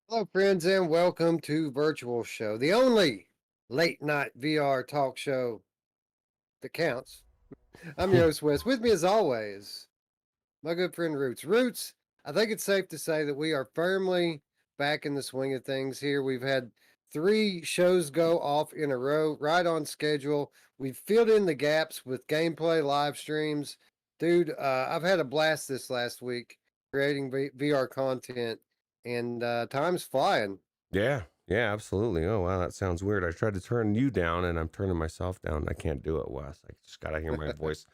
Hello, friends, and welcome to Virtual Show, the only late night VR talk show that counts. I'm your host, Wes. With me, as always, my good friend Roots. Roots, I think it's safe to say that we are firmly back in the swing of things here. We've had three shows go off in a row, right on schedule. We've filled in the gaps with gameplay, live streams. Dude, I've had a blast this last week creating VR content, and time's flying. Yeah, yeah, absolutely. Oh, wow, that sounds weird. I tried to turn you down and I'm turning myself down. I can't do it, Wes. I just got to hear my voice.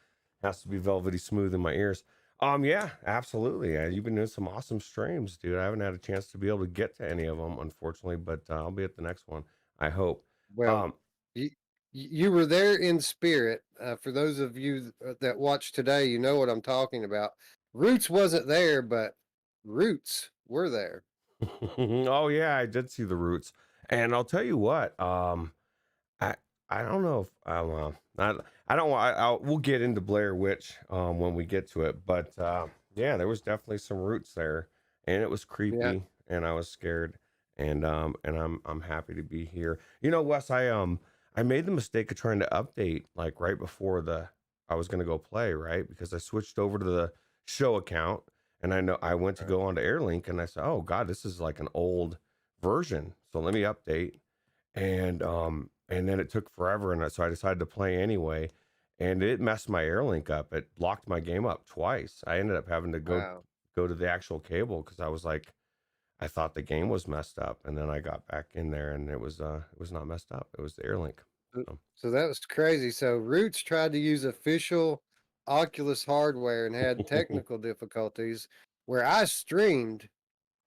Has to be velvety smooth in my ears. Yeah, absolutely. You've been doing some awesome streams, dude. I haven't had a chance to be able to get to any of them, unfortunately, but I'll be at the next one. I hope. Well, Um, you, you were there in spirit. For those of you that watch today, you know what I'm talking about. Roots wasn't there, but Roots were there. oh yeah, I did see the roots, and I'll tell you what. I I don't know if I don't want. We'll get into Blair Witch when we get to it, but yeah, there was definitely some roots there, and it was Yeah. creepy, and I was scared, and I'm happy to be here. You know, Wes, I made the mistake of trying to update like right before the I was gonna go play, right? Because I switched over to the show account, and I know I went to Right. go onto Airlink, and I said, oh God, this is like an old version, so let me update and then it took forever, so I decided to play anyway, and it messed my Airlink up. It locked my game up twice. I ended up having to Wow. go to the actual cable because I was like, I thought the game was messed up, and then I got back in there, and it was not messed up. It was the Airlink. So, So that was crazy. So Roots tried to use official Oculus hardware and had technical difficulties where I streamed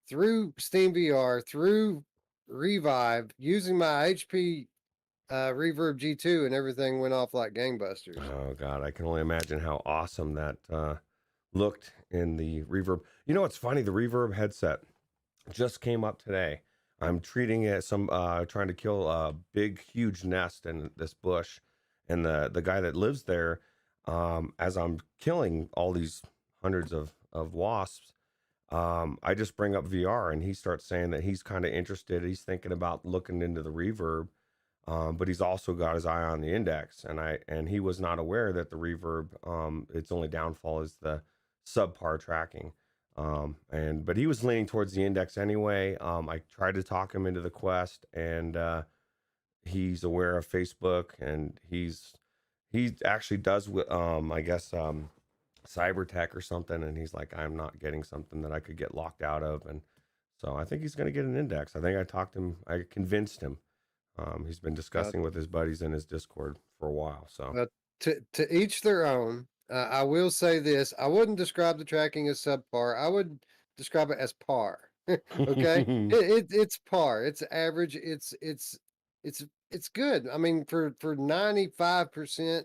through Steam VR, through Revive, using my HP Reverb G2, and everything went off like gangbusters. oh God, I can only imagine how awesome that looked in the Reverb. You know what's funny? The Reverb headset just came up today. I'm treating it some trying to kill a big huge nest in this bush, and the guy that lives there, as I'm killing all these hundreds of wasps, I just bring up VR and he starts saying that he's kind of interested. He's thinking about looking into the reverb, but he's also got his eye on the index, and he was not aware that the reverb, its only downfall is the subpar tracking. And but he was leaning towards the index anyway. I tried to talk him into the Quest, and he's aware of Facebook, and he actually does with I guess cyber tech or something, and he's like, I'm not getting something that I could get locked out of, and so I think he's going to get an index. I think I talked him, I convinced him. He's been Uh, discussing with his buddies in his Discord for a while. So uh, to each their own. I will say this: I wouldn't describe the tracking as subpar. I would describe it as par. Okay, it's par. It's average. It's it's good. I mean, for 95%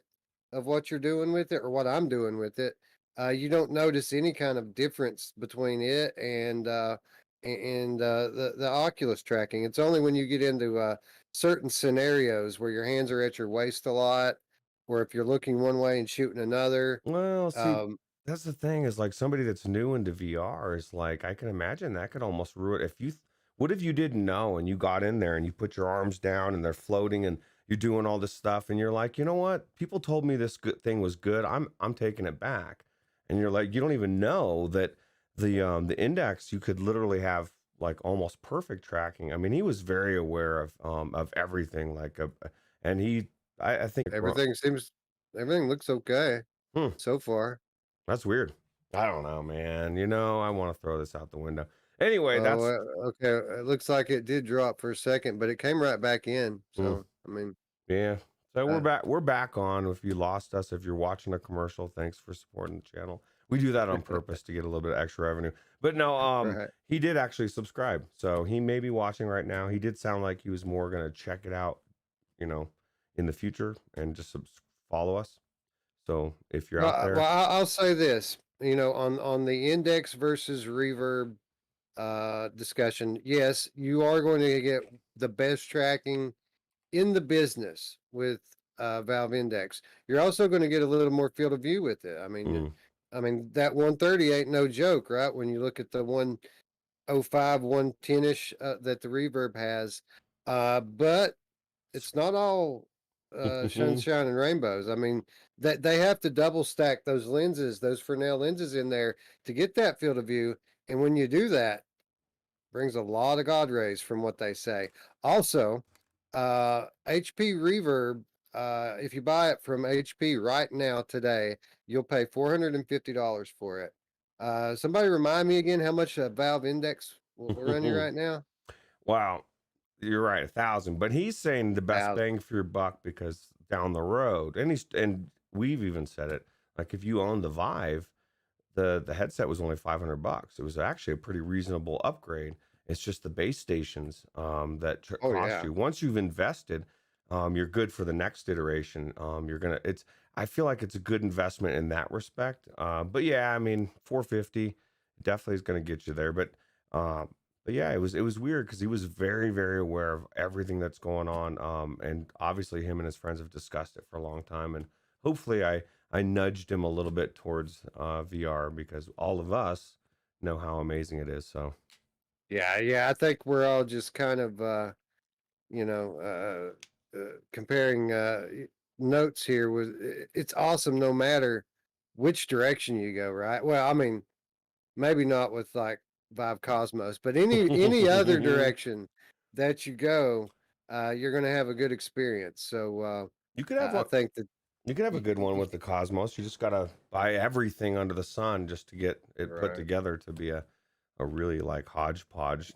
of what you're doing with it, or what I'm doing with it, you don't notice any kind of difference between it and the Oculus tracking. It's only when you get into certain scenarios where your hands are at your waist a lot, or if you're looking one way and shooting another. well, see, Um, that's the thing is like somebody that's new into VR is like I can imagine that could almost ruin if you. What if you didn't know and you got in there and you put your arms down and they're floating and you're doing all this stuff and you're like, you know what? People told me this good thing was good. I'm taking it back, and you're like, you don't even know that the index you could literally have like almost perfect tracking. I mean, he was very aware of everything, like and I think everything seems, everything looks okay hmm, so far. that's weird. I don't know, man. You know, I want to throw this out the window. Anyway, Oh, that's okay. It looks like it did drop for a second, but it came right back in. hmm, So, I mean, yeah. So we're uh, back. We're back on. If you lost us, if you're watching a commercial, thanks for supporting the channel. We do that on purpose to get a little bit of extra revenue. But no, right. he did actually subscribe, so he may be watching right now. He did sound like he was more gonna check it out, you know, in the future and just follow us. So if you're out Well, there, I'll say this, on the index versus reverb discussion, yes, you are going to get the best tracking in the business with Valve Index. You're also going to get a little more field of view with it. mm, I mean that 130 ain't no joke, right? When you look at the one 105, 110-ish that the reverb has. But it's not all sunshine and rainbows. I mean, that they have to double stack those lenses, those Fresnel lenses in there to get that field of view. And when you do that, brings a lot of God rays from what they say. Also, HP Reverb, if you buy it from HP right now today, you'll pay $450 for it. Somebody remind me again how much a Valve Index will run you right now? Wow, you're right, 1,000. But he's saying the best 1,000. bang for your buck because down the road, and we've even said it. Like if you own the Vive, the headset was only $500. It was actually a pretty reasonable upgrade. It's just the base stations that Oh cost yeah. you. Once you've invested, you're good for the next iteration. You're gonna. It's. I feel like it's a good investment in that respect. But yeah, I mean, 450 definitely is going to get you there. Um, but yeah, it was weird because he was very very aware of everything that's going on. And obviously him and his friends have discussed it for a long time. And hopefully I nudged him a little bit towards VR because all of us know how amazing it is. So, Yeah, I think we're all just kind of you know, comparing notes here was it's awesome no matter which direction you go, right? Well, I mean, maybe not with like Vive Cosmos, but any other you direction that you go, you're going to have a good experience. So could have I one. think that You could have a good one with the Cosmos. You just gotta buy everything under the sun just to get it put right. together to be a really like hodgepodge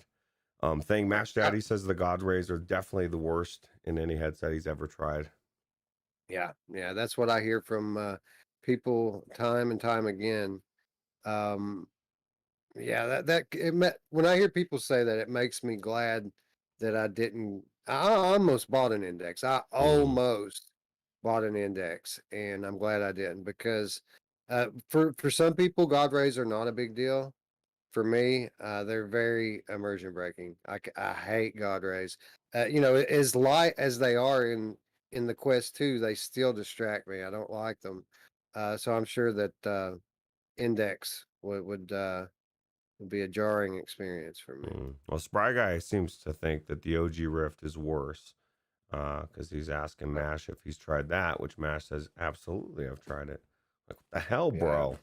thing. Mash Daddy says the God Rays are definitely the worst in any headset he's ever tried. Yeah, that's what I hear from people time and time again. Um, Yeah, when I hear people say that, it makes me glad that I didn't. I almost bought an index. I Mm, almost bought an index, and I'm glad I didn't because for some people, God rays are not a big deal. For me, they're very immersion breaking. I hate God rays. As light as they are in the Quest 2, they still distract me. I don't like them. So I'm sure that index would be a jarring experience for me. Well, Spry Guy seems to think that the OG Rift is worse because he's asking Uh, Mash if he's tried that, which Mash says absolutely I've tried it. Like what the hell, yeah, bro?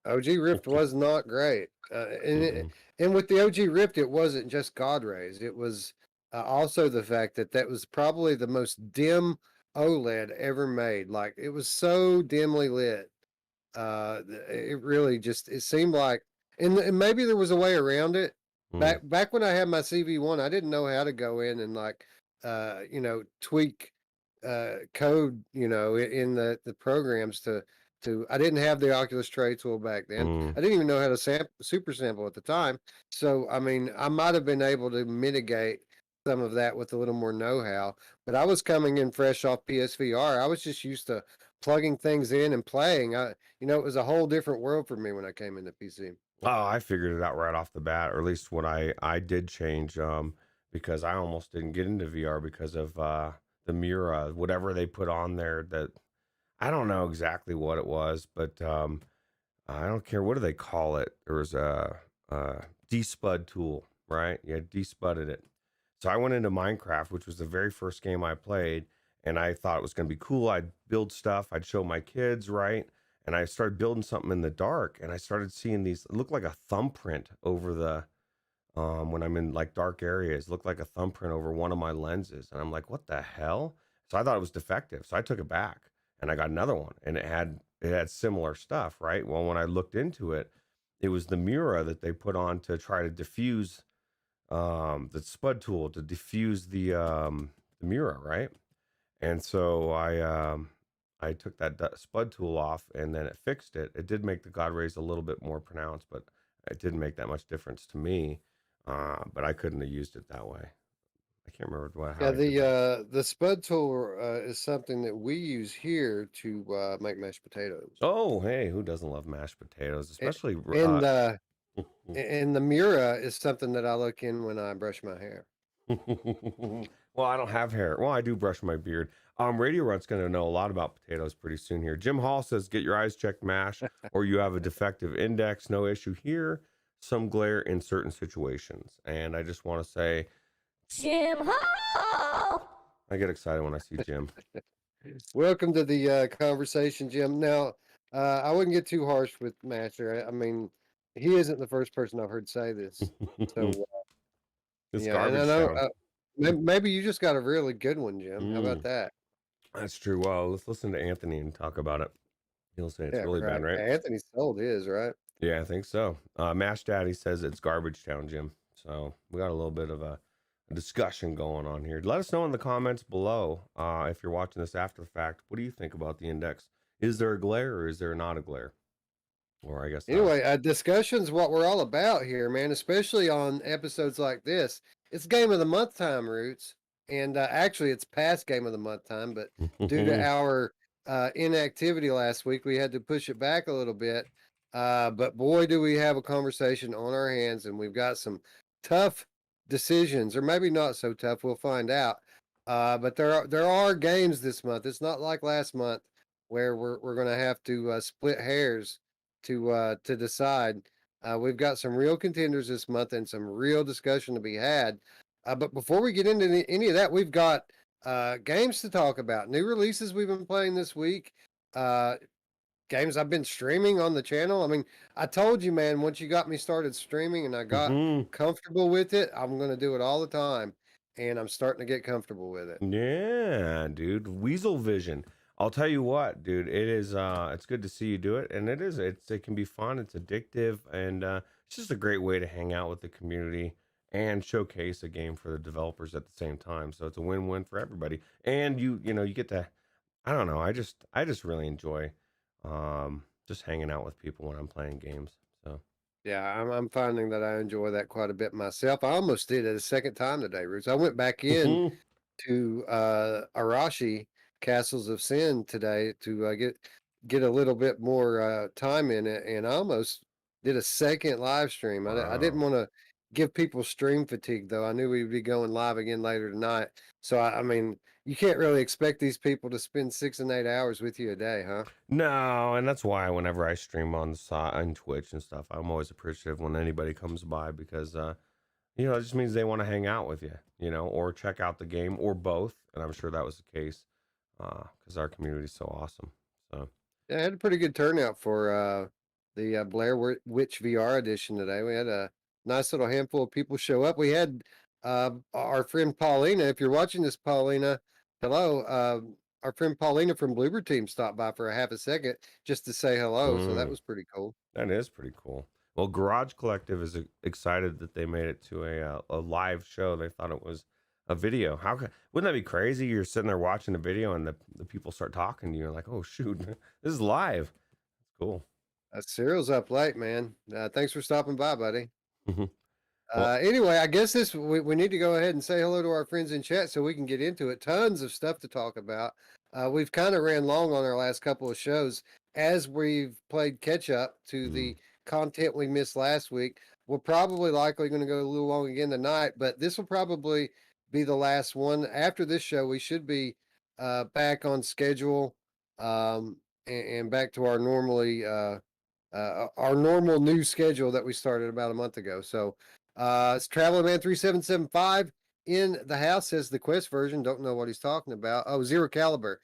OG Rift was not great, Mm-mm. and with the OG Rift, it wasn't just God rays. It was also the fact that that was probably the most dim OLED ever made. Like it was so dimly lit. It really just it seemed like, and maybe there was a way around it. Mm, Back when I had my CV1, I didn't know how to go in and like tweak code, in the programs to I didn't have the Oculus Tray tool back then. mm. I didn't even know how to super sample at the time. So I mean, I might have been able to mitigate some of that with a little more know-how, but I was coming in fresh off PSVR. I was just used to plugging things in and playing. It was a whole different world for me when I came into PC. Oh, I figured it out right off the bat, or at least what I did change because I almost didn't get into VR because of the Mura, whatever they put on there that I don't know exactly what it was, but I don't care what do they call it. There was a despud tool, right? Yeah, despudded it. So I went into Minecraft, which was the very first game I played, and I thought it was going to be cool. I'd build stuff, I'd show my kids, right? And I started building something in the dark, and I started seeing these. It looked like a thumbprint over the when I'm in like dark areas. It looked like a thumbprint over one of my lenses, and I'm like, what the hell? So I thought it was defective. So I took it back, and I got another one, and it had similar stuff, right? Well, when I looked into it, it was the Mura that they put on to try to diffuse the spud tool to diffuse the Mura, right? And so I took that spud tool off and then it fixed it. It did make the God rays a little bit more pronounced, but it didn't make that much difference to me. But I couldn't have used it that way. I can't remember how Yeah, I did that. the spud tool is something that we use here to make mashed potatoes. Oh, hey, who doesn't love mashed potatoes, A- especially And uh, and the Mura is something that I look in when I brush my hair. well, I don't have hair. Well, I do brush my beard. Radio Rut's going to know a lot about potatoes pretty soon here. Jim Hall says, get your eyes checked, MASH, or you have a defective index. No issue here. some glare in certain situations. And I just want to say, Jim Ho! I get excited when I see Jim. Welcome to the conversation, Jim. Now, I wouldn't get too harsh with Master. I mean, he isn't the first person I've heard say this. So, It's yeah, and I garbage know town. maybe you just got a really good one, Jim. How about Mm, that? that's true. Well, let's listen to Anthony and talk about it. He'll say it's Yeah, really bad, crap. right? Anthony sold his, right? Yeah, I think so. Mash Daddy says it's garbage town, Jim. So we got a little bit of a discussion going on here. Let us know in the comments below if you're watching this after the fact. What do you think about the index? Is there a glare or is there not a glare? Or I guess Anyway, discussion's what we're all about here, man, especially on episodes like this. It's game of the month time, Roots. And actually, it's past game of the month time, but due to our inactivity last week, we had to push it back a little bit. But boy, do we have a conversation on our hands, and we've got some tough decisions, or maybe not so tough. We'll find out. But there are games this month. It's not like last month where we're going to have to split hairs to decide. We've got some real contenders this month and some real discussion to be had. But before we get into any of that, we've got games to talk about. New releases we've been playing this week. Uh, Games I've been streaming on the channel. I mean, I told you, man, once you got me started streaming and I got comfortable with it, I'm going to do it all the time. And I'm starting to get comfortable with it. Yeah, dude. Weasel Vision. I'll tell you what, dude, it is it's good to see you do it. And it can be fun, it's addictive, and it's just a great way to hang out with the community and showcase a game for the developers at the same time. So it's a win-win for everybody. And you get to, I don't know, I just really enjoy just hanging out with people when I'm playing games. So Yeah, I'm finding that I enjoy that quite a bit myself. I almost did it a second time today, Roots. I went back in to Arashi Castles of Sin today to get a little bit more time in it, and I almost did a second live stream. I didn't wow. want to give people stream fatigue though. I knew we'd be going live again later tonight, so I mean, you can't really expect these people to spend 6 and 8 hours with you a day, huh? No, and that's why whenever I stream on the side on Twitch and stuff, I'm always appreciative when anybody comes by because it just means they want to hang out with you, or check out the game or both. And I'm sure that was the case because our community is so awesome. So Yeah, I had a pretty good turnout for the Blair Witch VR edition today. We had a nice little handful of people show up. We had our friend Paulina. If you're watching this, Paulina, hello. Our friend Paulina from Bloober Team stopped by for a half a second just to say hello. So that mm, was pretty cool. that is pretty cool. Well, Garage Collective is excited that they made it to a live show. They thought it was a video. Wouldn't that be crazy? You're sitting there watching the video and the people start talking to you. You're like, oh shoot, this is live. It's cool. Cyril's up late, man. Thanks for stopping by, buddy. Well, Anyway, I guess we need to go ahead and say hello to our friends in chat so we can get into it. Tons of stuff to talk about. We've kind of ran long on our last couple of shows as we've played catch up to the content we missed last week. We're probably likely going to go a little long again tonight, but this will probably be the last one. After this show, we should be back on schedule and back to our normal new schedule that we started about a month ago. So it's Traveler Man 3775 in the house, says the Quest version. Don't know what he's talking about. Oh, Zero Caliber.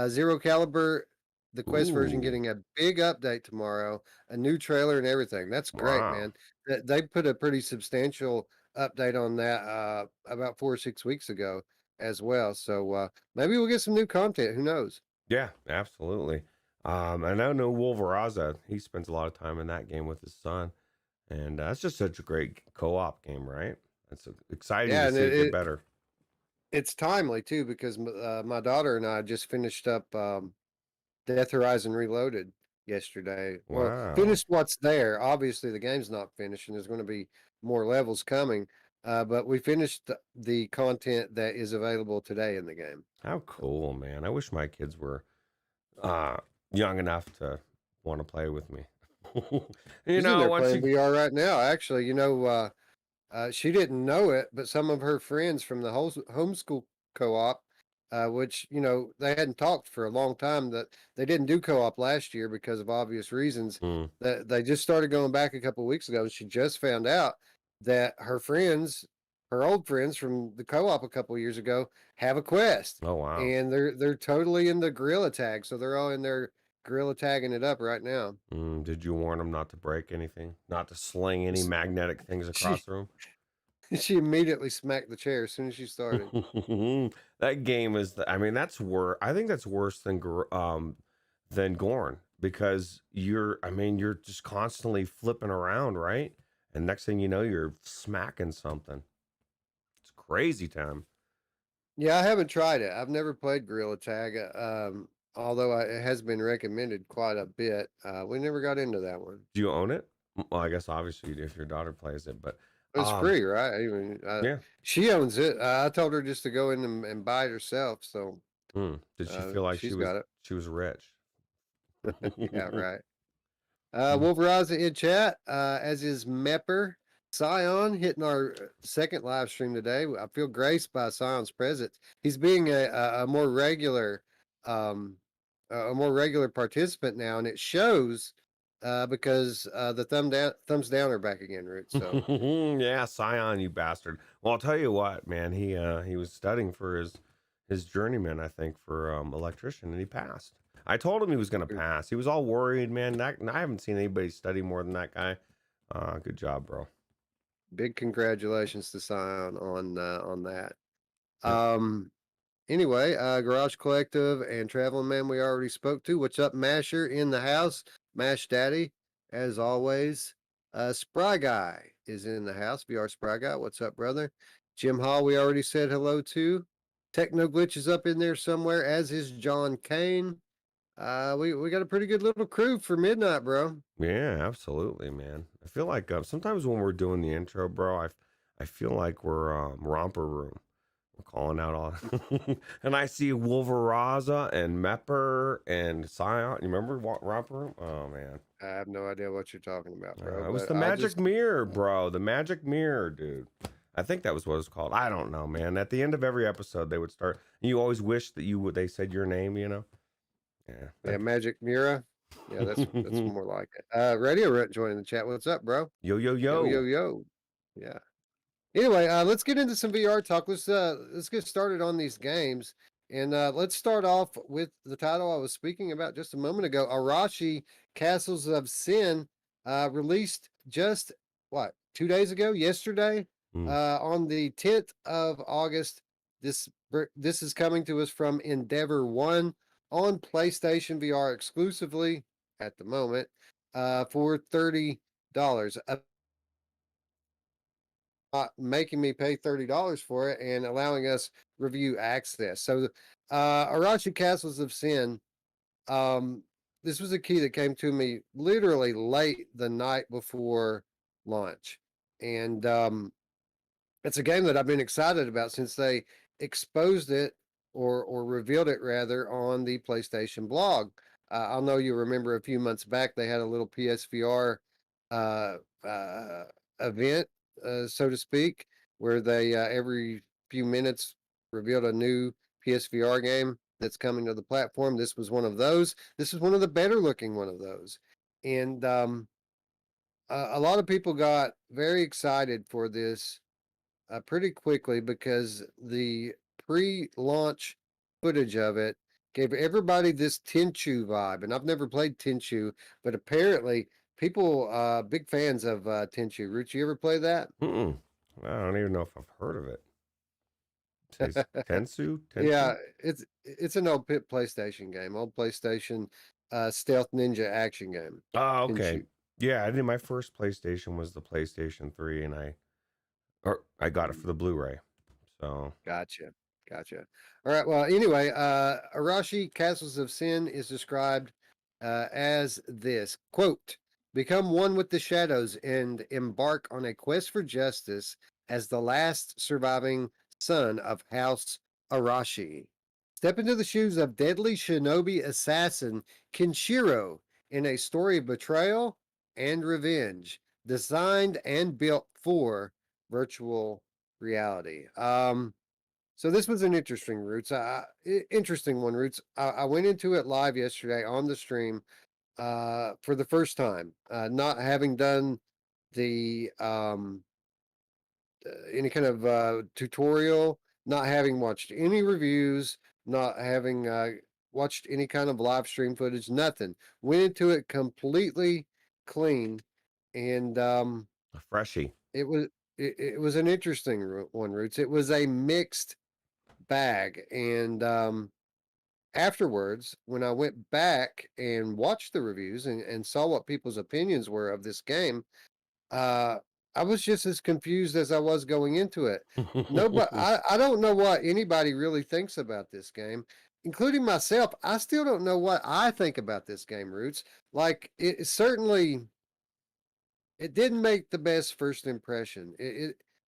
Zero Caliber, the Quest version, ooh, getting a big update tomorrow, a new trailer and everything. That's great, wow. man. They put a pretty substantial update on that about 4 or 6 weeks ago as well. So maybe we'll get some new content. Who knows? Yeah, absolutely. And I know Wolveraza, he spends a lot of time in that game with his son. And that's just such a great co-op game, right? It's exciting Yeah, to and see it get better. it's timely too because my daughter and I just finished up Death Horizon Reloaded yesterday. Well, Wow. finished what's there. Obviously, the game's not finished, and there's going to be more levels coming. But we finished the content that is available today in the game. How So cool, man. I wish my kids were uh young enough to want to play with me. she's in there Once playing you VR right now. Actually, she didn't know it, but some of her friends from the whole homeschool co-op which they hadn't talked for a long time. That they didn't do co-op last year because of obvious reasons. Mm. That they just started going back a couple of weeks ago, and she just found out that her friends, her old friends from the co-op a couple of years ago, have a Quest, Oh wow. and they're totally into gorilla tag. So they're all in there gorilla tagging it up right now. Did you warn them not to break anything, not to sling any S- magnetic things across She the room? she immediately smacked the chair as soon as she started. That game is. I mean, that's worse. I think that's worse than Gorn because you're. I mean, you're just constantly flipping around, right? And next thing you know, you're smacking something. It's crazy time. Yeah, I haven't tried it. I've never played Gorilla Tag, although it has been recommended quite a bit. We never got into that one. Do you own it? Well, I guess obviously if your daughter plays it, but It's um, free, right? I mean, yeah. she owns it. I told her just to go in and buy it herself. So Did she feel like she's got it. she was rich? Yeah, right. Mm. Wolveriza in chat, as is Mepper. Scion hitting our second live stream today. I feel graced by Sion's presence. He's being a more regular, a more regular participant now, and it shows because the thumbs down are back again, Ruuts. So Yeah, Scion, you bastard. Well, I'll tell you what, man. He was studying for his journeyman, I think, for electrician, and he passed. I told him he was going to pass. He was all worried, man. I haven't seen anybody study more than that guy. Good job, bro. big congratulations to Scion on that. Yep. Anyway, Garage Collective and Traveling Man we already spoke to. What's up, Masher in the house? Mash Daddy, as always. Spry Guy is in the house. VR Spry Guy. What's up, brother? Jim Hall, we already said hello to. Techno Glitch is up in there somewhere, as is John Kane. We got a pretty good little crew for midnight, bro. Yeah, absolutely, man. I feel like sometimes when we're doing the intro, bro, I feel like we're romper room. We're calling out all, and I see Wolveraza and Mepper and Scion. You remember romper room? Oh man, I have no idea what you're talking about, bro. it was But the I'll magic just mirror, bro. The magic mirror, dude. I think that was what it was called. I don't know, man. At the end of every episode, they would start. You always wish that they said your name, you know. Yeah. Magic Mira. Yeah, that's more like it. Radio Rut joining the chat. What's up, bro? Yo yo Yo, yo, yo. yo. Yeah. Anyway, let's get into some VR talk. Let's get started on these games. And let's start off with the title I was speaking about just a moment ago. Arashi Castles of Sin released just 2 days ago, yesterday, Mm. on the 10th of August. This is coming to us from Endeavor One on PlayStation VR exclusively at the moment for $30. Making me pay $30 for it and allowing us review access. So, Arashi Castles of Sin, this was a key that came to me literally late the night before launch. And it's a game that I've been excited about since they exposed it or revealed it rather on the PlayStation blog. I know you remember a few months back they had a little PSVR uh, event, so to speak, where they every few minutes revealed a new PSVR game that's coming to the platform. This was one of those. This is one of the better looking one of those, and a lot of people got very excited for this pretty quickly because the pre-launch footage of it gave everybody this Tenchu vibe. And I've never played Tenchu, but apparently people big fans of Tenchu. Root, you ever play that? Mm-mm. I don't even know if I've heard of it. Says Tensu? Yeah, Tensu? it's an old PlayStation game, old PlayStation stealth ninja action game. Oh, okay. Tenchu. Yeah, I did. My first PlayStation was the PlayStation 3, and I got it for the Blu-ray. So Gotcha. Gotcha. All right. Well, anyway, Arashi Castles of Sin is described as this quote, become one with the shadows and embark on a quest for justice as the last surviving son of House Arashi. Step into the shoes of deadly shinobi assassin Kenshiro in a story of betrayal and revenge, designed and built for virtual reality. So this was an interesting Roots. Interesting one, Roots. I went into it live yesterday on the stream for the first time, not having done the any kind of tutorial, not having watched any reviews, not having watched any kind of live stream footage, nothing. Went into it completely clean, and A freshie. it was it was an interesting one, Roots. It was a mixed bag, and afterwards, when I went back and watched the reviews and saw what people's opinions were of this game, uh, I was just as confused as I was going into it. No, but I don't know what anybody really thinks about this game, including myself. I still don't know what I think about this game, Roots. Like, it certainly it didn't make the best first impression.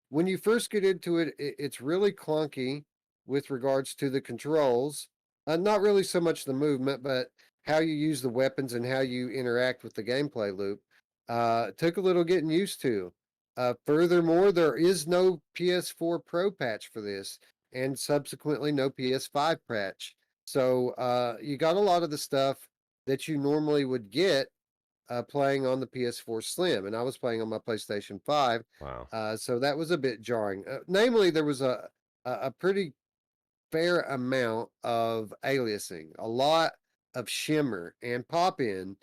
When you first get into it, it's really clunky with regards to the controls. Not really so much the movement, but how you use the weapons and how you interact with the gameplay loop. Took a little getting used to. Furthermore, there is no PS4 Pro patch for this, and subsequently no PS5 patch. So you got a lot of the stuff that you normally would get playing on the PS4 Slim, and I was playing on my PlayStation 5. Wow. So that was a bit jarring. Namely, there was a pretty fair amount of aliasing, a lot of shimmer and pop in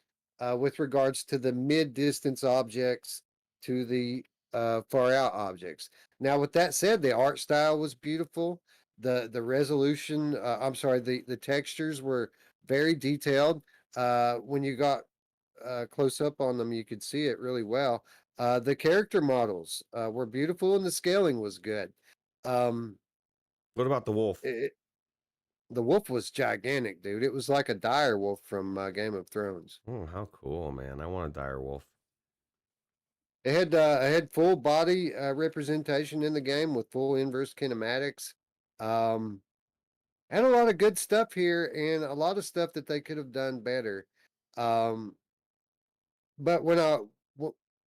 with regards to the mid distance objects to the far out objects. Now, with that said, the art style was beautiful. The resolution, I'm sorry, the textures were very detailed. When you got close up on them, you could see it really well. The character models were beautiful, and the scaling was good. Um, What about the wolf? the wolf was gigantic, dude. It was like a dire wolf from Game of Thrones. Oh, how cool, man. I want a dire wolf. It had full body representation in the game with full inverse kinematics. Had a lot of good stuff here and a lot of stuff that they could have done better. Um, but when I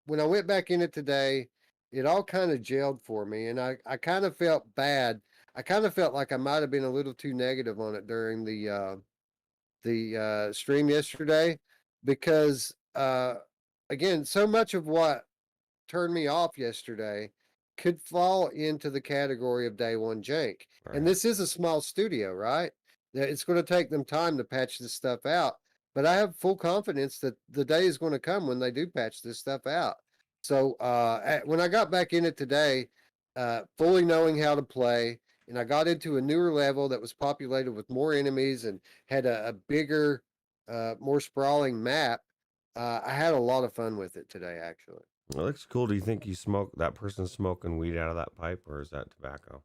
went back in it today, it all kind of gelled for me, and I kind of felt bad. I kind of felt like I might have been a little too negative on it during the stream yesterday, because again, so much of what turned me off yesterday could fall into the category of day one jank. Right. And this is a small studio, right? It's going to take them time to patch this stuff out. But I have full confidence that the day is going to come when they do patch this stuff out. So when I got back in it today, fully knowing how to play, and I got into a newer level that was populated with more enemies and had a bigger, more sprawling map, I had a lot of fun with it today, actually. It looks cool. Do you think that person's smoking weed out of that pipe, or is that tobacco?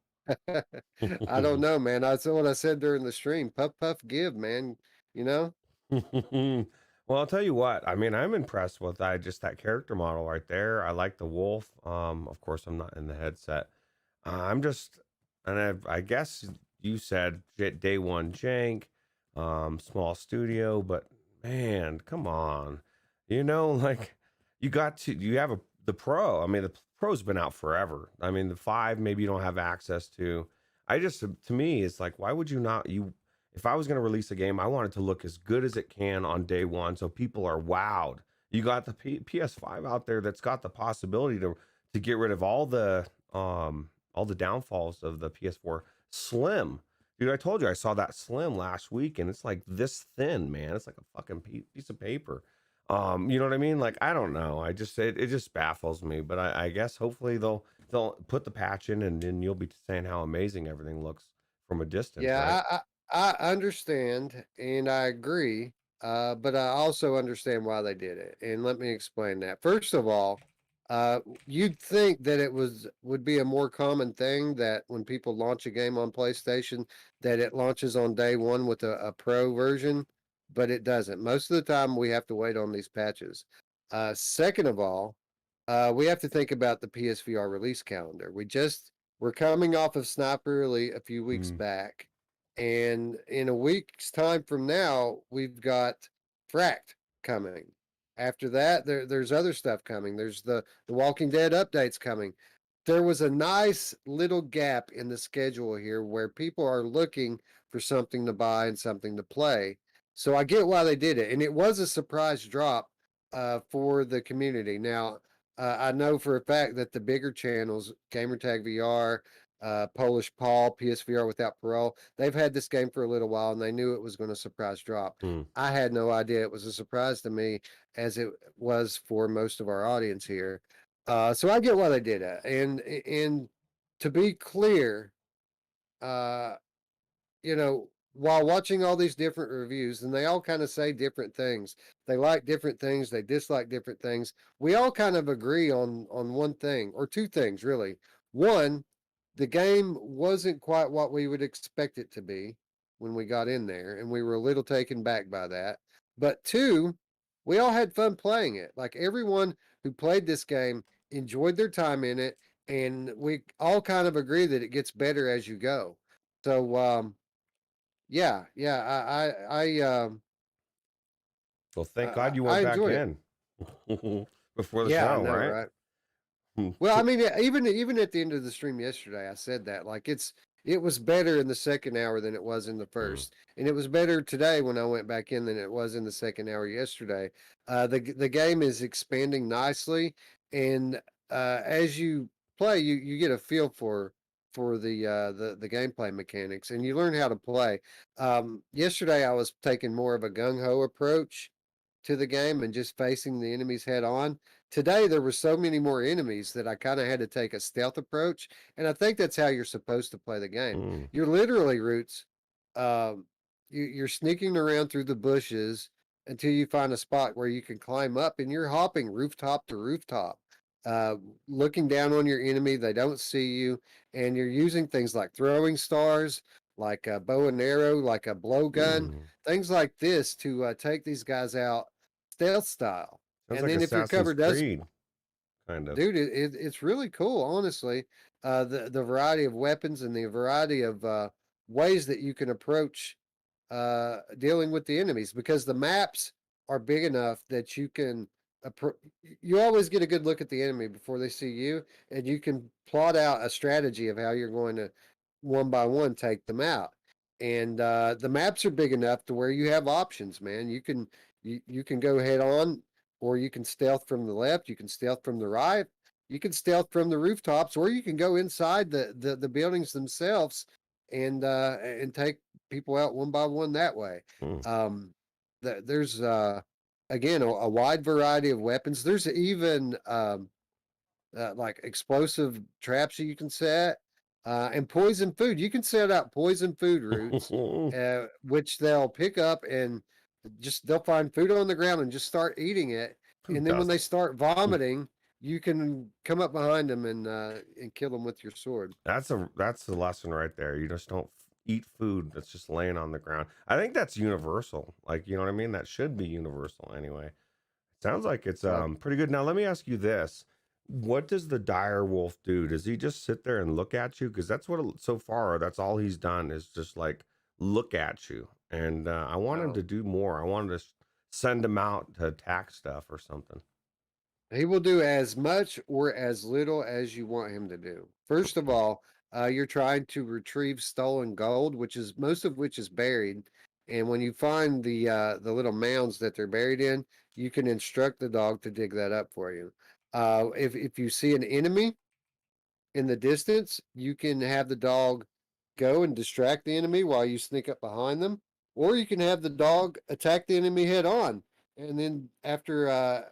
I don't know, man. That's what I said during the stream. Puff, puff, give, man. You know? Well, I'll tell you what. I mean, I'm impressed with just that character model right there. I like the wolf. Of course, I'm not in the headset. I'm just, and I guess you said day one jank, small studio, but man, come on, like you have the pro. I mean, the pro's been out forever. I mean, the 5 maybe you don't have access to. To me, it's like, why would you not? If I was going to release a game, I want it to look as good as it can on day one, so people are wowed. You got the PS5 out there that's got the possibility to get rid of all the downfalls of the PS4 Slim. Dude, I told you I saw that Slim last week, and it's like this thin, man. It's like a fucking piece of paper. You know what I mean? Like, I don't know. It just baffles me. But I guess hopefully they'll put the patch in, and then you'll be saying how amazing everything looks from a distance. Yeah, Right? I understand and I agree, but I also understand why they did it. And let me explain that. First of all, you'd think that would be a more common thing that when people launch a game on PlayStation, that it launches on day one with a pro version, but it doesn't. Most of the time, we have to wait on these patches. Second of all, we have to think about the PSVR release calendar. We're coming off of Sniper Elite a few weeks back. And in a week's time from now, we've got Fracked coming. After that, there's other stuff coming. There's the Walking Dead updates coming. there was a nice little gap in the schedule here where people are looking for something to buy and something to play. So I get why they did it, and it was a surprise drop for the community. Now, I know for a fact that the bigger channels, Gamertag VR, Polish Paul, PSVR Without Parole, they've had this game for a little while, and they knew it was going to surprise drop. Hmm. I had no idea. It was a surprise to me, as it was for most of our audience here. So I get why they did it, and to be clear, uh, while watching all these different reviews, and they all kind of say different things. They like different things, they dislike different things. We all kind of agree on one thing or two things really. One, the game wasn't quite what we would expect it to be when we got in there, and we were a little taken back by that. But two, we all had fun playing it. Like everyone who played this game enjoyed their time in it, and we all kind of agree that it gets better as you go. So yeah, Well, thank God you I went back enjoyed it. in before the Yeah, I show, know, right? right? Hmm. Well, I mean, even at the end of the stream yesterday, I said that like it was better in the second hour than it was in the Hmm. first, and it was better today when I went back in than it was in the second hour yesterday. The game is expanding nicely, and as you play, you get a feel for the gameplay mechanics, and you learn how to play. Yesterday, I was taking more of a gung ho approach to the game and just facing the enemies head on. Today there were so many more enemies that I kind of had to take a stealth approach, and I think that's how you're supposed to play the game. Hmm. You're literally Roots. Um, you're sneaking around through the bushes until you find a spot where you can climb up, and you're hopping rooftop to rooftop, uh, looking down on your enemy. They don't see you, and you're using things like throwing stars, like a bow and arrow, like a blowgun, Hmm. things like this to take these guys out stealth style. Sounds And like then if your Assassin's cover does, Creed, kind of. dude, it's really cool, honestly. The variety of weapons and the variety of ways that you can approach dealing with the enemies, because the maps are big enough that you can you always get a good look at the enemy before they see you, and you can plot out a strategy of how you're going to one by one take them out. And the maps are big enough to where you have options, man. You can go head on, or you can stealth from the left, you can stealth from the right, you can stealth from the rooftops, or you can go inside the buildings themselves and take people out one by one that way. Hmm. Um, there's again a wide variety of weapons. There's even like explosive traps that you can set, and poison food. You can set out poison food routes, which they'll pick up and just they'll find food on the ground and just start eating it. Who And then when they doesn't? start vomiting, you can come up behind them and kill them with your sword. That's the lesson right there. You just don't eat food that's just laying on the ground. I think that's universal. Like, you know what I mean? That should be universal anyway. Sounds like it's Uh, pretty good. Now let me ask you this. What does the dire wolf do? Does he just sit there and look at you? Because that's so far, that's all he's done is just like look at you. And I want him no. to do more. I wanted to send him out to attack stuff or something. He will do as much or as little as you want him to do. First of all, you're trying to retrieve stolen gold, which is most of which is buried. And when you find the little mounds that they're buried in, you can instruct the dog to dig that up for you. If you see an enemy in the distance, you can have the dog go and distract the enemy while you sneak up behind them, or you can have the dog attack the enemy head on. And then after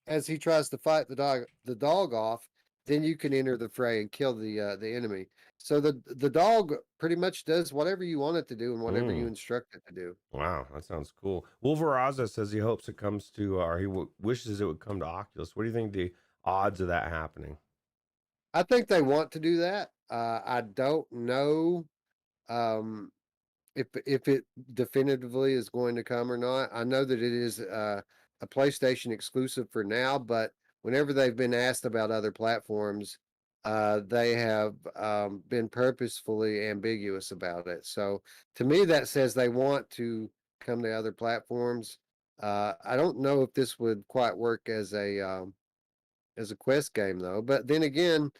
as he tries to fight the dog off, then you can enter the fray and kill the enemy. So the dog pretty much does whatever you want it to do and whatever you Mm, instruct it to do. wow, that sounds cool. Wolveraza says he hopes it comes to, or he wishes it would come to Oculus. What do you think the odds of that happening? I think they want to do that. I don't know um, if it definitively is going to come or not. I know that it is a PlayStation exclusive for now, but whenever they've been asked about other platforms, they have been purposefully ambiguous about it. So to me, that says they want to come to other platforms. I don't know if this would quite work as a Quest game though. But then again,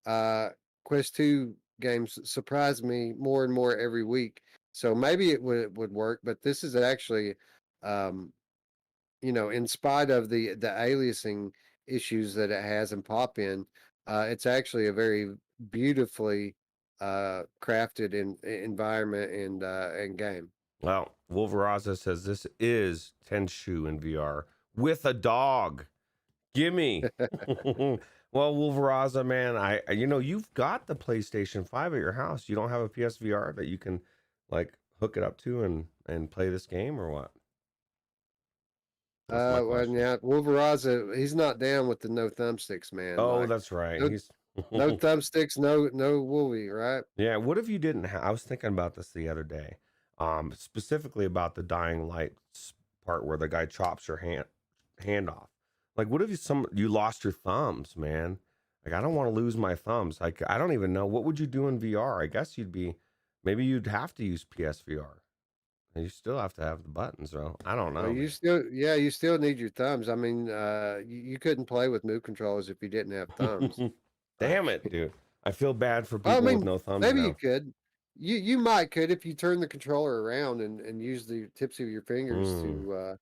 Quest 2 games surprise me more and more every week. So maybe it would work, but this is actually, um, in spite of the aliasing issues that it has and pop in, it's actually a very beautifully crafted environment and game. Well, Wolveraza says this is Tenshu in VR with a dog. Gimme. Well, Wolveraza, man, you've got the PlayStation 5 at your house. You don't have a PSVR that you can like hook it up to and play this game or what? That's my Well, question. yeah, Wolveraza, he's not down with the no thumbsticks, man. Oh, Like that's right. no, He's no thumbsticks, no Wolvie, right? Yeah, what if you didn't I was thinking about this the other day. Specifically about the dying light part where the guy chops your hand off. Like what if you lost your thumbs, man? Like I don't want to lose my thumbs. Like I don't even know what would you do in VR? I guess maybe you'd have to use PSVR. And you still have to have the buttons, though. I don't Well, know, man. you still need your thumbs. I mean, you couldn't play with move controllers if you didn't have thumbs. Damn Like, it, dude. I feel bad for well, I people with mean, no thumbs maybe you now. could. You might could if you turn the controller around and use the tips of your fingers Mm.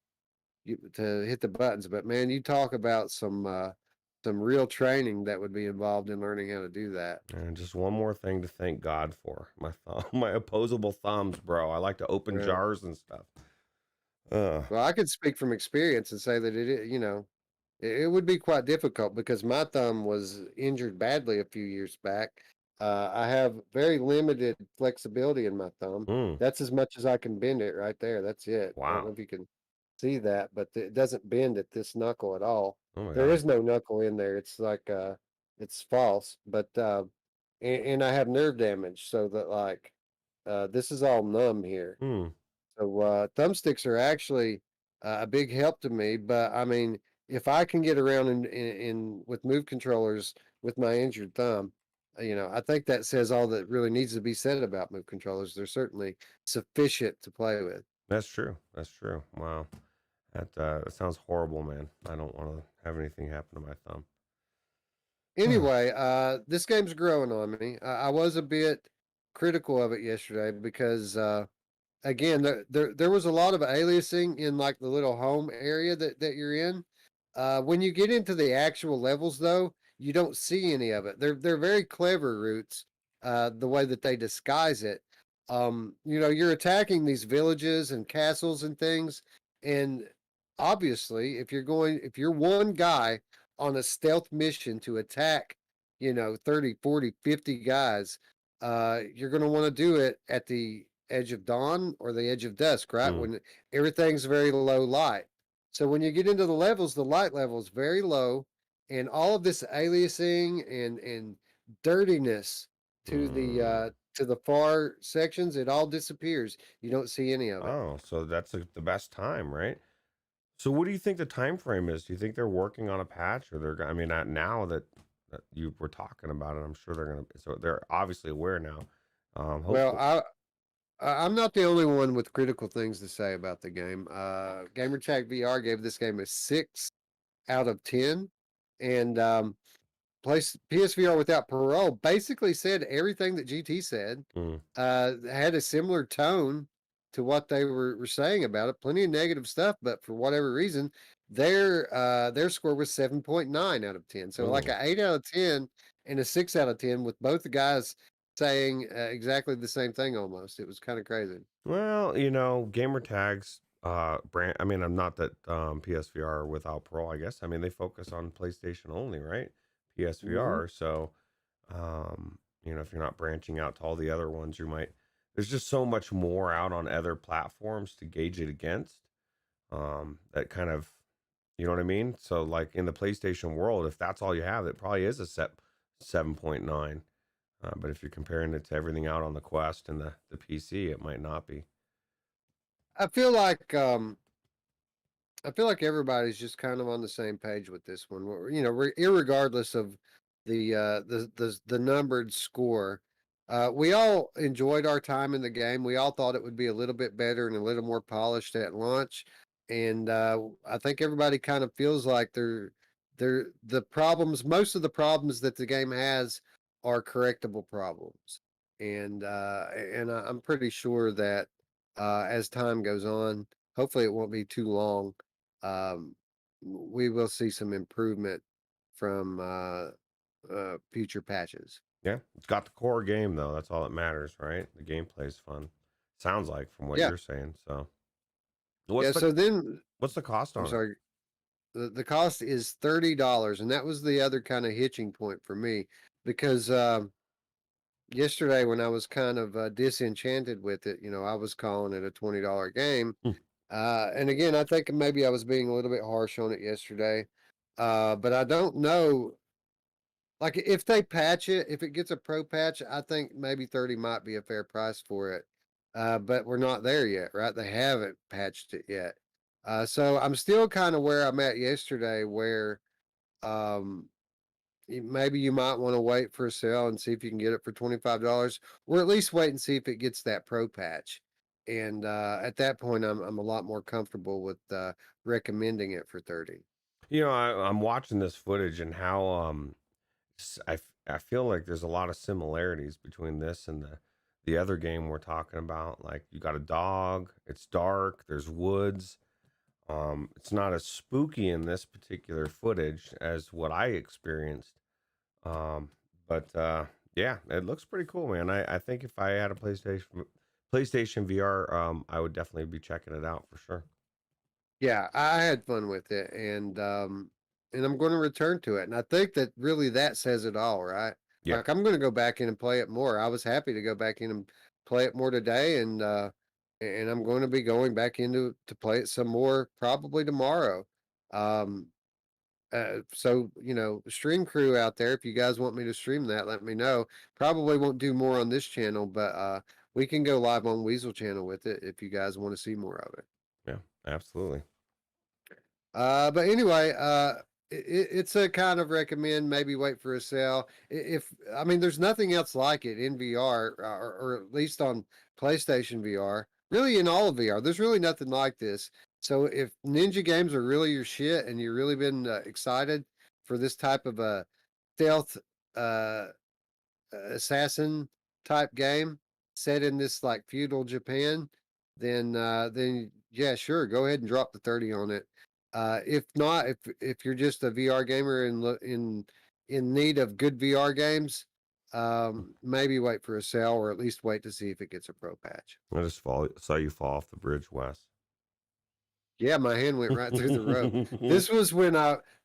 to hit the buttons. But man, you talk about some real training that would be involved in learning how to do that. And just one more thing to thank God for. My my opposable thumbs, bro. I like to open Yeah. jars and stuff. Uh, Well, I could speak from experience and say that it would be quite difficult because my thumb was injured badly a few years back. I have very limited flexibility in my thumb. mm, That's as much as I can bend it right there. That's it. I don't know wow. if you can see that, but it doesn't bend at this knuckle at all. Oh my There God. is no knuckle in there. It's like it's false. But and I have nerve damage, so that like this is all numb here. Mm, So thumbsticks are actually a big help to me. But I mean, if I can get around in with move controllers with my injured thumb, I think that says all that really needs to be said about move controllers. They're certainly sufficient to play with. that's true. That's true. Wow. That sounds horrible, man. I don't want to have anything happen to my thumb. Anyway, this game's growing on me. I was a bit critical of it yesterday because again, there was a lot of aliasing in like the little home area that you're in. When you get into the actual levels, though, you don't see any of it. They're very clever Roots, the way that they disguise it. You're attacking these villages and castles and things, and obviously, if you're one guy on a stealth mission to attack, 30, 40, 50 guys, you're going to want to do it at the edge of dawn or the edge of dusk, right? Mm, When everything's very low light. So when you get into the levels, the light level is very low, and all of this aliasing and dirtiness mm. to the far sections, it all disappears. You don't see any of it. Oh, so that's the best time, right? So what do you think the time frame is? Do you think they're working on a patch or I mean, not now that you were talking about it, I'm sure so they're obviously aware now. Well, Hopefully. I'm not the only one with critical things to say about the game. GamerTag VR gave this game a 6 out of 10, and PSVR Without Parole basically said everything that GT said. Mm, Had a similar tone to what they were saying about it. Plenty of negative stuff, but for whatever reason, their score was 7.9 out of 10. So like mm. an 8 out of 10 and a 6 out of 10 with both the guys saying exactly the same thing almost. It was kind of crazy. Well, gamer tags brand I mean, I'm not that PSVR without parole, I guess. I mean, they focus on PlayStation only, right? Hmm. PSVR. So, if you're not branching out to all the other ones, there's just so much more out on other platforms to gauge it against. That kind of, you know what I mean? So like in the PlayStation world, if that's all you have, it probably is a 7.9. But if you're comparing it to everything out on the Quest and the PC, it might not be. I feel like everybody's just kind of on the same page with this one. Irregardless of the numbered score, we all enjoyed our time in the game. We all thought it would be a little bit better and a little more polished at launch, and I think everybody kind of feels like most of the problems that the game has are correctable problems, and I'm pretty sure that as time goes on, hopefully it won't be too long. Um, we will see some improvement from future patches. Yeah, it's got the core game though. That's all that matters, right? The gameplay's fun. Sounds like from what Yeah, you're saying. So, yeah. what's the So then, what's the cost I'm on it? sorry. The cost is $30, and that was the other kind of hitching point for me because yesterday when I was kind of disenchanted with it, I was calling it a $20 game. Hmm. And again, I think maybe I was being a little bit harsh on it yesterday. But I don't know. Like if they patch it, if it gets a pro patch, I think maybe 30 might be a fair price for it. But we're not there yet, right? They haven't patched it yet. So I'm still kind of where I'm at yesterday, where um, maybe you might want to wait for a sale and see if you can get it for $25, or at least wait and see if it gets that pro patch. And at that point, I'm a lot more comfortable with recommending it for 30. I'm watching this footage and how I feel like there's a lot of similarities between this and the other game we're talking about. Like you got a dog, it's dark, there's woods. It's not as spooky in this particular footage as what I experienced. Um, but yeah, it looks pretty cool, man. I think if I had a PlayStation VR, I would definitely be checking it out for sure. Yeah, I had fun with it, and I'm going to return to it. And I think that really that says it all, right? Yeah. Like I'm going to go back in and play it more. I was happy to go back in and play it more today, and I'm going to be going back into to play it some more probably tomorrow. Um, so stream crew out there, if you guys want me to stream that, let me know. Probably won't do more on this channel, but we can go live on Weasel channel with it if you guys want to see more of it. Yeah, absolutely. But anyway, it's a kind of recommend. Maybe wait for a sale. If I mean, there's nothing else like it in VR, or at least on PlayStation VR. Really, in all of VR, there's really nothing like this. So if ninja games are really your shit, and you've really been excited for this type of a stealth uh, assassin type game set in this like feudal Japan, then yeah, sure, go ahead and drop the 30 on it. If not, if you're just a VR gamer in need of good VR games, maybe wait for a sale or at least wait to see if it gets a pro patch. I just saw you fall off the bridge, Wes. Yeah, my hand went right through the rope. This was when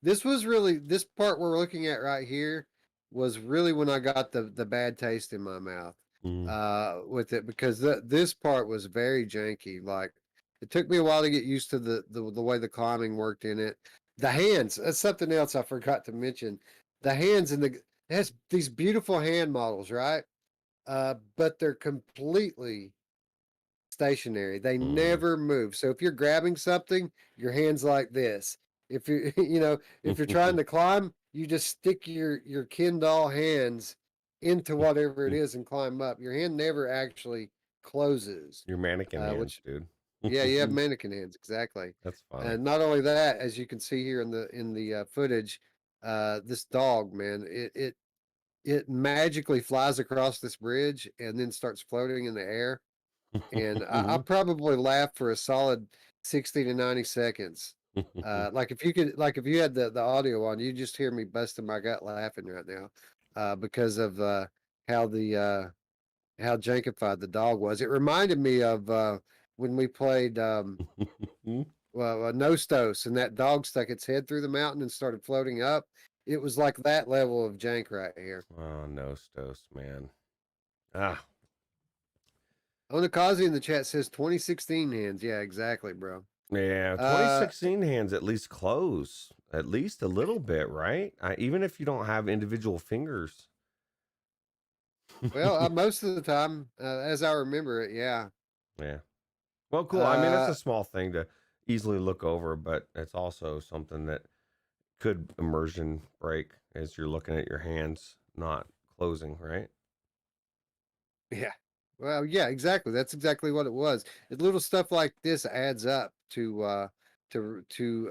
this was really, this part we're looking at right here was really when I got the bad taste in my mouth Mm. with it, because this part was very janky. Like it took me a while to get used to the way the climbing worked in it. The hands, that's something else I forgot to mention. The hands and it has these beautiful hand models, right? But they're completely stationary. They Mm. never move. So if you're grabbing something, your hands like this. If you if you're trying to climb, you just stick your Ken doll hands into whatever it is and climb up. Your hand never actually closes. Your mannequin hands, Which dude. Yeah, you have mannequin hands, exactly. That's funny. And not only that, as you can see here in the footage, this dog, man, it magically flies across this bridge and then starts floating in the air, and I probably laughed for a solid 60 to 90 seconds. Like if you had the audio on, you just hear me busting my gut laughing right now, because of how the how jankified the dog was. It reminded me of when we played Nostos, and that dog stuck its head through the mountain and started floating up. It was like that level of jank right here. Oh, no, Stos, man. Ah, Onakazi in the chat says 2016 hands. Yeah, exactly, bro. yeah. Uh, 2016 hands at least close, at least a little bit, right? Even if you don't have individual fingers. well, most of the time, as I remember it, yeah. Yeah. Well, cool. I mean, it's Uh, a small thing to easily look over, but it's also something that could immersion break as you're looking at your hands not closing, right? yeah. Well, yeah, exactly. That's exactly what it was. Little stuff like this adds up to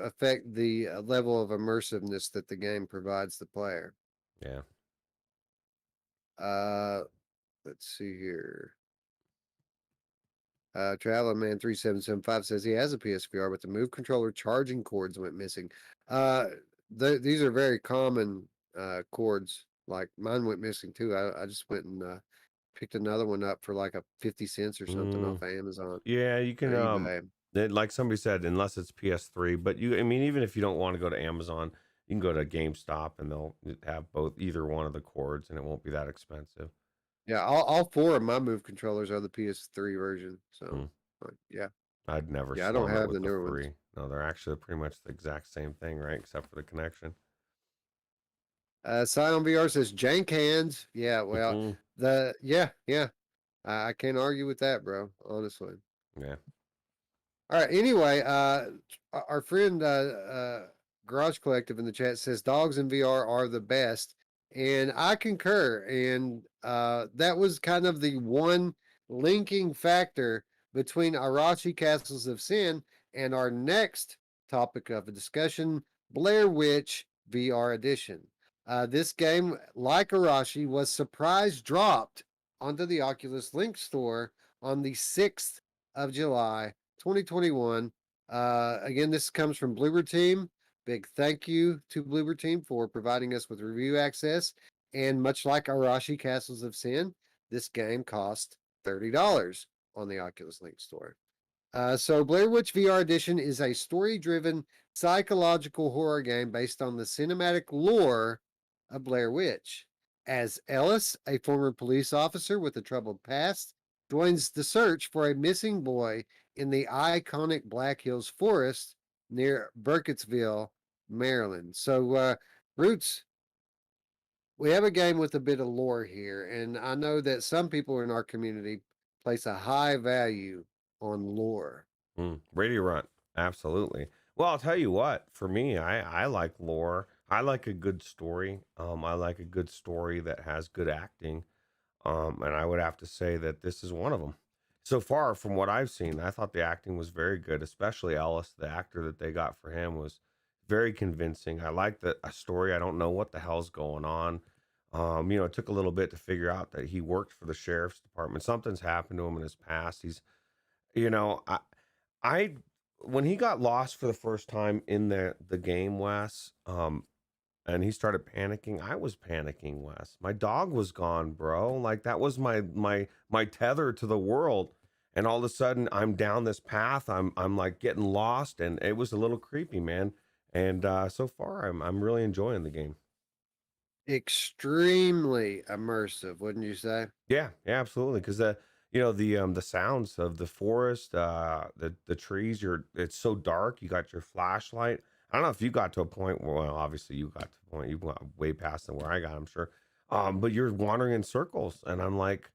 affect the level of immersiveness that the game provides the player. Yeah. Uh, let's see here. Traveler Man 3775 says he has a PSVR, but the Move controller charging cords went missing. Uh, these are very common cords. Like mine went missing too. I just went and picked another one up for like a 50 cents or something Mm, off of Amazon yeah, you or can eBay. like somebody said, unless it's PS3, but I mean, even if you don't want to go to Amazon, you can go to GameStop and they'll have either one of the cords, and it won't be that expensive. Yeah, all four of my Move controllers are the PS3 version. So Mm. yeah, I'd never yeah, I don't slum it have the with the newer ones. three. No, they're actually pretty much the exact same thing, right? Except for the connection. Scion VR says jank hands. Yeah, well, Mhm. yeah. I can't argue with that, bro. Honestly. Yeah. All right. Anyway, our friend Garage Collective in the chat says dogs in VR are the best, and I concur. And that was kind of the one linking factor between Arashi Castles of Sin and our next topic of a discussion, Blair Witch VR Edition. This game, like Arashi, was surprise dropped onto the Oculus Link store on the 6th of July 2021. Again, this comes from Bloober Team. Big thank you to Bloober Team for providing us with review access. And much like Arashi Castles of Sin, this game cost $30 on the Oculus Link store. So Blair Witch VR Edition is a story-driven psychological horror game based on the cinematic lore of Blair Witch. As Ellis, a former police officer with a troubled past, joins the search for a missing boy in the iconic Black Hills Forest near Burkittsville, Maryland. So, Roots, we have a game with a bit of lore here, and I know that some people in our community place a high value on lore. Radio Runt. Absolutely. Well, I'll tell you what, for me, I like lore. I like a good story. I like a good story that has good acting. And I would have to say that this is one of them. So far, from what I've seen, I thought the acting was very good, especially Ellis. The actor that they got for him was very convincing. I like the a story. I don't know what the hell's going on. It took a little bit to figure out that he worked for the sheriff's department. Something's happened to him in his past. He's, you know, I when he got lost for the first time in the game, Wes, and he started panicking. I was panicking, Wes. My dog was gone, bro. Like that was my tether to the world. And all of a sudden I'm down this path. I'm like getting lost, and it was a little creepy, man. And so far I'm really enjoying the game. Extremely immersive, wouldn't you say? Yeah, yeah, absolutely. Because the sounds of the forest, the trees. It's so dark. You got your flashlight. I don't know if you got to a point where, well, obviously you got to a point you got way past than where I got, I'm sure. But you're wandering in circles, and I'm like,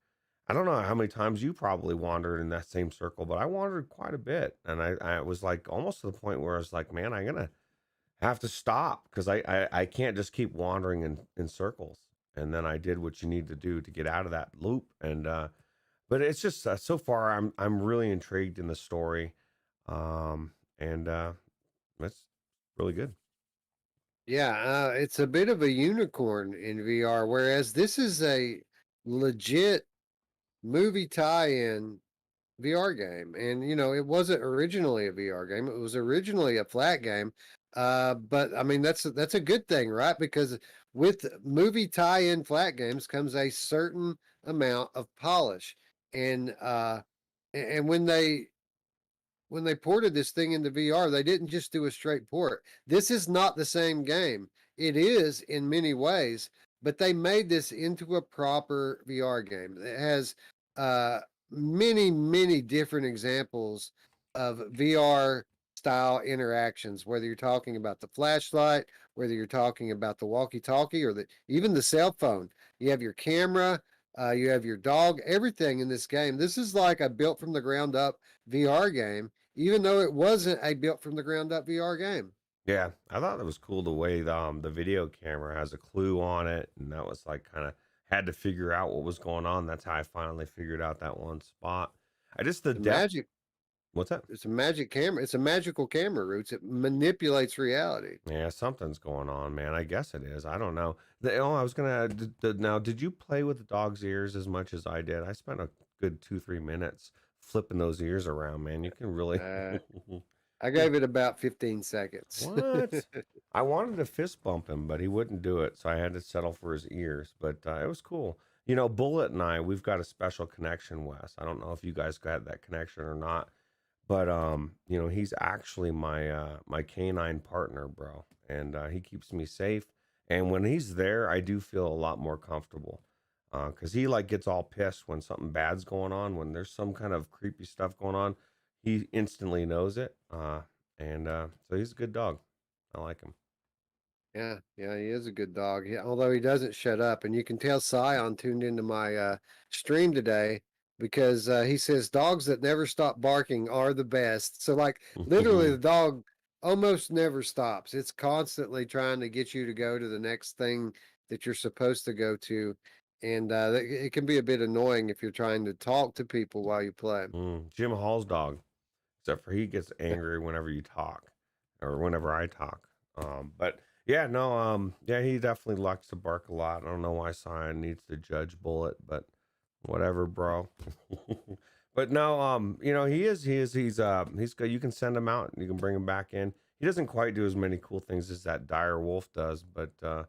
I don't know how many times you probably wandered in that same circle, but I wandered quite a bit, and I was like almost to the point where I was like, man, I'm gonna have to stop because I can't just keep wandering in circles. And then I did what you need to do to get out of that loop, and but it's just so far I'm really intrigued in the story, and it's really good. Yeah, it's a bit of a unicorn in VR, whereas this is a legit movie tie-in VR game. And it wasn't originally a VR game. It was originally a flat game. But I mean that's a good thing, right? Because with movie tie-in flat games comes a certain amount of polish. And when they ported this thing into VR, they didn't just do a straight port. This is not the same game. It is in many ways, but they made this into a proper VR game. It has uh, many, many different examples of VR style interactions, whether you're talking about the flashlight, whether you're talking about the walkie-talkie, or even the cell phone. You have your camera, you have your dog, everything in this game. This is like a built from the ground up VR game, even though it wasn't a built from the ground up VR game. Yeah, I thought it was cool the way the video camera has a clue on it, and that was like kind of had to figure out what was going on. That's how I finally figured out that one spot. I just the The depth. magic, What's that? It's a magic camera. It's a magical camera, Roots. It manipulates reality. Yeah, something's going on, man. I guess it is. I don't know. I was gonna now. Did you play with the dog's ears as much as I did? I spent a good 2-3 minutes flipping those ears around, man. You can really. Uh, I gave it about 15 seconds. What? I wanted to fist bump him, but he wouldn't do it, so I had to settle for his ears. But it was cool. You know, Bullet and I, we've got a special connection, Wes. I don't know if you guys got that connection or not, but you know, he's actually my canine partner, bro, and he keeps me safe. And when he's there, I do feel a lot more comfortable. Cause he like gets all pissed when something bad's going on, when there's some kind of creepy stuff going on, he instantly knows it. And so he's a good dog. I like him. Yeah, yeah, he is a good dog. Although he doesn't shut up, and you can tell Scion tuned into my stream today because he says dogs that never stop barking are the best. So, like, literally, the dog almost never stops. It's constantly trying to get you to go to the next thing that you're supposed to go to, and it can be a bit annoying if you're trying to talk to people while you play. Jim Hall's dog, except for he gets angry whenever you talk or whenever I talk. But yeah, no, yeah, he definitely likes to bark a lot. I don't know why Cyan needs to judge Bullet, but whatever, bro. But no, you know, he's good. You can send him out and you can bring him back in. He doesn't quite do as many cool things as that dire wolf does, but I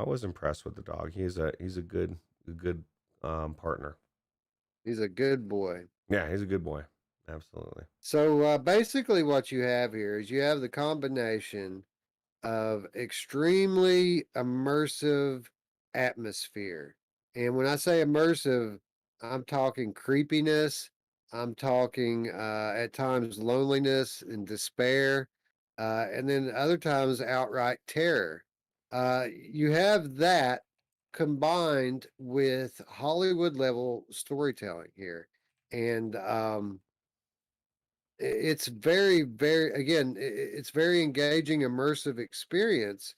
was impressed with the dog. He's a good partner. He's a good boy. Yeah, he's a good boy. Absolutely. So basically, what you have here is you have the combination of extremely immersive atmosphere. And when I say immersive, I'm talking creepiness, I'm talking at times loneliness and despair, and then other times outright terror. You have that combined with Hollywood level storytelling here. And it's very, very, again, it's very engaging, immersive experience.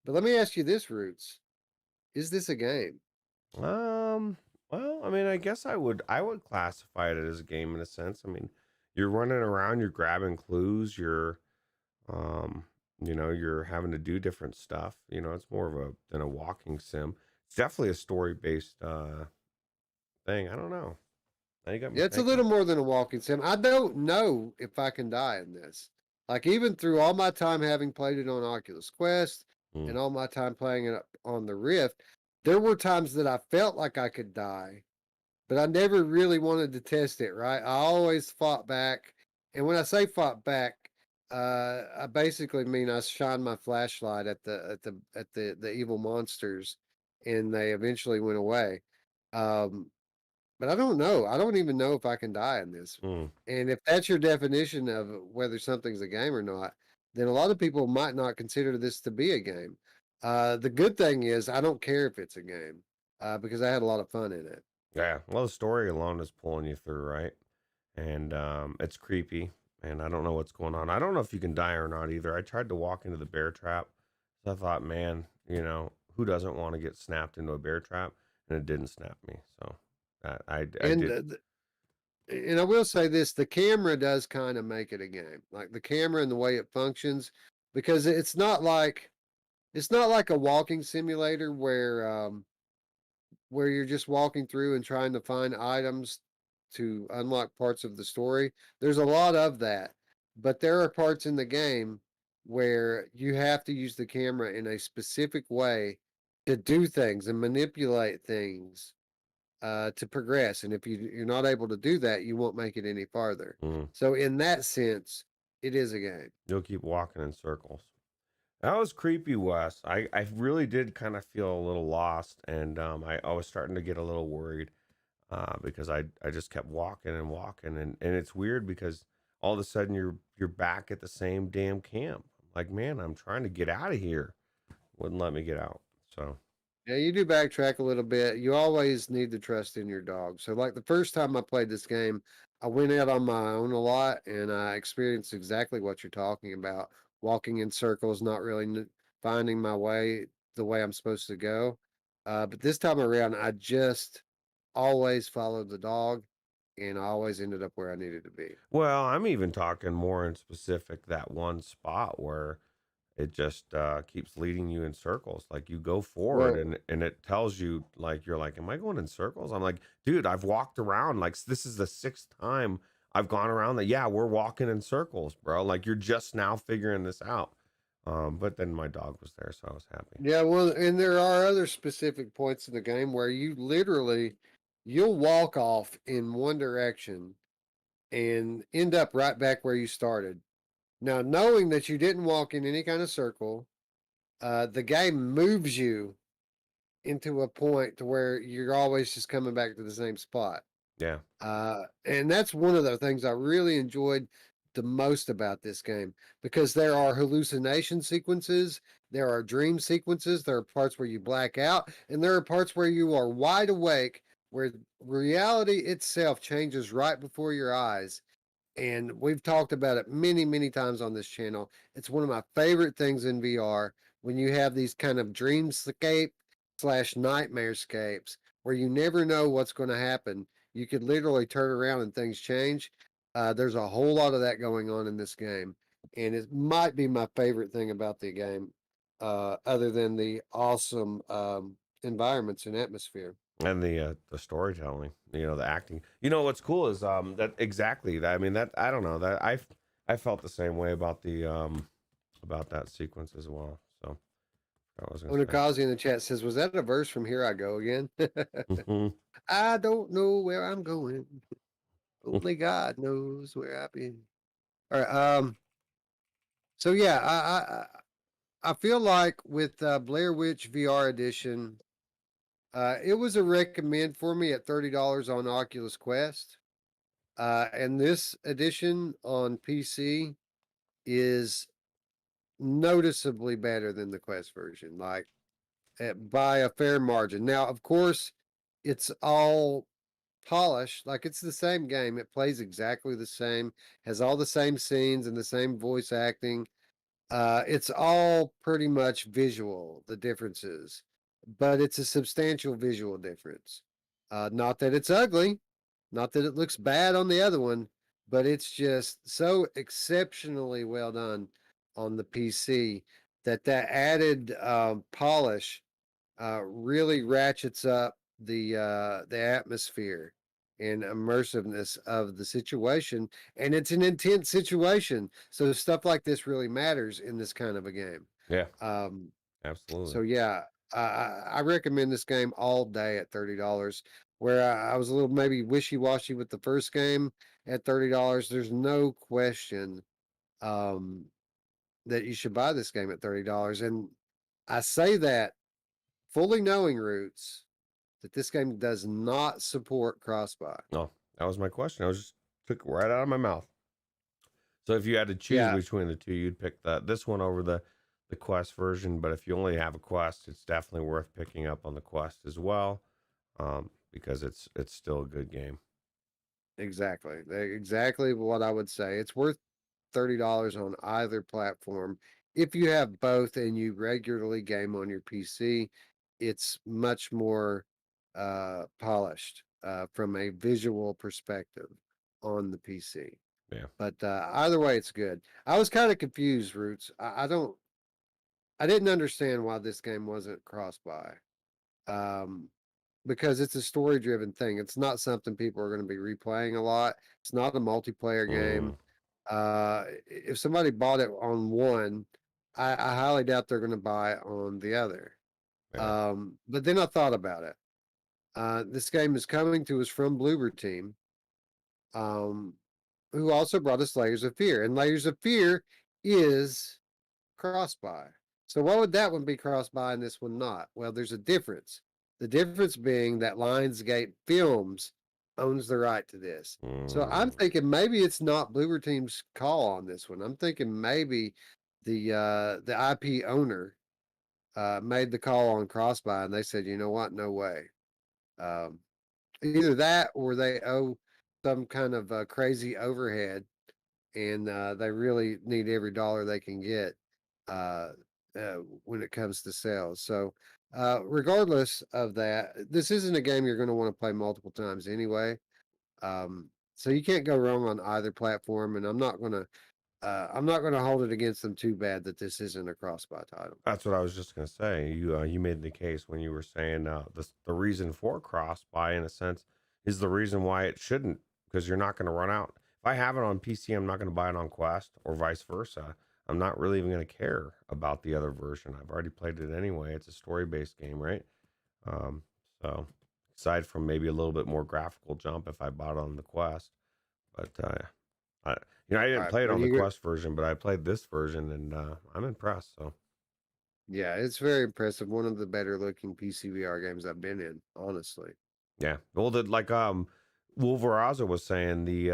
But let me ask you this, Roots. Is this a game? Um, well, I mean, I guess I would classify it as a game in a sense. I mean, you're running around, you're grabbing clues, um, you're having to do different stuff. You know, it's more of a than a walking sim. It's definitely a story-based thing. I don't know. Now you got me Yeah, it's a thinking. little more than a walking sim. I don't know if I can die in this. Like, even through all my time having played it on Oculus Quest Mm, and all my time playing it on the Rift, there were times that I felt like I could die, but I never really wanted to test it, right? I always fought back. And when I say fought back, I basically mean I shined my flashlight at the evil monsters, and they eventually went away. Um, but I don't know. I don't even know if I can die in this. mm. And if that's your definition of whether something's a game or not, then a lot of people might not consider this to be a game. The good thing is I don't care if it's a game, because I had a lot of fun in it. Yeah. Well, the story alone is pulling you through, right? And it's creepy, and I don't know what's going on. I don't know if you can die or not either. I tried to walk into the bear trap, so I thought, man, who doesn't want to get snapped into a bear trap? And it didn't snap me, so I And did. and I will say this, the camera does kind of make it a game. Like the camera and the way it functions, because it's not like a walking simulator where you're just walking through and trying to find items to unlock parts of the story. There's a lot of that, but there are parts in the game where you have to use the camera in a specific way to do things and manipulate things to progress. And if you're not able to do that, you won't make it any farther. Mm, So in that sense, it is a game. you'll keep walking in circles. That was creepy, Wes. I really did kind of feel a little lost, and I was starting to get a little worried because I just kept walking and walking, and it's weird because all of a sudden you're back at the same damn camp. Like, man, I'm trying to get out of here. Wouldn't let me get out. So, Yeah, you do backtrack a little bit. You always need to trust in your dog. So, like the first time I played this game, I went out on my own a lot and I experienced exactly what you're talking about, walking in circles, not really finding my way the way I'm supposed to go. But this time around, I just always followed the dog. and I always ended up where I needed to be. Well, I'm even talking more in specific that one spot where it just keeps leading you in circles. Like you go forward Well, and it tells you like you're like, am I going in circles? I'm like, dude, I've walked around like this is the sixth time I've gone around that. Yeah, we're walking in circles, bro. Like you're just now figuring this out. But then my dog was there, so I was happy. yeah, well, and there are other specific points in the game where you literally you'll walk off in one direction and end up right back where you started. Now, knowing that you didn't walk in any kind of circle, the game moves you into a point to where you're always just coming back to the same spot. Yeah. And that's one of the things I really enjoyed the most about this game because there are hallucination sequences, there are dream sequences, there are parts where you black out, and there are parts where you are wide awake, where reality itself changes right before your eyes. And we've talked about it many, many times on this channel. It's one of my favorite things in VR when you have these kind of dreamscape slash nightmarescapes where you never know what's going to happen. You could literally turn around and things change. There's a whole lot of that going on in this game. And it might be my favorite thing about the game, other than the awesome environments and atmosphere. And the storytelling, the acting. What's cool is that exactly that. I mean that I don't know that I felt the same way about that sequence as well. So I was gonna Onikazi in the chat says, "Was that a verse from Here I Go Again?" say. I don't know where I'm going. Only God knows where I've been. All right. So yeah, I feel like with Blair Witch VR Edition, it was a recommend for me at $30 on Oculus Quest. And this edition on PC is noticeably better than the Quest version, like by a fair margin. Now, of course, it's all polished, like it's the same game. It plays exactly the same, has all the same scenes and the same voice acting. It's all pretty much visual, the differences, but it's a substantial visual difference. Not that it's ugly, not that it looks bad on the other one, but it's just so exceptionally well done on the PC that that added polish really ratchets up the atmosphere and immersiveness of the situation, and it's an intense situation. So stuff like this really matters in this kind of a game. Yeah, Um, absolutely. so yeah, I recommend this game all day at $30. Where I was a little maybe wishy washy with the first game at $30, there's no question um, that you should buy this game at $30. And I say that fully knowing Roots that this game does not support cross-buy. No, that was my question. I was just took it right out of my mouth. So if you had to choose Yeah, between the two, you'd pick this one over the Quest version. But if you only have a Quest, it's definitely worth picking up on the Quest as well, because it's still a good game. exactly. Exactly what I would say. It's worth $30 on either platform. If you have both and you regularly game on your PC, it's much more polished from a visual perspective on the PC. Yeah. But either way, it's good. I was kind of confused, Roots. I didn't understand why this game wasn't cross-buy. Um, because it's a story-driven thing. It's not something people are going to be replaying a lot. It's not a multiplayer game. Mm, If somebody bought it on one, I highly doubt they're going to buy it on the other. yeah. But then I thought about it. This game is coming to us from Bloober Team, um, who also brought us Layers of Fear, and Layers of Fear is cross-buy. So why would that one be cross-buy and this one not? Well, there's a difference. The difference being that Lionsgate Films owns the right to this. So I'm Mm, thinking maybe it's not Bloober Team's call on this one. I'm thinking maybe the IP owner made the call on cross-buy and they said, you know what, no way. Um, Either that or they owe some kind of crazy overhead and they really need every dollar they can get uh, when it comes to sales. So, regardless of that, this isn't a game you're going to want to play multiple times anyway. So you can't go wrong on either platform, and I'm not gonna hold it against them too bad that this isn't a cross-buy title. That's what I was just gonna say. You made the case when you were saying the reason for cross buy in a sense is the reason why it shouldn't, because you're not gonna run out. If I have it on PC, I'm not gonna buy it on Quest or vice versa. I'm not really even gonna care about the other version. I've already played it anyway. It's a story based game, right? Um, so aside from maybe a little bit more graphical jump if I bought it on the Quest, but I, I All didn't right, play it when on the you Quest version, but I played this version and I'm impressed. So. yeah, it's very impressive. One of the better looking PCVR games I've been in, honestly. Yeah. Well, Wolveraza was saying the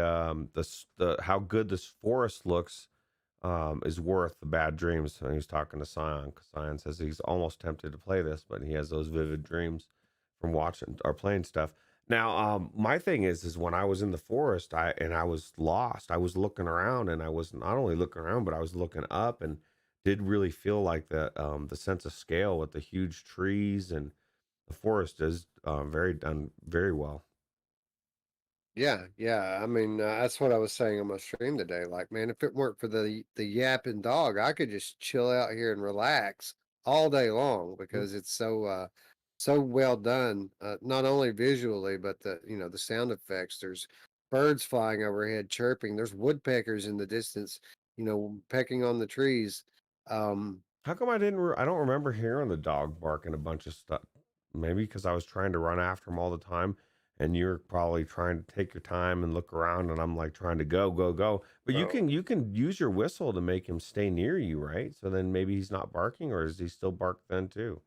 how good this forest looks is worth the bad dreams. And he was talking to Sion. 'Cause Sion says he's almost tempted to play this, but he has those vivid dreams from watching or playing stuff. Now, my thing is when I was in the forest, I was lost. I was looking around, and I was not only looking around, but I was looking up, and did really feel like the sense of scale with the huge trees, and the forest is very done very well. Yeah, yeah. I mean, that's what I was saying on my stream today. Like, man, if it weren't for the yapping dog, I could just chill out here and relax all day long Mm. because it's so well done. Not only visually, but the sound effects. There's birds flying overhead, chirping. There's woodpeckers in the distance, pecking on the trees. Um, How come I don't remember hearing the dog barking a bunch of stuff? Maybe because I was trying to run after him all the time, and you're probably trying to take your time and look around, and I'm like trying to go, go, go. But you oh, can you can use your whistle to make him stay near you, right? So then maybe he's not barking, or is he still bark then too?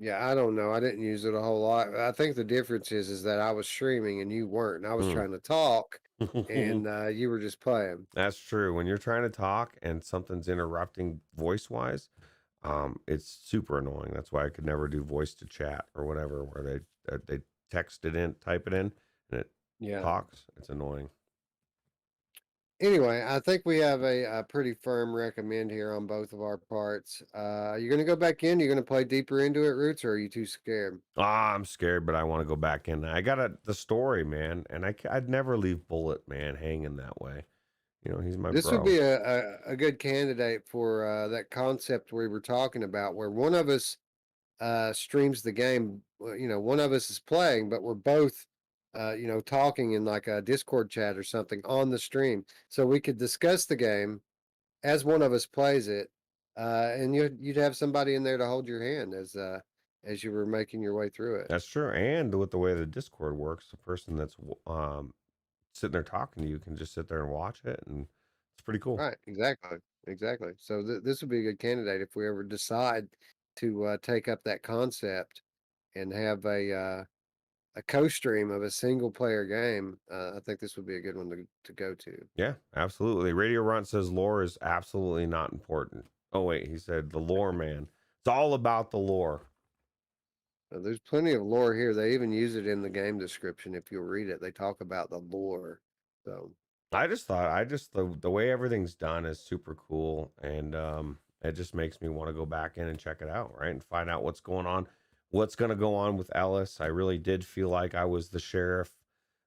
yeah, I don't know. I didn't use it a whole lot. I think the difference is that I was streaming and you weren't. And I was Hmm. trying to talk and you were just playing. That's true. When you're trying to talk and something's interrupting voice wise, it's super annoying. That's why I could never do voice to chat or whatever, where they text it in, type it in, and it Yeah. talks. It's annoying. Anyway, I think we have a pretty firm recommend here on both of our parts. You're going to go back in? You're going to play deeper into it, Roots, or are you too scared? Ah, I'm scared, but I want to go back in. I got the story, man, and I'd never leave Bullet Man hanging that way. He's my This would bro. be a good candidate for that concept we were talking about, where one of us streams the game. One of us is playing, but we're both, talking in like a Discord chat or something on the stream, so we could discuss the game as one of us plays it, and you'd have somebody in there to hold your hand as you were making your way through it. That's true. And with the way the Discord works, the person that's sitting there talking to you can just sit there and watch it, and it's pretty cool. Right? Exactly. Exactly. So this would be a good candidate if we ever decide to take up that concept and have a co-stream of a single player game. I think this would be a good one to go to. Yeah, absolutely. Radio Runt says lore is absolutely not important. Oh wait, he said the lore man. It's all about the lore. There's plenty of lore here. They even use it in the game description. If you'll read it, they talk about the lore. So I just thought the way everything's done is super cool, and it just makes me want to go back in and check it out, right? And find out what's going on, what's going to go on with Ellis. I really did feel like I was the sheriff,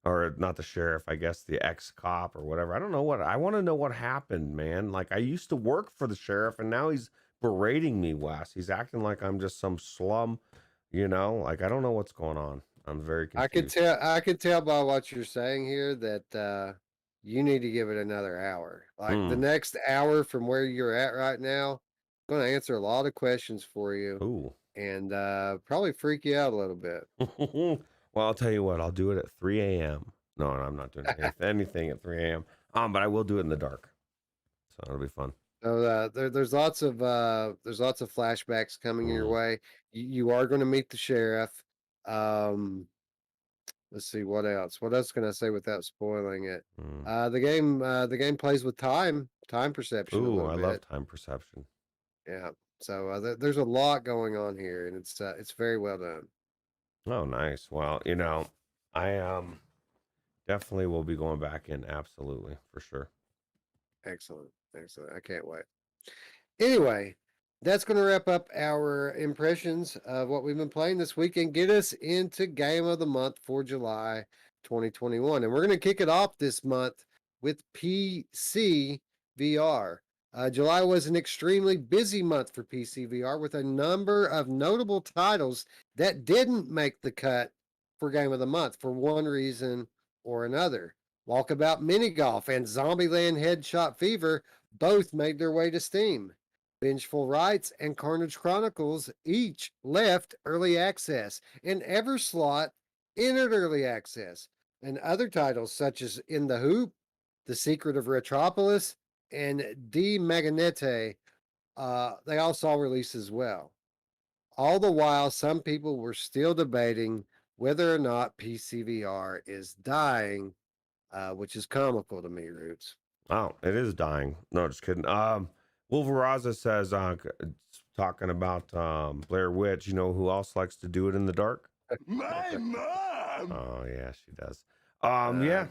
or not the sheriff, I guess the ex-cop or whatever. I don't know what I want to know what happened, man. Like I used to work for the sheriff and now he's berating me, Wes. He's acting like I'm just some slum, like I don't know what's going on. I'm very confused. I could tell by what you're saying here that you need to give it another hour. Like the Hmm. next hour from where you're at right now, going to answer a lot of questions for you Ooh. and probably freak you out a little bit. Well, I'll tell you what, I'll do it at 3 a.m. No, I'm not doing anything at 3 a.m. But I will do it in the dark. So it'll be fun. So there's lots of flashbacks coming your Mm, way. You are going to meet the sheriff. Um, let's see what else. What else can I say without spoiling it? mm. The game plays with time perception a Ooh, little I love bit. time perception. Yeah. So there's a lot going on here, and it's very well done. Oh, nice. Well, I definitely will be going back in. Absolutely, for sure. Excellent, excellent. I can't wait. Anyway, that's going to wrap up our impressions of what we've been playing this week and get us into game of the month for July. 2021. And we're going to kick it off this month with PC VR. July was an extremely busy month for PC VR with a number of notable titles that didn't make the cut for Game of the Month for one reason or another. Walkabout Mini Golf and Zombieland Headshot Fever both made their way to Steam. Vengeful Rights and Carnage Chronicles each left early access, and Everslot entered early access. And other titles such as In the Hoop, The Secret of Retropolis, and D Magnete, they all saw release as well. All the while, some people were still debating whether or not PCVR is dying, which is comical to me, Roots. Oh, it is dying. No, just kidding. Wolveraza says, talking about Blair Witch. You know who else likes to do it in the dark? My mom. Oh yeah, she does. Yeah.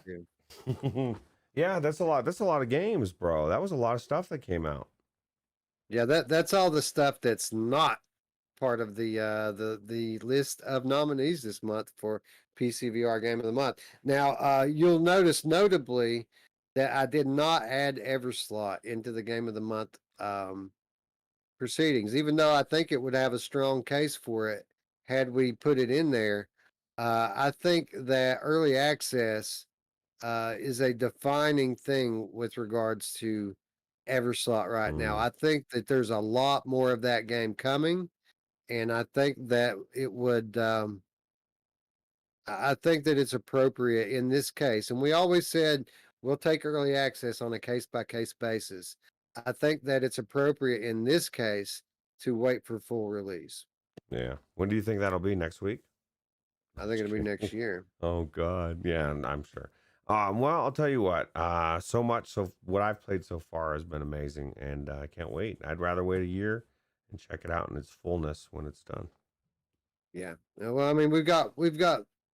Yeah, that's a lot. That's a lot of games, bro. That was a lot of stuff that came out. Yeah, that's all the stuff that's not part of the list of nominees this month for PCVR Game of the Month. Now, you'll notice notably that I did not add Everslot into the Game of the Month proceedings, even though I think it would have a strong case for it had we put it in there. I think that early access is a defining thing with regards to Everslot right now. I think that there's a lot more of that game coming, and I think that it would. I think that it's appropriate in this case, and we always said we'll take early access on a case by case basis. I think that it's appropriate in this case to wait for full release. Yeah. When do you think that'll be? Next week? I think it'll be next year. Oh God, yeah, I'm sure. Well, I'll tell you what. So much. So what I've played so far has been amazing, and I can't wait. I'd rather wait a year and check it out in its fullness when it's done. Yeah. Well, I mean, we've got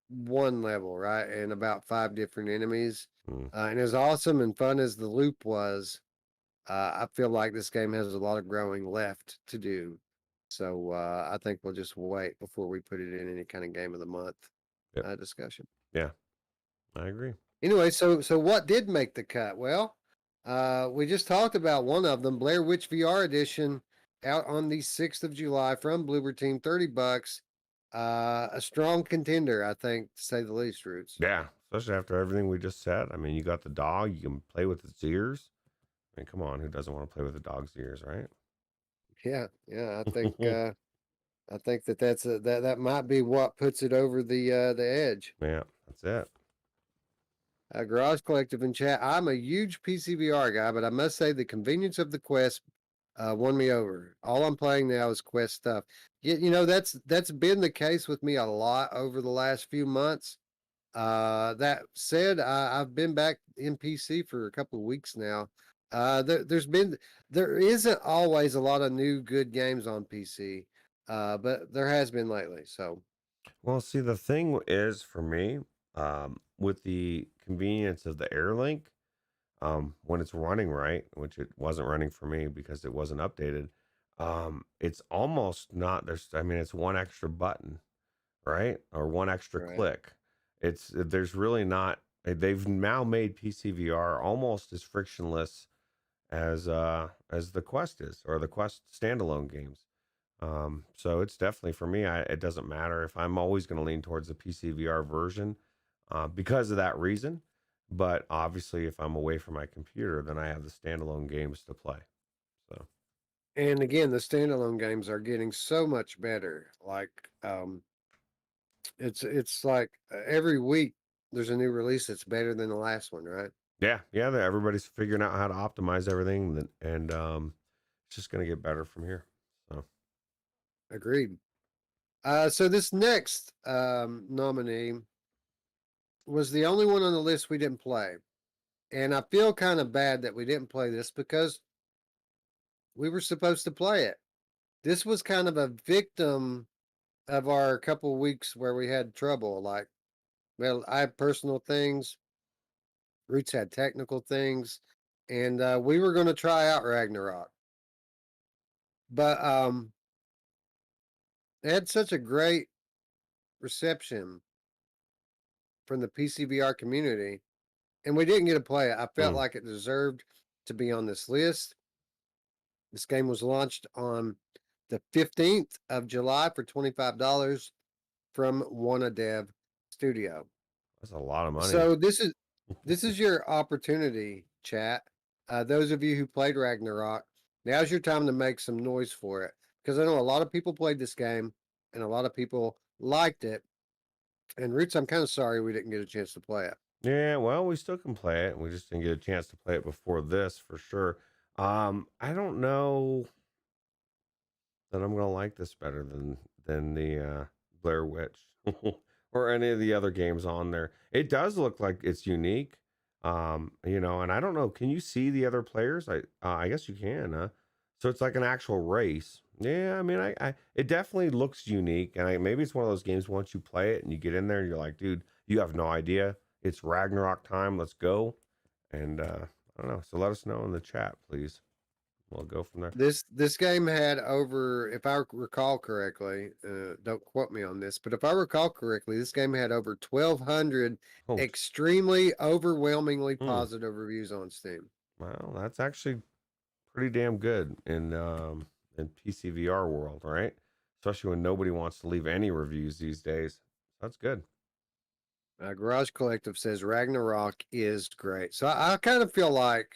one level, right, and about 5 different enemies. And as awesome and fun as the loop was, I feel like this game has a lot of growing left to do. So I think we'll just wait before we put it in any kind of Game of the Month discussion. Yeah, I agree. Anyway, so what did make the cut? Well, we just talked about one of them, Blair Witch VR Edition, out on the 6th of July from Bloober Team, $30. A strong contender, I think, to say the least, Roots. Yeah, especially after everything we just said. I mean, you got the dog. You can play with its ears. I mean, come on, who doesn't want to play with a dog's ears, right? Yeah, I think I think that might be what puts it over the edge. Yeah, that's it. Garage Collective in chat. I'm a huge PCVR guy, but I must say the convenience of the Quest won me over. All I'm playing now is Quest stuff. You know, that's been the case with me a lot over the last few months. That said, I've been back in PC for a couple of weeks now. There isn't always a lot of new good games on PC, but there has been lately. So, well, see, the thing is for me, with the convenience of the AirLink, when it's running right, which it wasn't running for me because it wasn't updated, it's almost not there's. I mean, it's one extra button, right, or one extra click. There's really not. They've now made PCVR almost as frictionless as the Quest is, or the Quest standalone games. So it's definitely for me. It doesn't matter if I'm always going to lean towards the PCVR version because of that reason. But obviously, if I'm away from my computer, then I have the standalone games to play. So, and again, the standalone games are getting so much better. Like, it's like every week there's a new release that's better than the last one, right? yeah, everybody's figuring out how to optimize everything, and it's just going to get better from here. So, agreed. So this next nominee was the only one on the list we didn't play, and I feel kind of bad that we didn't play this because we were supposed to play it. This was kind of a victim of our couple weeks where we had trouble. Like, well, I had personal things. Roots had technical things, and we were going to try out Ragnarok, but it had such a great reception from the PCVR community, and we didn't get to play it. I felt Mm. like it deserved to be on this list. This game was launched on the 15th of July for $25 from WannaDev Studio. That's a lot of money. So this is your opportunity, chat. Those of you who played Ragnarok, now's your time to make some noise for it, because I know a lot of people played this game and a lot of people liked it. And Roots, I'm kind of sorry we didn't get a chance to play it. Yeah, well, we still can play it. We just didn't get a chance to play it before this for sure. I don't know that I'm gonna like this better than the Blair Witch or any of the other games on there. It does look like it's unique. And I don't know. Can you see the other players? I guess you can, huh? So it's like an actual race. Yeah, I mean, it definitely looks unique, and maybe it's one of those games once you play it and you get in there and you're like, dude, you have no idea. It's Ragnarok time. Let's go. And I don't know. So let us know in the chat, please. We'll go from there. This game had over, if I recall correctly, don't quote me on this, but if I recall correctly, this game had over 1,200 Oh, extremely overwhelmingly hmm. positive reviews on Steam. Well, that's actually pretty damn good in PCVR world, right? Especially when nobody wants to leave any reviews these days. That's good. Garage Collective says Ragnarok is great. So I kind of feel like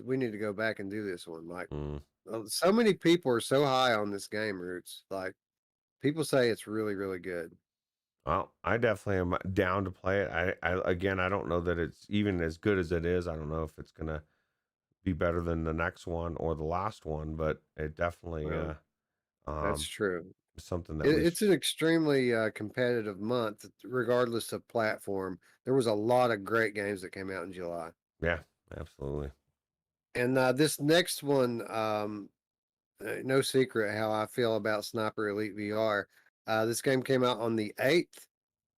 we need to go back and do this one. Like, Mm. so many people are so high on this game, Roots. Like, people say it's really, really good. Well, I definitely am down to play it. I don't know that it's even as good as it is. I don't know if it's gonna be better than the next one or the last one, but it definitely Well, that's um true. is something that we It's an extremely competitive month, regardless of platform. There was a lot of great games that came out in July. yeah, absolutely. And this next one, no secret how I feel about Sniper Elite VR. This game came out on the 8th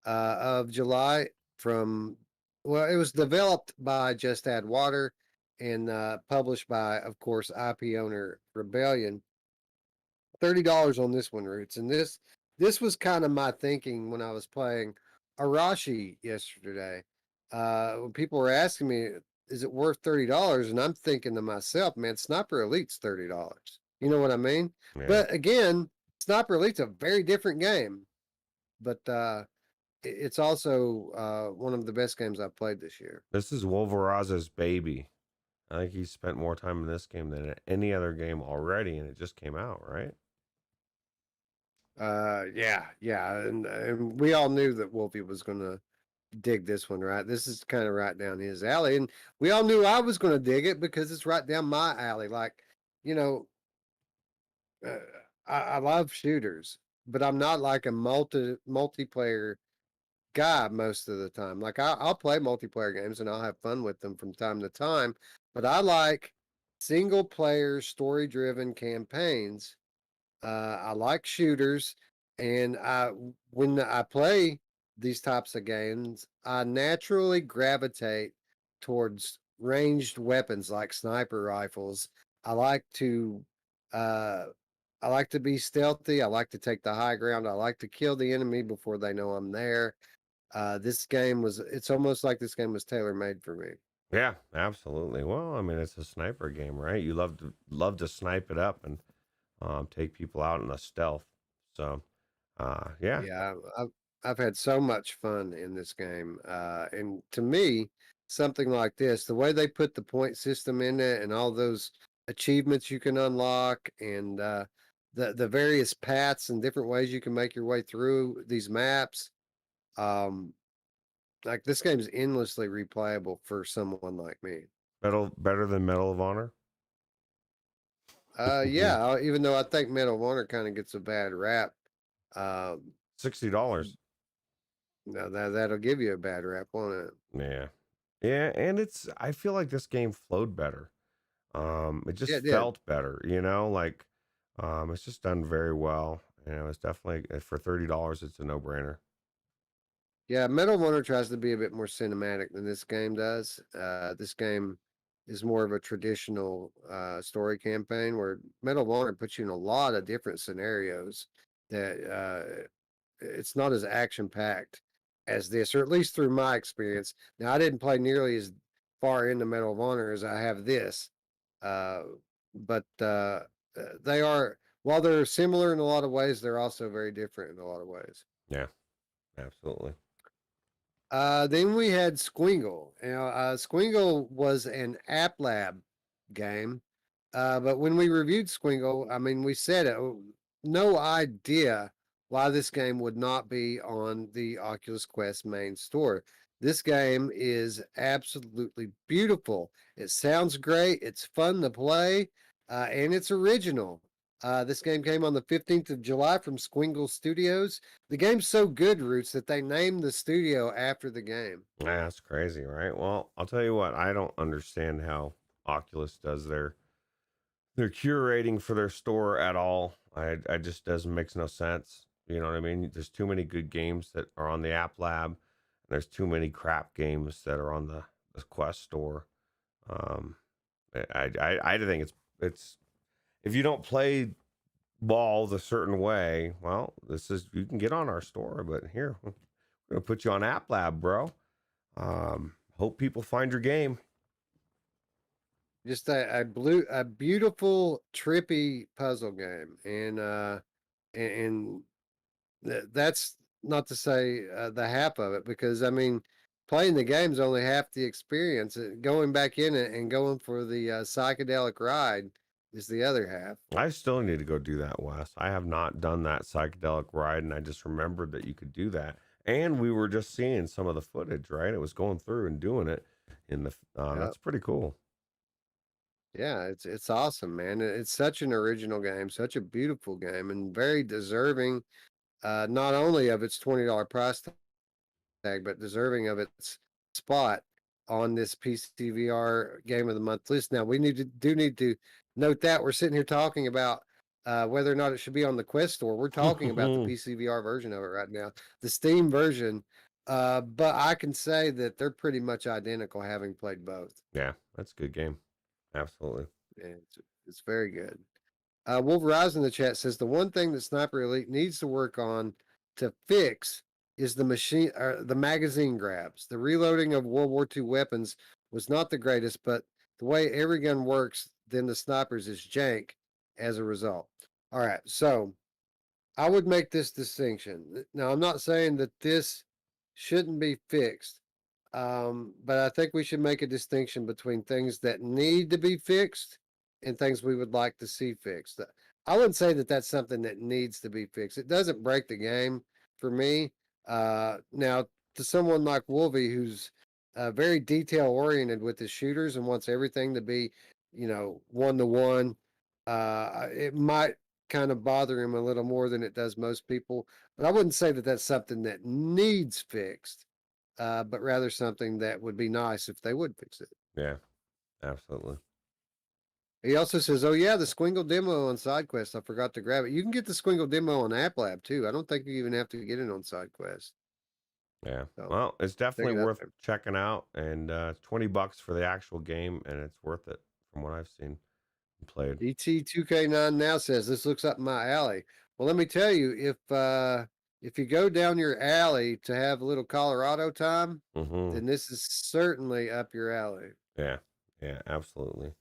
of July from, well, it was developed by Just Add Water and published by, of course, IP owner Rebellion. $30 on this one, Roots. And this was kind of my thinking when I was playing Arashi yesterday. When people were asking me, is it worth $30? And I'm thinking to myself, man, Sniper Elite's $30. You know what I mean? Yeah. But again, Sniper Elite's a very different game. But it's also one of the best games I've played this year. This is Wolveraza's baby. I think he spent more time in this game than any other game already, and it just came out, right? Yeah, and we all knew that Wolfie was gonna dig this one, right? This is kind of right down his alley, and we all knew I was gonna dig it because it's right down my alley. Like, you know, uh, I love shooters, but I'm not like a multiplayer guy most of the time. Like, I'll play multiplayer games and I'll have fun with them from time to time, but I like single player story driven campaigns. I like shooters, and when I play these types of games, I naturally gravitate towards ranged weapons like sniper rifles. I like to uh, I like to be stealthy. I like to take the high ground. I like to kill the enemy before they know I'm there. It's almost like this game was tailor made for me. Yeah, absolutely. Well, I mean, it's a sniper game, right? You love to snipe it up and take people out in a stealth. So, yeah, Yeah, I've had so much fun in this game. And to me, something like this, the way they put the point system in it and all those achievements you can unlock and the various paths and different ways you can make your way through these maps. Um, like this game's endlessly replayable for someone like me. better than Medal of Honor. Yeah, even though I think Medal of Honor kind of gets a bad rap. $60. No, that'll give you a bad rap, won't it? Yeah, yeah, and I feel like this game flowed better. It Yeah, just it did. felt better, like it's just done very well. It's definitely for $30, it's a no brainer. Yeah, Medal of Honor tries to be a bit more cinematic than this game does. This game is more of a traditional story campaign where Medal of Honor puts you in a lot of different scenarios that it's not as action packed as this, or at least through my experience. Now, I didn't play nearly as far into Medal of Honor as I have this, uh, but they are, while they're similar in a lot of ways, they're also very different in a lot of ways. Yeah, absolutely. Then we had Squingle. Squingle was an App Lab game, but when we reviewed Squingle, I mean, we said it, no idea why this game would not be on the Oculus Quest main store. This game is absolutely beautiful. It sounds great. It's fun to play, and it's original. This game came on the 15th of July from Squingle Studios. The game's so good, Roots, that they named the studio after the game. Yeah, that's crazy, right? Well, I'll tell you what, I don't understand how Oculus does their curating for their store at all. I just doesn't makes no sense. You know what I mean? There's too many good games that are on the App Lab, and there's too many crap games that are on the Quest store. Um, I think it's if you don't play ball the certain way, well, this is you can get on our store, but here we're gonna put you on App Lab, bro. Hope people find your game. Just a beautiful, trippy puzzle game, and that's not to say the half of it, because I mean, playing the game's only half the experience. Going back in it and going for the psychedelic ride is the other half. I still need to go do that, Wes. I have not done that psychedelic ride, and I just remembered that you could do that. And we were just seeing some of the footage, right? It was going through and doing it in the. Yep. That's pretty cool. Yeah, it's awesome, man. It's such an original game, such a beautiful game, and very deserving, not only of its $20 price tag, but deserving of its spot on this PCVR Game of the Month list. Now, we need to note that we're sitting here talking about whether or not it should be on the Quest store. We're talking about the PCVR version of it right now, the Steam version. But I can say that they're pretty much identical, having played both. Yeah, that's a good game. Absolutely. Yeah, it's very good. Wolverized in the chat says the one thing that Sniper Elite needs to work on to fix is the magazine grabs. The reloading of World War II weapons was not the greatest, but the way every gun works, then the snipers is jank as a result. All right, so I would make this distinction. Now, I'm not saying that this shouldn't be fixed, but I think we should make a distinction between things that need to be fixed and things we would like to see fixed. I wouldn't say that that's something that needs to be fixed. It doesn't break the game for me. Now, to someone like Wolvie, who's very detail oriented with his shooters and wants everything to be, 1-to-1, it might kind of bother him a little more than it does most people. But I wouldn't say that that's something that needs fixed, but rather something that would be nice if they would fix it. Yeah, absolutely. He also says, "Oh yeah, the Squingle demo on SideQuest. I forgot to grab it. You can get the Squingle demo on App Lab too. I don't think you even have to get it on SideQuest." Yeah. So, Well, it's definitely it out worth there. checking out, and it's $20 for the actual game, and it's worth it from what I've seen and played. ET2K9 now says this looks up my alley. Well, let me tell you, if you go down your alley to have a little Colorado time, Mm-hmm. then this is certainly up your alley. Yeah. Yeah. Absolutely.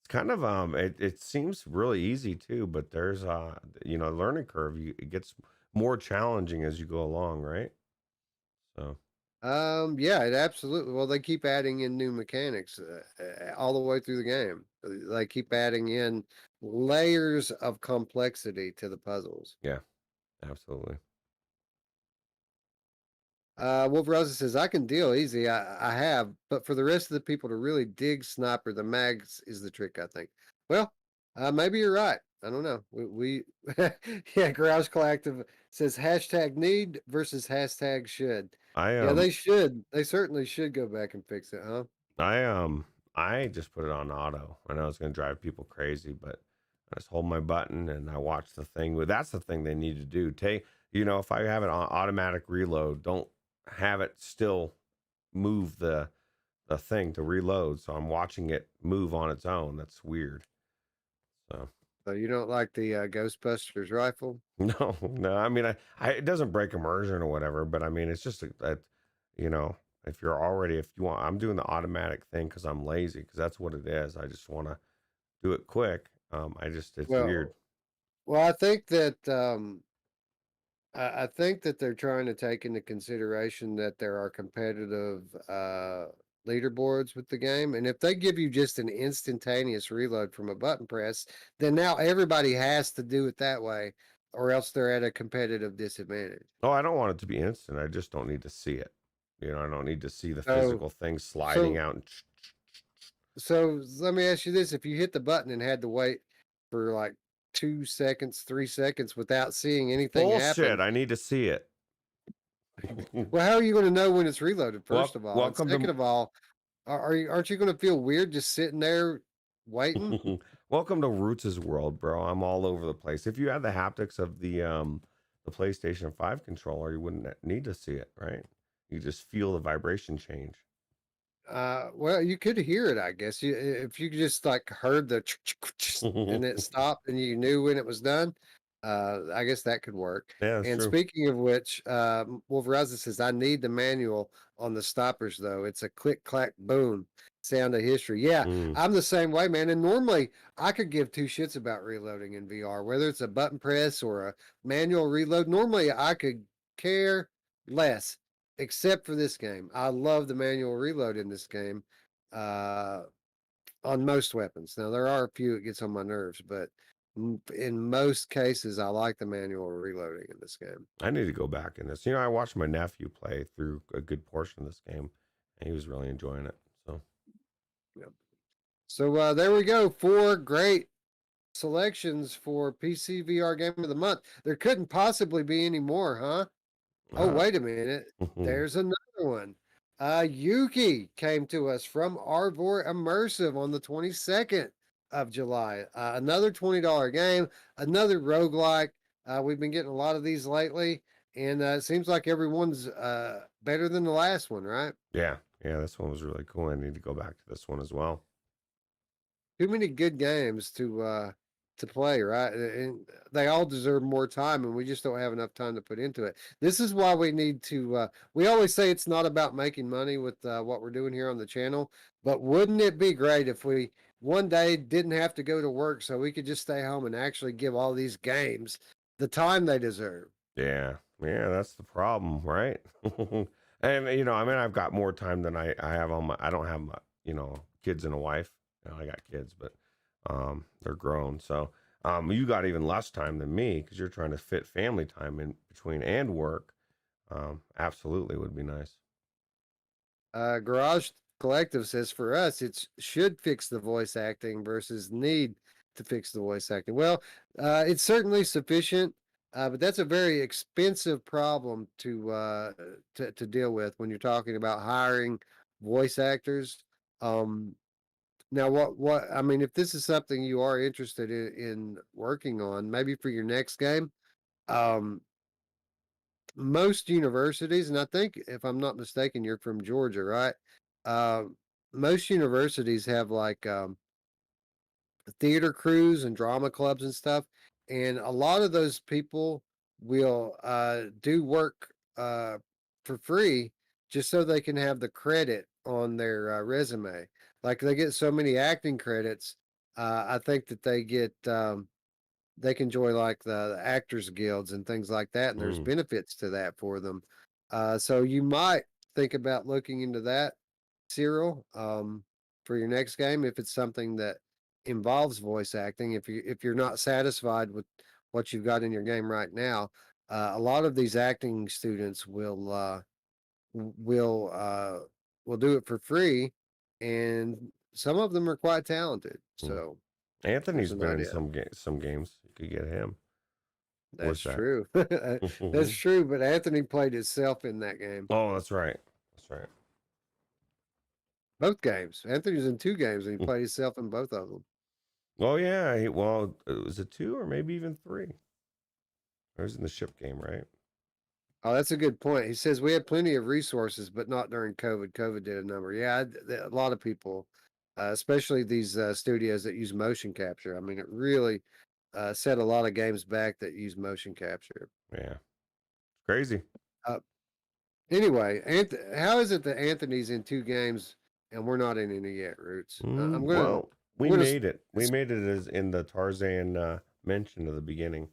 It's kind of it seems really easy too, but there's learning curve. It gets more challenging as you go along, right? So Yeah, it absolutely. Well, they keep adding in new mechanics all the way through the game. They keep adding in layers of complexity to the puzzles. yeah, absolutely. Wolf Rosa says, I can deal easy. I have, but for the rest of the people to really dig Sniper, the mags is the trick, I think. Well, maybe you're right. I don't know. We yeah, Garage Collective says hashtag need versus hashtag should. Yeah, they should. They certainly should go back and fix it, huh? I just put it on auto. I know it's gonna drive people crazy, but I just hold my button and I watch the thing. Well, that's the thing they need to do. If I have it on automatic reload, don't have it still move the thing to reload. So I'm watching it move on its own. That's weird. So So you don't like the Ghostbusters rifle? No, no. I mean, it doesn't break immersion or whatever, but I mean, it's just that, you know, if you're already, if you want, I'm doing the automatic thing because I'm lazy, because that's what it is. I just want to do it quick. It's weird. Well, well, I think that I think that they're trying to take into consideration that there are competitive leaderboards with the game, and if they give you just an instantaneous reload from a button press, then now everybody has to do it that way, or else they're at a competitive disadvantage. Oh, I don't want it to be instant. I just don't need to see it. You know, I don't need to see the So, physical thing sliding so, out. And so let me ask you this: if you hit the button and had to wait for like 2 seconds, 3 seconds without seeing anything bullshit. happen, I need to see it. well, how are you going to know when it's reloaded? First of all, and Welcome second to of all, aren't you going to feel weird just sitting there waiting? welcome to Ruuts' world, bro. I'm all over the place. If you had the haptics of the PlayStation 5 controller, you wouldn't need to see it, right? You just feel the vibration change. Well, you could hear it, I guess. If you just like heard the and it stopped and you knew when it was done, I guess that could work. Yeah, that's And true. speaking of which, Wolverizer says, I need the manual on the stoppers though. It's a click, clack, boom sound of history. Yeah, Mm. I'm the same way, man. And normally I could give two shits about reloading in VR, whether it's a button press or a manual reload. Normally I could care less except for this game. I love the manual reload in this game uh, on most weapons. Now, there are a few it gets on my nerves, but in most cases, I like the manual reloading in this game. I need to go back in this. You know, I watched my nephew play through a good portion of this game, and he was really enjoying it. So, Yep. So there we go. 4 great selections for PC VR Game of the Month. There couldn't possibly be any more, huh? Oh, uh, wait a minute. There's another one. Yuki came to us from Arvor Immersive on the 22nd of July. Another $20 game, another roguelike. We've been getting a lot of these lately, and it seems like everyone's better than the last one, right? yeah, this one was really cool. I need to go back to this one as well. Too many good games to play, right? And they all deserve more time, and we just don't have enough time to put into it. This is why we need to. We always say it's not about making money with what we're doing here on the channel, but wouldn't it be great if we one day didn't have to go to work, so we could just stay home and actually give all these games the time they deserve? Yeah, that's the problem, right? And you know, I mean, I've got more time than I have on my. I don't have my, you know, kids and a wife. You know, I got kids, but they're grown. So you got even less time than me because you're trying to fit family time in between and work. Absolutely would be nice. Garage Collective says for us, it should fix the voice acting versus need to fix the voice acting. Well, it's certainly sufficient, but that's a very expensive problem to deal with when you're talking about hiring voice actors. Um, Now, what I mean, if this is something you are interested in working on, maybe for your next game, um, most universities, and I think if I'm not mistaken, you're from Georgia, right? Uh, most universities have like theater crews and drama clubs and stuff, and a lot of those people will do work for free just so they can have the credit on their resume. Like they get so many acting credits, I think that they can join like the actors guilds and things like that, and there's Mm. benefits to that for them. So you might think about looking into that, Cyril, for your next game if it's something that involves voice acting. If you're not satisfied with what you've got in your game right now, a lot of these acting students will uh, will do it for free, and some of them are quite talented. Mm. So there's Anthony's an been in idea. some games. You could get him. That's What's that? true. That's true. But Anthony played himself in that game. Oh, that's right. That's right. Both games. Anthony's in 2 games and he played himself in both of them. Oh yeah. Well, was it 2 or maybe even 3? I was in the ship game, right? Oh, that's a good point. He says we had plenty of resources, but not during COVID. COVID did a number. Yeah, a lot of people, especially these studios that use motion capture. I mean, it really set a lot of games back that use motion capture. Yeah, crazy. Uh, anyway, how is it that Anthony's in 2 games and we're not in any yet, Roots? Well, we I'm gonna. made it. We made it as in the Tarzan mention of the beginning.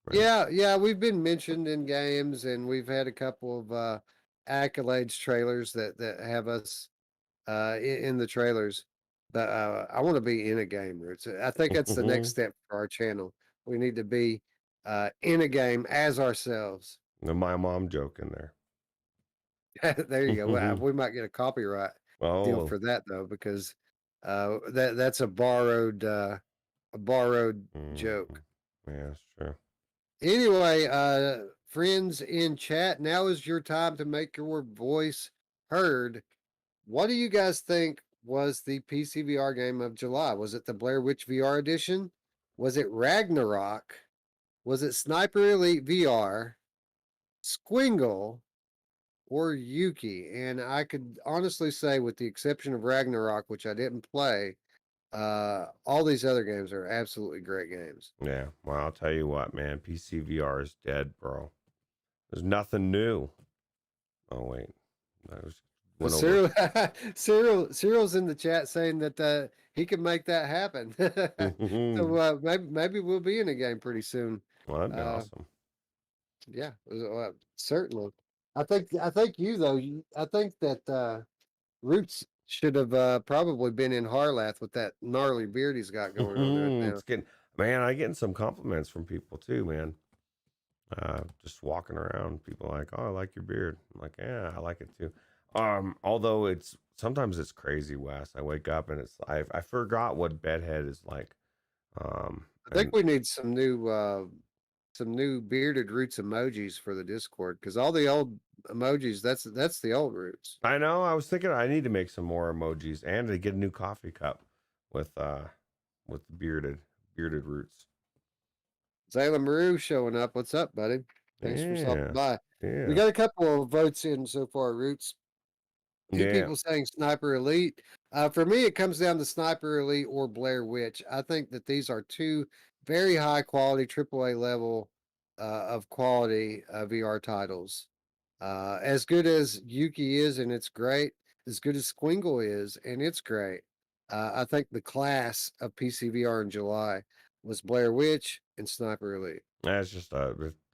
Right? Yeah, we've been mentioned in games, and we've had a couple of accolades trailers that have us in the trailers. But I want to be in a game, Roots. I think that's the next step for our channel. We need to be in a game as ourselves. My mom joke in there. There you go. Well, we might get a copyright deal Oh, for that though, because that's a borrowed joke. Yeah, that's true. Anyway, friends in chat, now is your time to make your voice heard. What do you guys think was the PCVR game of July? Was it the Blair Witch VR edition? Was it Ragnarok? Was it Sniper Elite VR, Squingle, or Yuki? And I could honestly say, with the exception of Ragnarok, which I didn't play, all these other games are absolutely great games. Yeah. Well, I'll tell you what, man. PC VR is dead, bro. There's nothing new. Oh wait, that was went over. Cyril's in the chat saying that he can make that happen. So maybe we'll be in a game pretty soon. Well, that'd be awesome. Yeah, certainly. I think you though. I think that Roots should have probably been in Harlath with that gnarly beard he's got going on right now. It's getting, man. I getting some compliments from people too, man. Just walking around, people are like, "Oh, I like your beard." I'm like, "Yeah, I like it too." Although it's sometimes it's crazy, Wes. I wake up and I forgot what bedhead is like. I think we need some new bearded Roots emojis for the Discord, because all the old emojis, that's the old Roots. I know. I was thinking I need to make some more emojis and to get a new coffee cup with bearded Roots. Zayla Maru showing up. What's up, buddy? Thanks for stopping by. Yeah. We got a couple of votes in so far, Roots. A few people saying Sniper Elite. For me, it comes down to Sniper Elite or Blair Witch. I think that these are 2 very high quality AAA level of quality VR titles. As good as Yuki is, and it's great. As good as Squingle is, and it's great. I think the class of PCVR in July was Blair Witch and Sniper Elite. That's just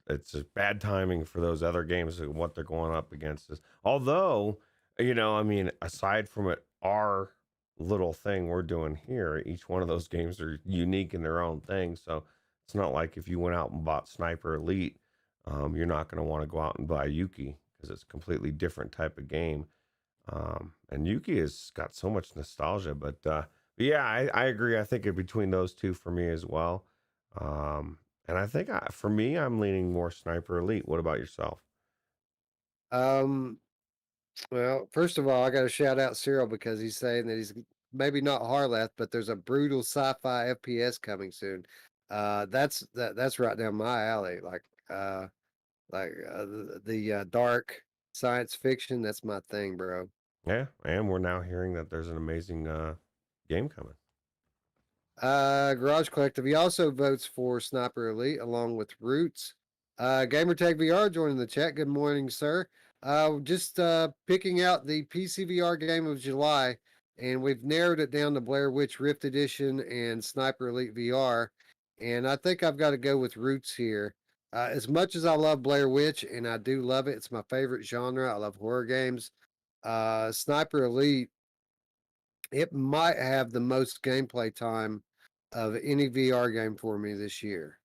it's just bad timing for those other games and what they're going up against. Although, I mean, aside from it, our little thing we're doing here, each one of those games are unique in their own thing. So it's not like if you went out and bought Sniper Elite, you're not going to want to go out and buy Yuki because it's a completely different type of game. And Yuki has got so much nostalgia, but yeah, I agree. I think between those 2 for me as well. And I think for me, I'm leaning more Sniper Elite. What about yourself? Well, first of all, I got to shout out Cyril because he's saying that he's maybe not Harlath, but there's a brutal sci-fi FPS coming soon. That's right down my alley. Like the dark science fiction. That's my thing, bro. Yeah, and we're now hearing that there's an amazing game coming. Garage Collective. He also votes for Sniper Elite along with Roots. Gamertag VR joining the chat. Good morning, sir. Just picking out the PCVR game of July, and we've narrowed it down to Blair Witch Rift Edition and Sniper Elite VR. And I think I've got to go with Roots here. As much as I love Blair Witch, and I do love it, it's my favorite genre. I love horror games. Sniper Elite, it might have the most gameplay time of any VR game for me this year.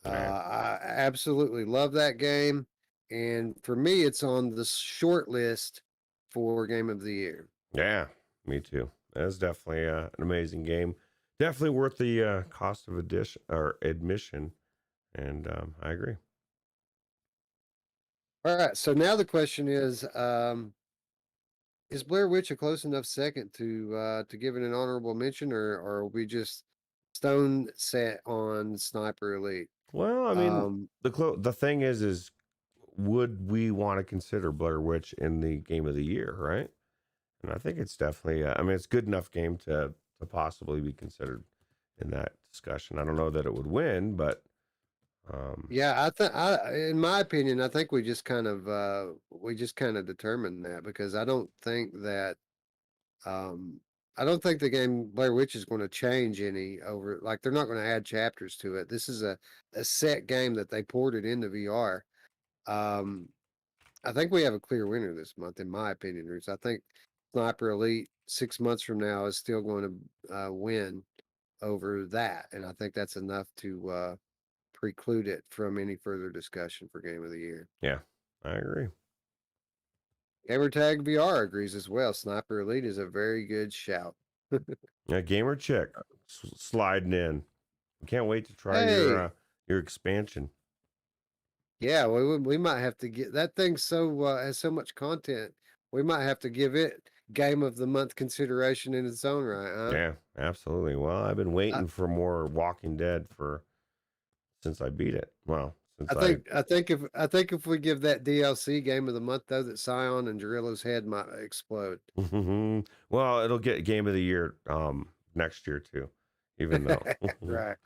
I absolutely love that game. And for me, it's on the short list for Game of the Year. Yeah, me too. That's definitely an amazing game. Definitely worth the cost of admission. And I agree. All right. So now the question is Blair Witch a close enough second to give it an honorable mention, or are we just stone set on Sniper Elite? Well, I mean, the thing is would we want to consider Blair Witch in the Game of the Year, right? And I think it's definitely, I mean, it's good enough game to possibly be considered in that discussion. I don't know that it would win, but Yeah, in my opinion, I think we just kind of determined that because um I don't think the game Blair Witch is going to change any over like they're not going to add chapters to it. This is a set game that they ported into VR. Um I think we have a clear winner this month, in my opinion, Roots. I think Sniper Elite 6 months from now is still going to win over that, and I think that's enough to preclude it from any further discussion for Game of the Year. yeah, I agree. Gamertag VR agrees as well. Sniper Elite is a very good shout. Yeah, gamer chick sliding in. Can't wait to try Hey, your expansion. yeah, we might have to get that thing has so much content. We might have to give it Game of the Month consideration in its own right, huh? Yeah, absolutely. Well, I've been I, waiting for more Walking Dead since I beat it. Well, since I think if we give that DLC Game of the Month though, that Scion and Jerilla's head might explode. well, it'll get Game of the Year next year too, even though. Right.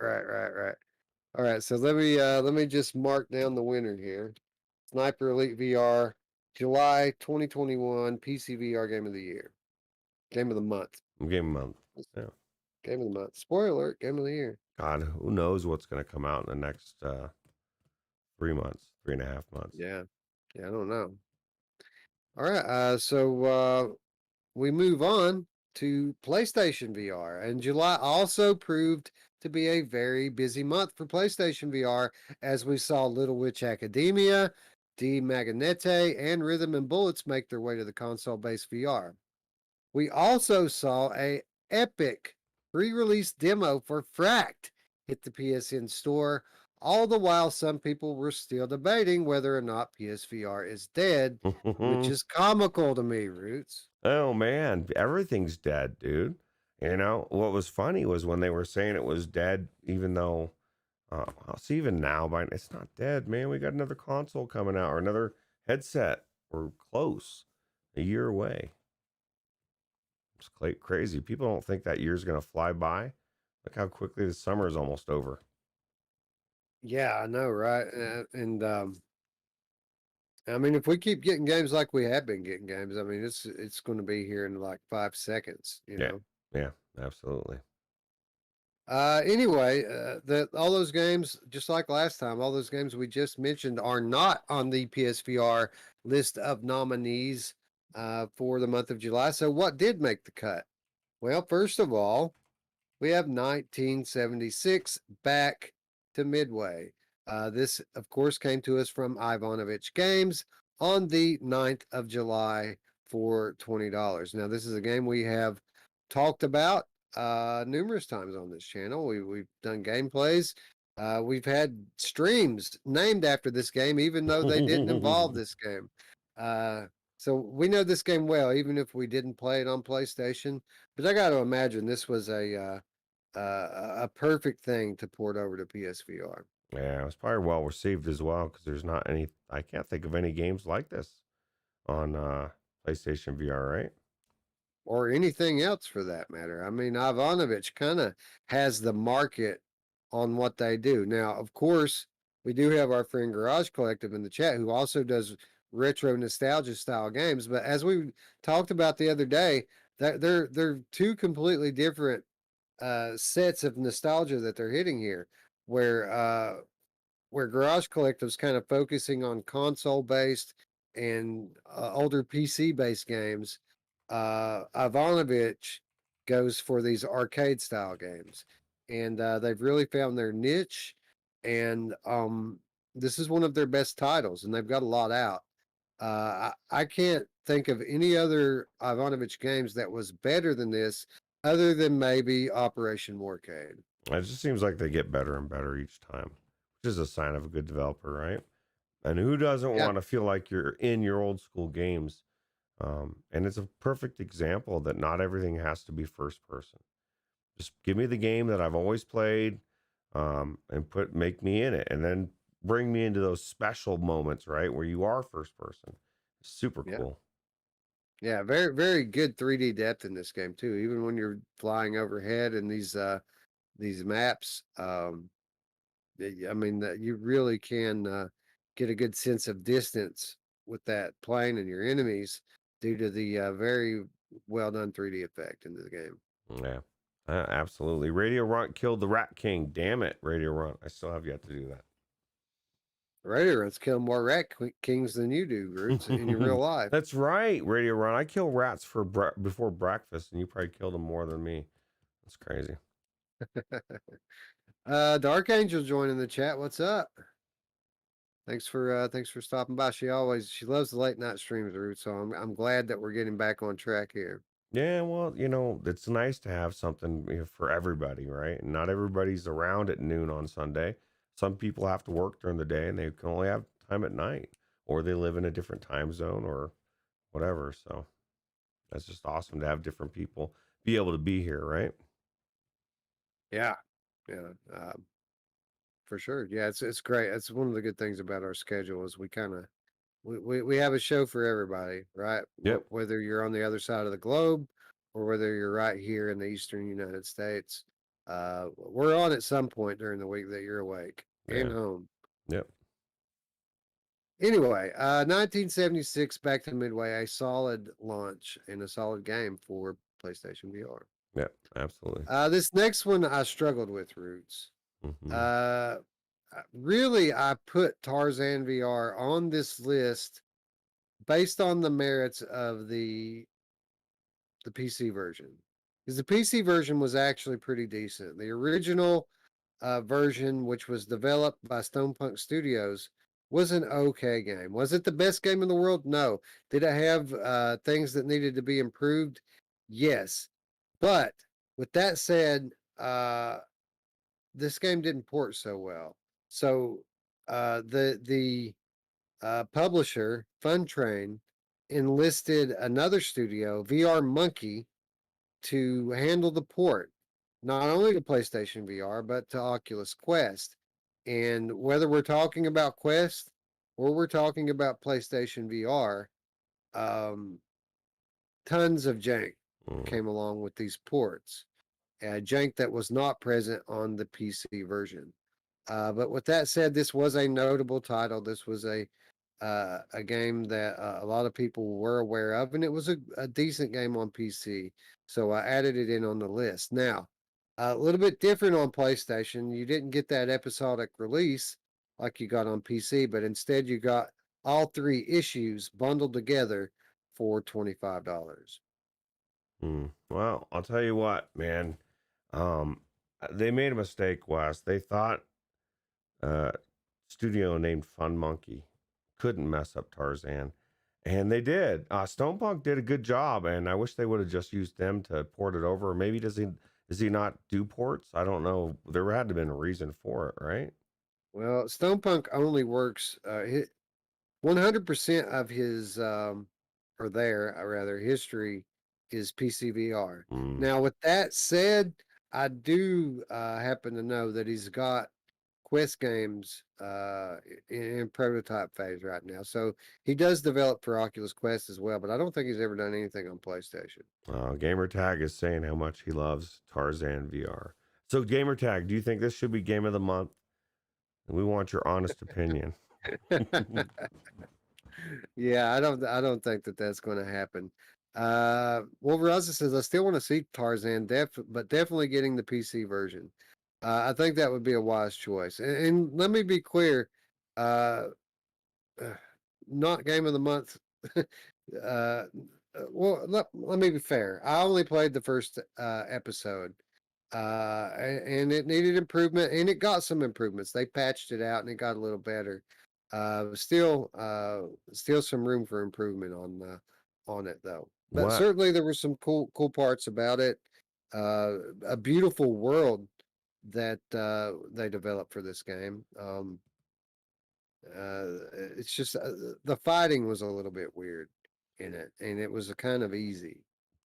All right, so let me just mark down the winner here. Sniper Elite VR, July 2021 PC VR Game of the Year. Game of the Month. Game of month. Yeah. Game of the Month. Spoiler alert, Game of the Year. God, who knows what's going to come out in the next 3 months, 3.5 months. Yeah. Yeah, I don't know. All right, we move on to PlayStation VR. And July also proved to be a very busy month for PlayStation VR as we saw Little Witch Academia, D Magnete, and Rhythm and Bullets make their way to the console-based VR. We also saw a epic pre-release demo for Fract hit the PSN store, all the while some people were still debating whether or not PSVR is dead, which is comical to me, Roots. Oh man, everything's dead, dude. You know what was funny was when they were saying it was dead, even though I'll see even now, but it's not dead, man. We got another console coming out or another headset. We're close, a year away. It's crazy. People don't think that year's gonna fly by. Look how quickly the summer is almost over. Yeah, I know, right? I mean, if we keep getting games like we have been getting games, I mean, it's going to be here in like 5 seconds, you Yeah, know. yeah, absolutely. Anyway, all those games, just like last time, all those games we just mentioned are not on the PSVR list of nominees for the month of July. So, what did make the cut? Well, first of all, we have 1976 Back to Midway. This, of course, came to us from Ivanovich Games on the 9th of July for $20. Now, this is a game we have talked about numerous times on this channel. We've done gameplays. We've had streams named after this game, even though they didn't involve this game. So we know this game well, even if we didn't play it on PlayStation. But I got to imagine this was a perfect thing to port over to PSVR Yeah, it was probably well received as well because there's not any. I can't think of any games like this on PlayStation VR, right? or anything else for that matter. I mean, Ivanovich kind of has the market on what they do. Now, of course, we do have our friend Garage Collective in the chat who also does retro nostalgia style games. But as we talked about the other day, that they're two completely different sets of nostalgia that they're hitting here, where Garage Collective's kind of focusing on console based and older PC based games. Ivanovich goes for these arcade style games, and they've really found their niche. And this is one of their best titles, and they've got a lot out. I can't think of any other Ivanovich games that was better than this, other than maybe Operation Warcade. It just seems like they get better and better each time, which is a sign of a good developer, right? And who doesn't Yeah, want to feel like you're in your old school games? And it's a perfect example that not everything has to be first person. Just give me the game that I've always played, and make me in it, and then bring me into those special moments, right, where you are first person. Super yeah, cool. yeah. Very, very good 3D depth in this game too. Even when you're flying overhead and these these maps. I mean, you really can get a good sense of distance with that plane and your enemies due to the very well done 3D effect in the game. Yeah, absolutely. Radio Runt killed the Rat King. Damn it, Radio Runt. I still have yet to do Radio Runs kill more kings than you do, Roots, in your real that. life. That's right, Radio Runt. I kill rats for before breakfast, and you probably killed them more than me. That's crazy. Dark Angel joining the chat. What's up? Thanks for stopping by. She loves the late night streams, Roots. So I'm glad that we're getting back on track here. Yeah, well, it's nice to have something for everybody, right? And not everybody's around at noon on Sunday. Some people have to work during the day and they can only have time at night, or they live in a different time zone or whatever. So that's just awesome to have different people be able to be here, right? Yeah, yeah, for sure. Yeah, it's great. That's one of the good things about our schedule is we have a show for everybody, right? Yep. Whether you're on the other side of the globe or whether you're right here in the eastern United States, we're on at some point during the week that you're awake and Yeah. home. Yep. Anyway, 1976 back to Midway, a solid launch and a solid game for PlayStation VR. Yep. Absolutely. This next one I struggled with, Roots. Mhm. Really, I put Tarzan VR on this list based on the merits of the PC version, because the PC version was actually pretty decent. The original version, which was developed by Stonepunk Studios, was an okay game. Was it the best game in the world? No. Did it have things that needed to be improved? Yes. But with that said, this game didn't port so well. So the publisher, Fun Train, enlisted another studio, VR Monkey, to handle the port, not only to PlayStation VR, but to Oculus Quest. And whether we're talking about Quest or we're talking about PlayStation VR, tons of jank came along with these ports. Jank that was not present on the PC version. But with that said, this was a notable title. This was a game that a lot of people were aware of, and it was a decent game on PC. So I added it in on the list. Now, a little bit different on PlayStation. You didn't get that episodic release like you got on PC, but instead you got all three issues bundled together for $25. Well, I'll tell you what, man. They made a mistake, Wes. They thought studio named Fun Monkey couldn't mess up Tarzan, and they did. Stonepunk did a good job, and I wish they would have just used them to port it over. Maybe does he not do ports? I don't know. There had to have been a reason for it, right? Well, Stonepunk only works 100% of his or their rather history is PCVR. Now, with that said, I do happen to know that he's got Quest games in prototype phase right now. So he does develop for Oculus Quest as well, but I don't think he's ever done anything on PlayStation. Gamertag is saying how much he loves Tarzan VR. So, Gamertag, do you think this should be game of the month? We want your honest opinion. Yeah, I don't think that that's going to happen. Wolveraza says I still want to see Tarzan, but definitely getting the PC version. I think that would be a wise choice. And let me be clear, uh, not game of the month. Well, let me be fair. I only played the first episode, and it needed improvement, and it got some improvements. They patched it out, and it got a little better. Still some room for improvement on it though. But What? certainly there were some cool parts about it. A beautiful world that they developed for this game. It's just the fighting was a little bit weird in it, and it was a kind of easy.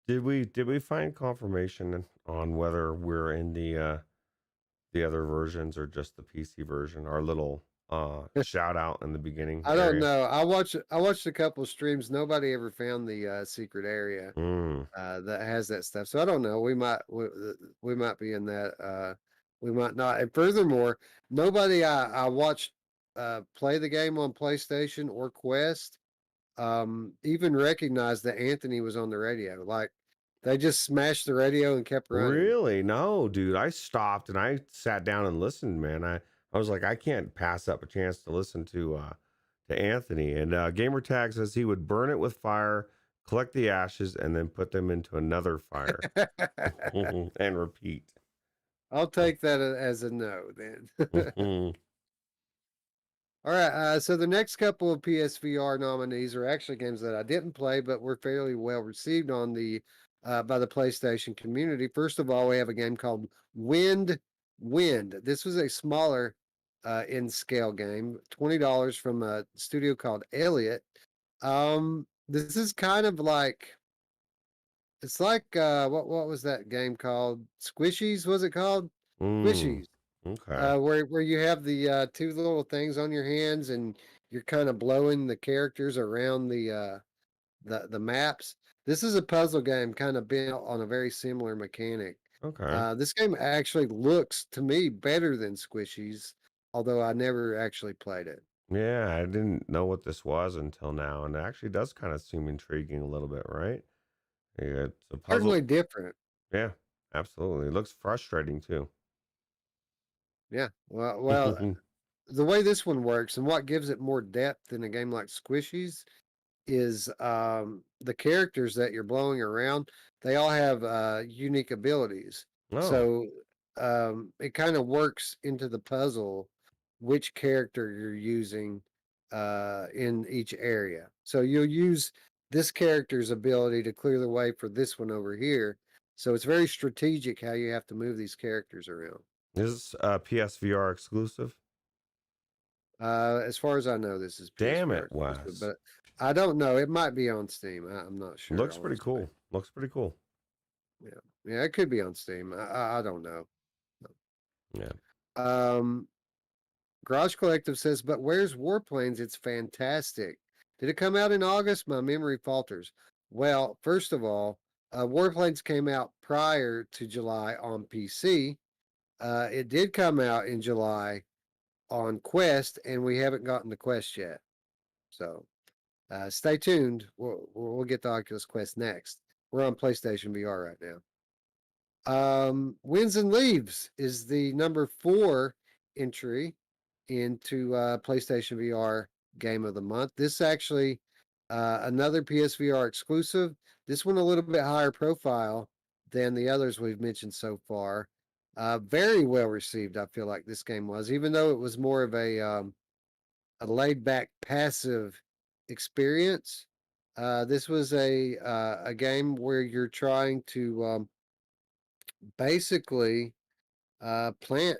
Did we find confirmation on whether we're in the other versions or just the PC version? Our little shout out in the beginning. I don't know. I watched a couple of streams. Nobody ever found the secret area that has that stuff. So I don't know. We might be in that we might not. And furthermore, nobody I watched play the game on PlayStation or Quest even recognized that Anthony was on the radio. Like they just smashed the radio and kept running. Really? No, dude. I stopped and I sat down and listened, man. I was like, I can't pass up a chance to listen to Anthony. And Gamertag says he would burn it with fire, collect the ashes, and then put them into another fire and repeat. I'll take that as a no then. Mhm. All right. So the next couple of PSVR nominees are actually games that I didn't play, but were fairly well received on the by the PlayStation community. First of all, we have a game called Wind. This was a smaller in scale game, $20 from a studio called Elliot. This is kind of like it's like what was that game called? Squishies, was it called? Mm, Squishies. okay. Where you have the two little things on your hands and you're kind of blowing the characters around the maps. This is a puzzle game kind of built on a very similar mechanic. Okay. This game actually looks to me better than Squishies, although I never actually played it. Yeah, I didn't know what this was until now, and it actually does kind of seem intriguing a little bit, right? Yeah, it's a Certainly puzzle. different. Yeah, absolutely. It looks frustrating too. Yeah. Well, the way this one works and what gives it more depth than a game like Squishies is the characters that you're blowing around, they all have unique abilities. Oh, So it kind of works into the puzzle which character you're using in each area. So you'll use this character's ability to clear the way for this one over here. So it's very strategic how you have to move these characters around. is this PSVR exclusive? As far as I know, this is Damn PSVR it, exclusive, Wes. but I don't know. It might be on Steam. I'm not sure, Looks pretty honestly. cool. Looks pretty cool. Yeah, yeah, it could be on Steam. I don't know. Yeah. Um, Garage Collective says, but where's Warplanes? It's fantastic. Did it come out in August? My memory falters. Well, first of all, Warplanes came out prior to July on PC. It did come out in July on Quest, and we haven't gotten the Quest yet. So stay tuned. We'll get the Oculus Quest next. We're on PlayStation VR right now. Winds and Leaves is the number 4 entry into PlayStation VR Game of the Month. This actually another PSVR exclusive. This one a little bit higher profile than the others we've mentioned so far. Very well received. I feel like this game was, even though it was more of a laid back, passive experience. This was a game where you're trying to basically plant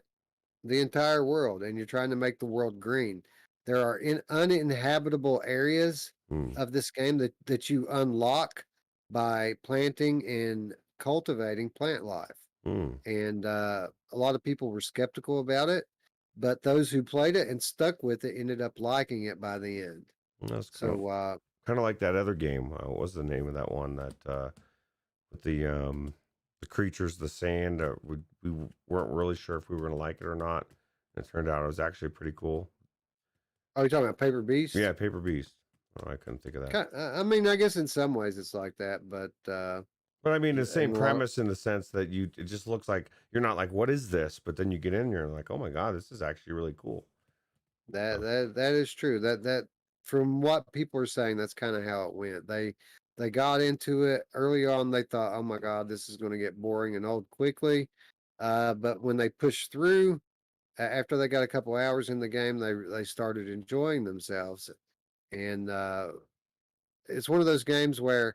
the entire world, and you're trying to make the world green. There are uninhabitable areas Mm, of this game that you unlock by planting and cultivating plant life. mm, And a lot of people were skeptical about it, but those who played it and stuck with it ended up liking it by the end. that's So kind of like that other game. What was the name of that one that with the creatures, the sand? We weren't really sure if we were gonna like it or not. It turned out it was actually pretty cool. oh, you're talking about Paper Beast? Yeah, Paper Beast. Oh, I couldn't think of that. I mean, I guess in some ways it's like that, but But I mean, the in same a lot, premise in the sense that it just looks like you're not like, what is this? But then you get in there and like, oh my God, this is actually really cool. So, that is true. That from what people are saying, that's kind of how it went. They got into it early on. They thought, oh my God, this is going to get boring and old quickly. But when they pushed through, after they got a couple hours in the game, they started enjoying themselves. And it's one of those games where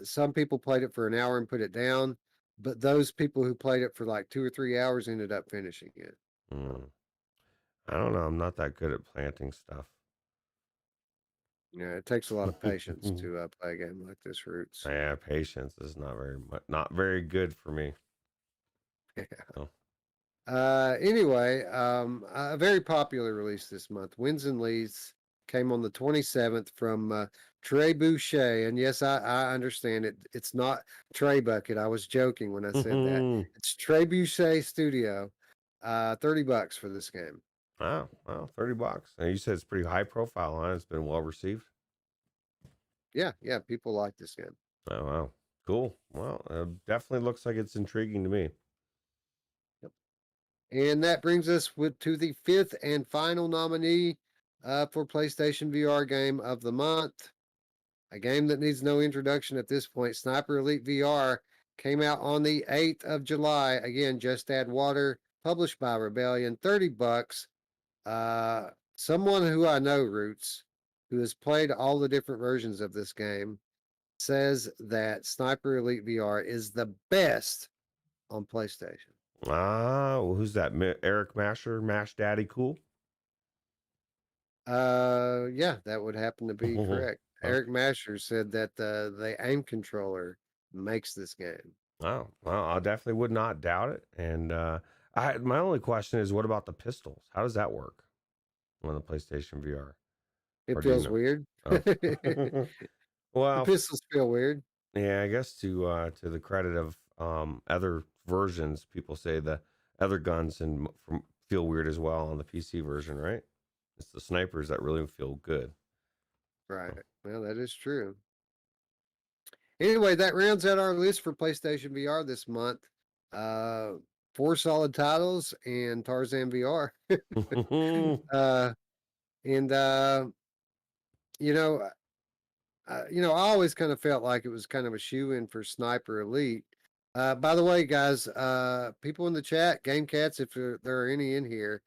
some people played it for an hour and put it down, but those people who played it for like 2 or 3 hours ended up finishing it. mm, I don't know. I'm not that good at planting stuff. Yeah, it takes a lot of patience to play a game like this, Roots. Yeah, patience is not very good for me. So, Anyway, a very popular release this month, Winds and Leaves came on the 27th from Trey Boucher. And yes, I understand it. It's not Trey Bucket. I was joking when I said that. It's Trey Boucher Studio. $30 for this game. Wow, wow, $30. And you said it's pretty high profile, huh? It's been well received. Yeah, people like this game. Oh, wow. Cool. Well, definitely looks like it's intriguing to me. Yep. And that brings us to the 5th and final nominee for PlayStation VR Game of the Month. A game that needs no introduction at this point. Sniper Elite VR came out on the 8th of July. Again, Just Add Water, published by Rebellion, $30. Someone who I know, Ruuts, who has played all the different versions of this game, says that Sniper Elite VR is the best on PlayStation. Well, who's that? Eric Masher, Mash Daddy Cool? Yeah, that would happen to be correct. Eric Masher said that the aim controller makes this game. Oh, well, I definitely would not doubt it. And my only question is, what about the pistols? How does that work on the PlayStation VR? It Or do you feels know? weird. Oh. The Well, pistols feel weird. yeah, I guess to the credit of other versions, people say the other guns feel weird as well on the PC version, right? It's the snipers that really feel good. Right. Well, that is true. Anyway, that rounds out our list for PlayStation VR this month. 4 solid titles and Tarzan VR. And you know, I always kind of felt like it was kind of a shoe-in for Sniper Elite. By the way, guys, people in the chat, Game Cats, if there are any in here,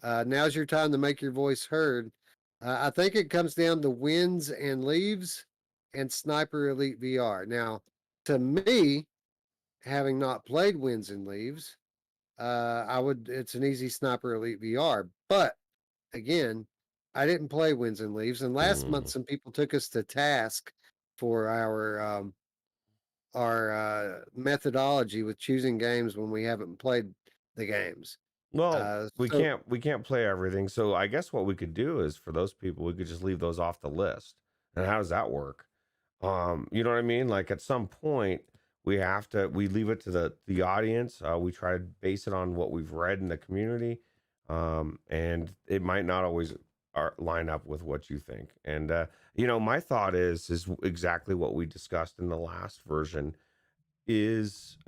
now's your time to make your voice heard. I think it comes down to wins and leaves and Sniper Elite VR. Now, to me, having not played wins and leaves, it's an easy Sniper Elite VR. But again, I didn't play wins and leaves. And last month, some people took us to task for our methodology with choosing games when we haven't played the games. Well, we can't play everything. So I guess what we could do is for those people, we could just leave those off the list. And how does that work? You know what I mean? Like at some point we leave it to the audience. We try to base it on what we've read in the community. And it might not always line up with what you think. And my thought is exactly what we discussed in the last version. Is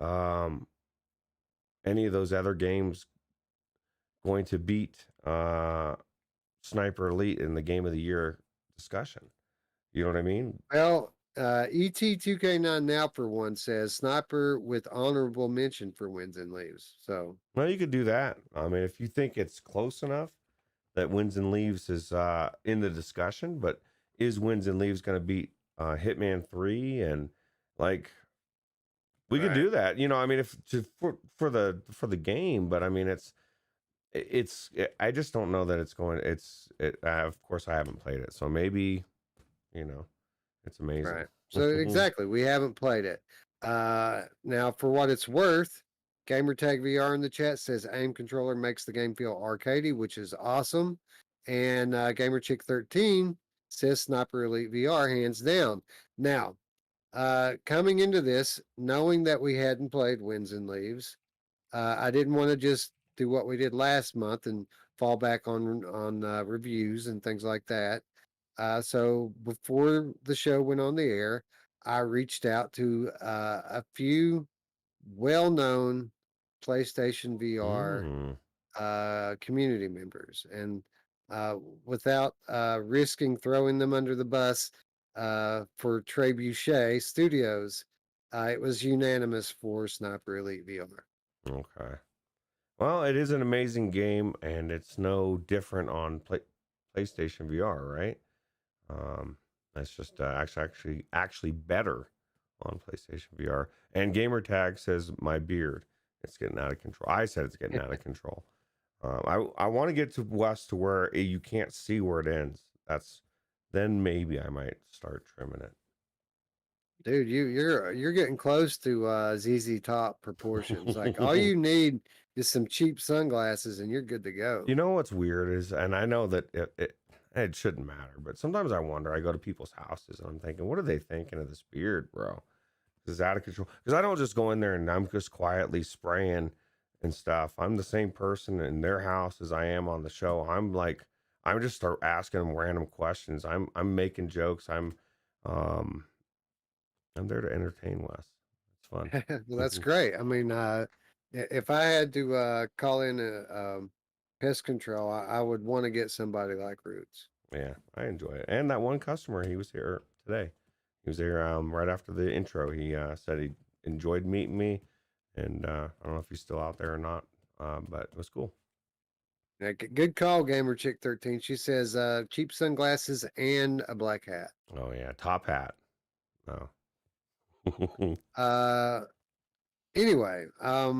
any of those other games going to beat Sniper Elite in the Game of the Year discussion? You know what I mean? Well, ET2K9 now for one says Sniper with honorable mention for wins and leaves. So, well, you could do that. I mean, if you think it's close enough that wins and leaves is in the discussion, but is wins and leaves going to beat Hitman 3? And like, we could do that. I mean, for the game, but I mean, I just don't know that it's going. Of course, I haven't played it, so maybe, it's amazing. right. So exactly, we haven't played it. Now, for what it's worth, Gamertag VR in the chat says aim controller makes the game feel arcadey, which is awesome. And GamerChick13 says Sniper Elite VR hands down. Now, coming into this, knowing that we hadn't played wins and leaves, I didn't want to just do what we did last month and fall back on reviews and things like that. So before the show went on the air, I reached out to a few well-known PlayStation VR community members, and without risking throwing them under the bus for Trebuchet Studios, it was unanimous for Sniper Elite VR. Okay. Well, it is an amazing game, and it's no different on PlayStation VR, right? That's just actually better on PlayStation VR. And Gamertag says my beard, it's getting out of control. I said it's getting out of control. I want to get to West to where you can't see where it ends. Then maybe I might start trimming it. Dude, you're getting close to ZZ Top proportions. Like all you need is some cheap sunglasses, and you're good to go. You know what's weird is, and I know that it shouldn't matter. But sometimes I wonder. I go to people's houses and I'm thinking, what are they thinking of this beard, bro? It's out of control. Because I don't just go in there and I'm just quietly spraying and stuff. I'm the same person in their house as I am on the show. I'm just start asking them random questions. I'm making jokes. Um I'm there to entertain Wes. It's fun. Well, that's great. I mean, if I had to call in pest control, I would want to get somebody like Roots. Yeah, I enjoy it. And that one customer, he was here today. He was there right after the intro. He said he enjoyed meeting me, and I don't know if he's still out there or not, but it was cool. Yeah, good call, Gamer Chick 13. She says cheap sunglasses and a black hat. Oh yeah, top hat. Oh. Anyway, I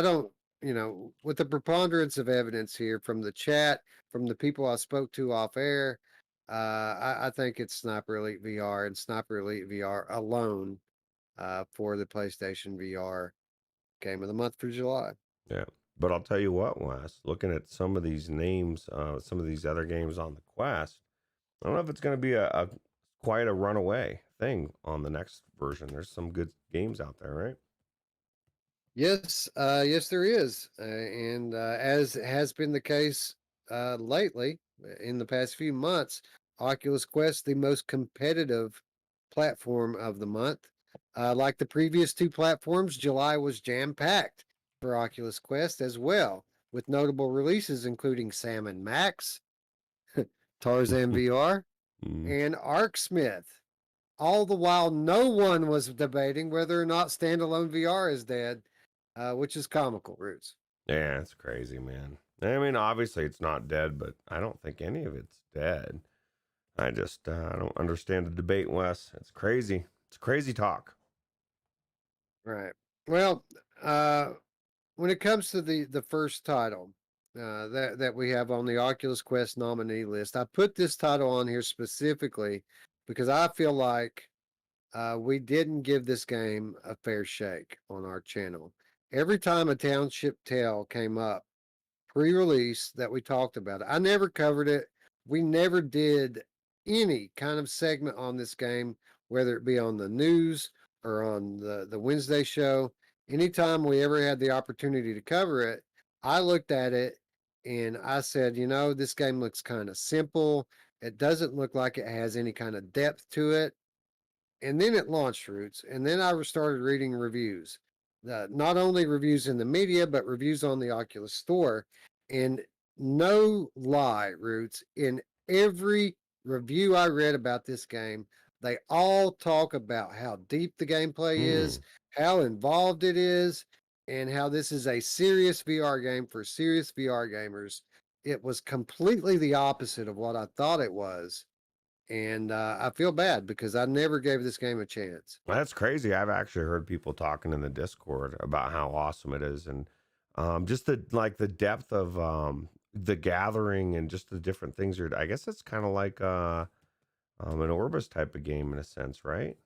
don't, with the preponderance of evidence here from the chat, from the people I spoke to off air, I think it's Sniper Elite VR and Sniper Elite VR alone for the PlayStation VR Game of the Month for July. Yeah, but I'll tell you what, Wes. Looking at some of these names, some of these other games on the Quest, I don't know if it's going to be a quite a runaway thing on the next version. There's some good games out there, right? Yes, yes, there is, and as has been the case lately, in the past few months, Oculus Quest the most competitive platform of the month. Like the previous two platforms, July was jam packed for Oculus Quest as well, with notable releases including Salmon Max, Tarzan VR, Mm. and Arcsmith. All the while, no one was debating whether or not standalone VR is dead, which is comical, Roots. Yeah, it's crazy, man. I mean, obviously it's not dead, but I don't think any of it's dead. I just I don't understand the debate, Wes. It's crazy. It's crazy talk. Right. Well, uh, when it comes to the first title that we have on the Oculus Quest nominee list, I put this title on here specifically because I feel like we didn't give this game a fair shake on our channel. Every time a Township Tale came up pre-release that we talked about, I never covered it. We never did any kind of segment on this game, whether it be on the news or on the Wednesday show. Anytime we ever had the opportunity to cover it, I looked at it and I said, this game looks kind of simple. It doesn't look like it has any kind of depth to it. And then it launched, Roots, and then I started reading reviews. Not only reviews in the media, but reviews on the Oculus Store. And no lie, Roots, in every review I read about this game, they all talk about how deep the gameplay is, how involved it is, and how this is a serious VR game for serious VR gamers. It was completely the opposite of what I thought it was. And I feel bad because I never gave this game a chance. That's crazy. I've actually heard people talking in the Discord about how awesome it is, and just the depth of the gathering and just the different things. I guess it's kind of like an Orbis type of game in a sense, right?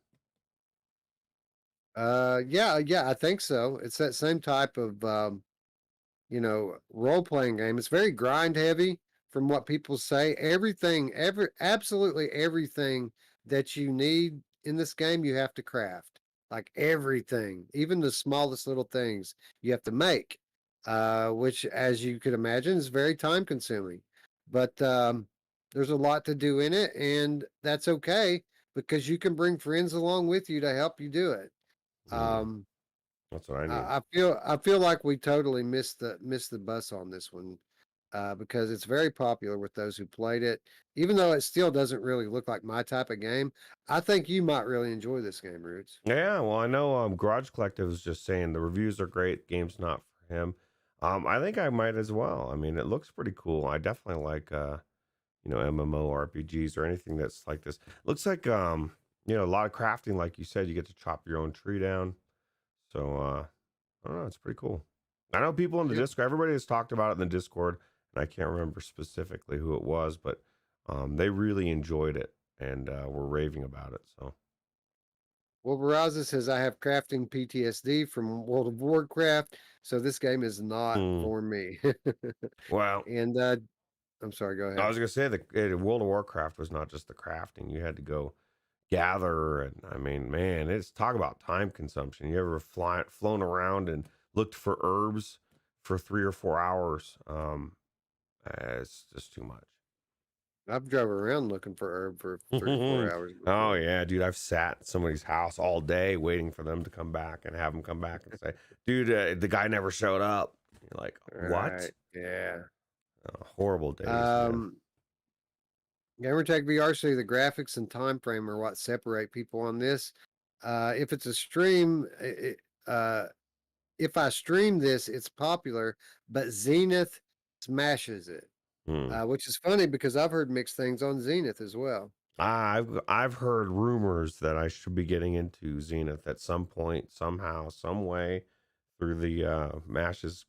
Yeah, I think so. It's that same type of role-playing game. It's very grind heavy from what people say. Absolutely everything that you need in this game, you have to craft. Like everything, even the smallest little things you have to make, which, as you could imagine, is very time consuming. But there's a lot to do in it, and that's okay because you can bring friends along with you to help you do it. Um, That's what I need. I feel like we totally missed the bus on this one, because it's very popular with those who played it. Even though it still doesn't really look like my type of game, I think you might really enjoy this game, Roots. Yeah, well, I know Garage Collective is just saying the reviews are great. Game's not for him. I think I might as well. I mean, it looks pretty cool. I definitely like MMO RPGs or anything that's like this. Looks like a lot of crafting, like you said. You get to chop your own tree down. So I don't know, it's pretty cool. I know people in the Yep. Discord. Everybody has talked about it in the Discord, and I can't remember specifically who it was, but they really enjoyed it and were raving about it. So. Well, Baraza says I have crafting PTSD from World of Warcraft, so this game is not Hmm. for me. Well, And I'm sorry, go I ahead. was gonna say that World of Warcraft was not just the crafting; you had to go gather, and I mean, man, it's talk about time consumption. You ever flown around and looked for herbs for 3 or 4 hours? It's just too much. I've drove around looking for herb for 3 or 4 hours Oh before. yeah, dude, I've sat at somebody's house all day waiting for them to come back and have them come back and say, "Dude, the guy never showed up." You're like, "What?" Right. Yeah. Horrible days, man. Um, Gamertag VR say the graphics and time frame are what separate people on this. If it's a stream, if I stream this, it's popular, but Zenith smashes it, Hmm. which is funny because I've heard mixed things on Zenith as well. I've heard rumors that I should be getting into Zenith at some point, somehow, some way, through the Mash's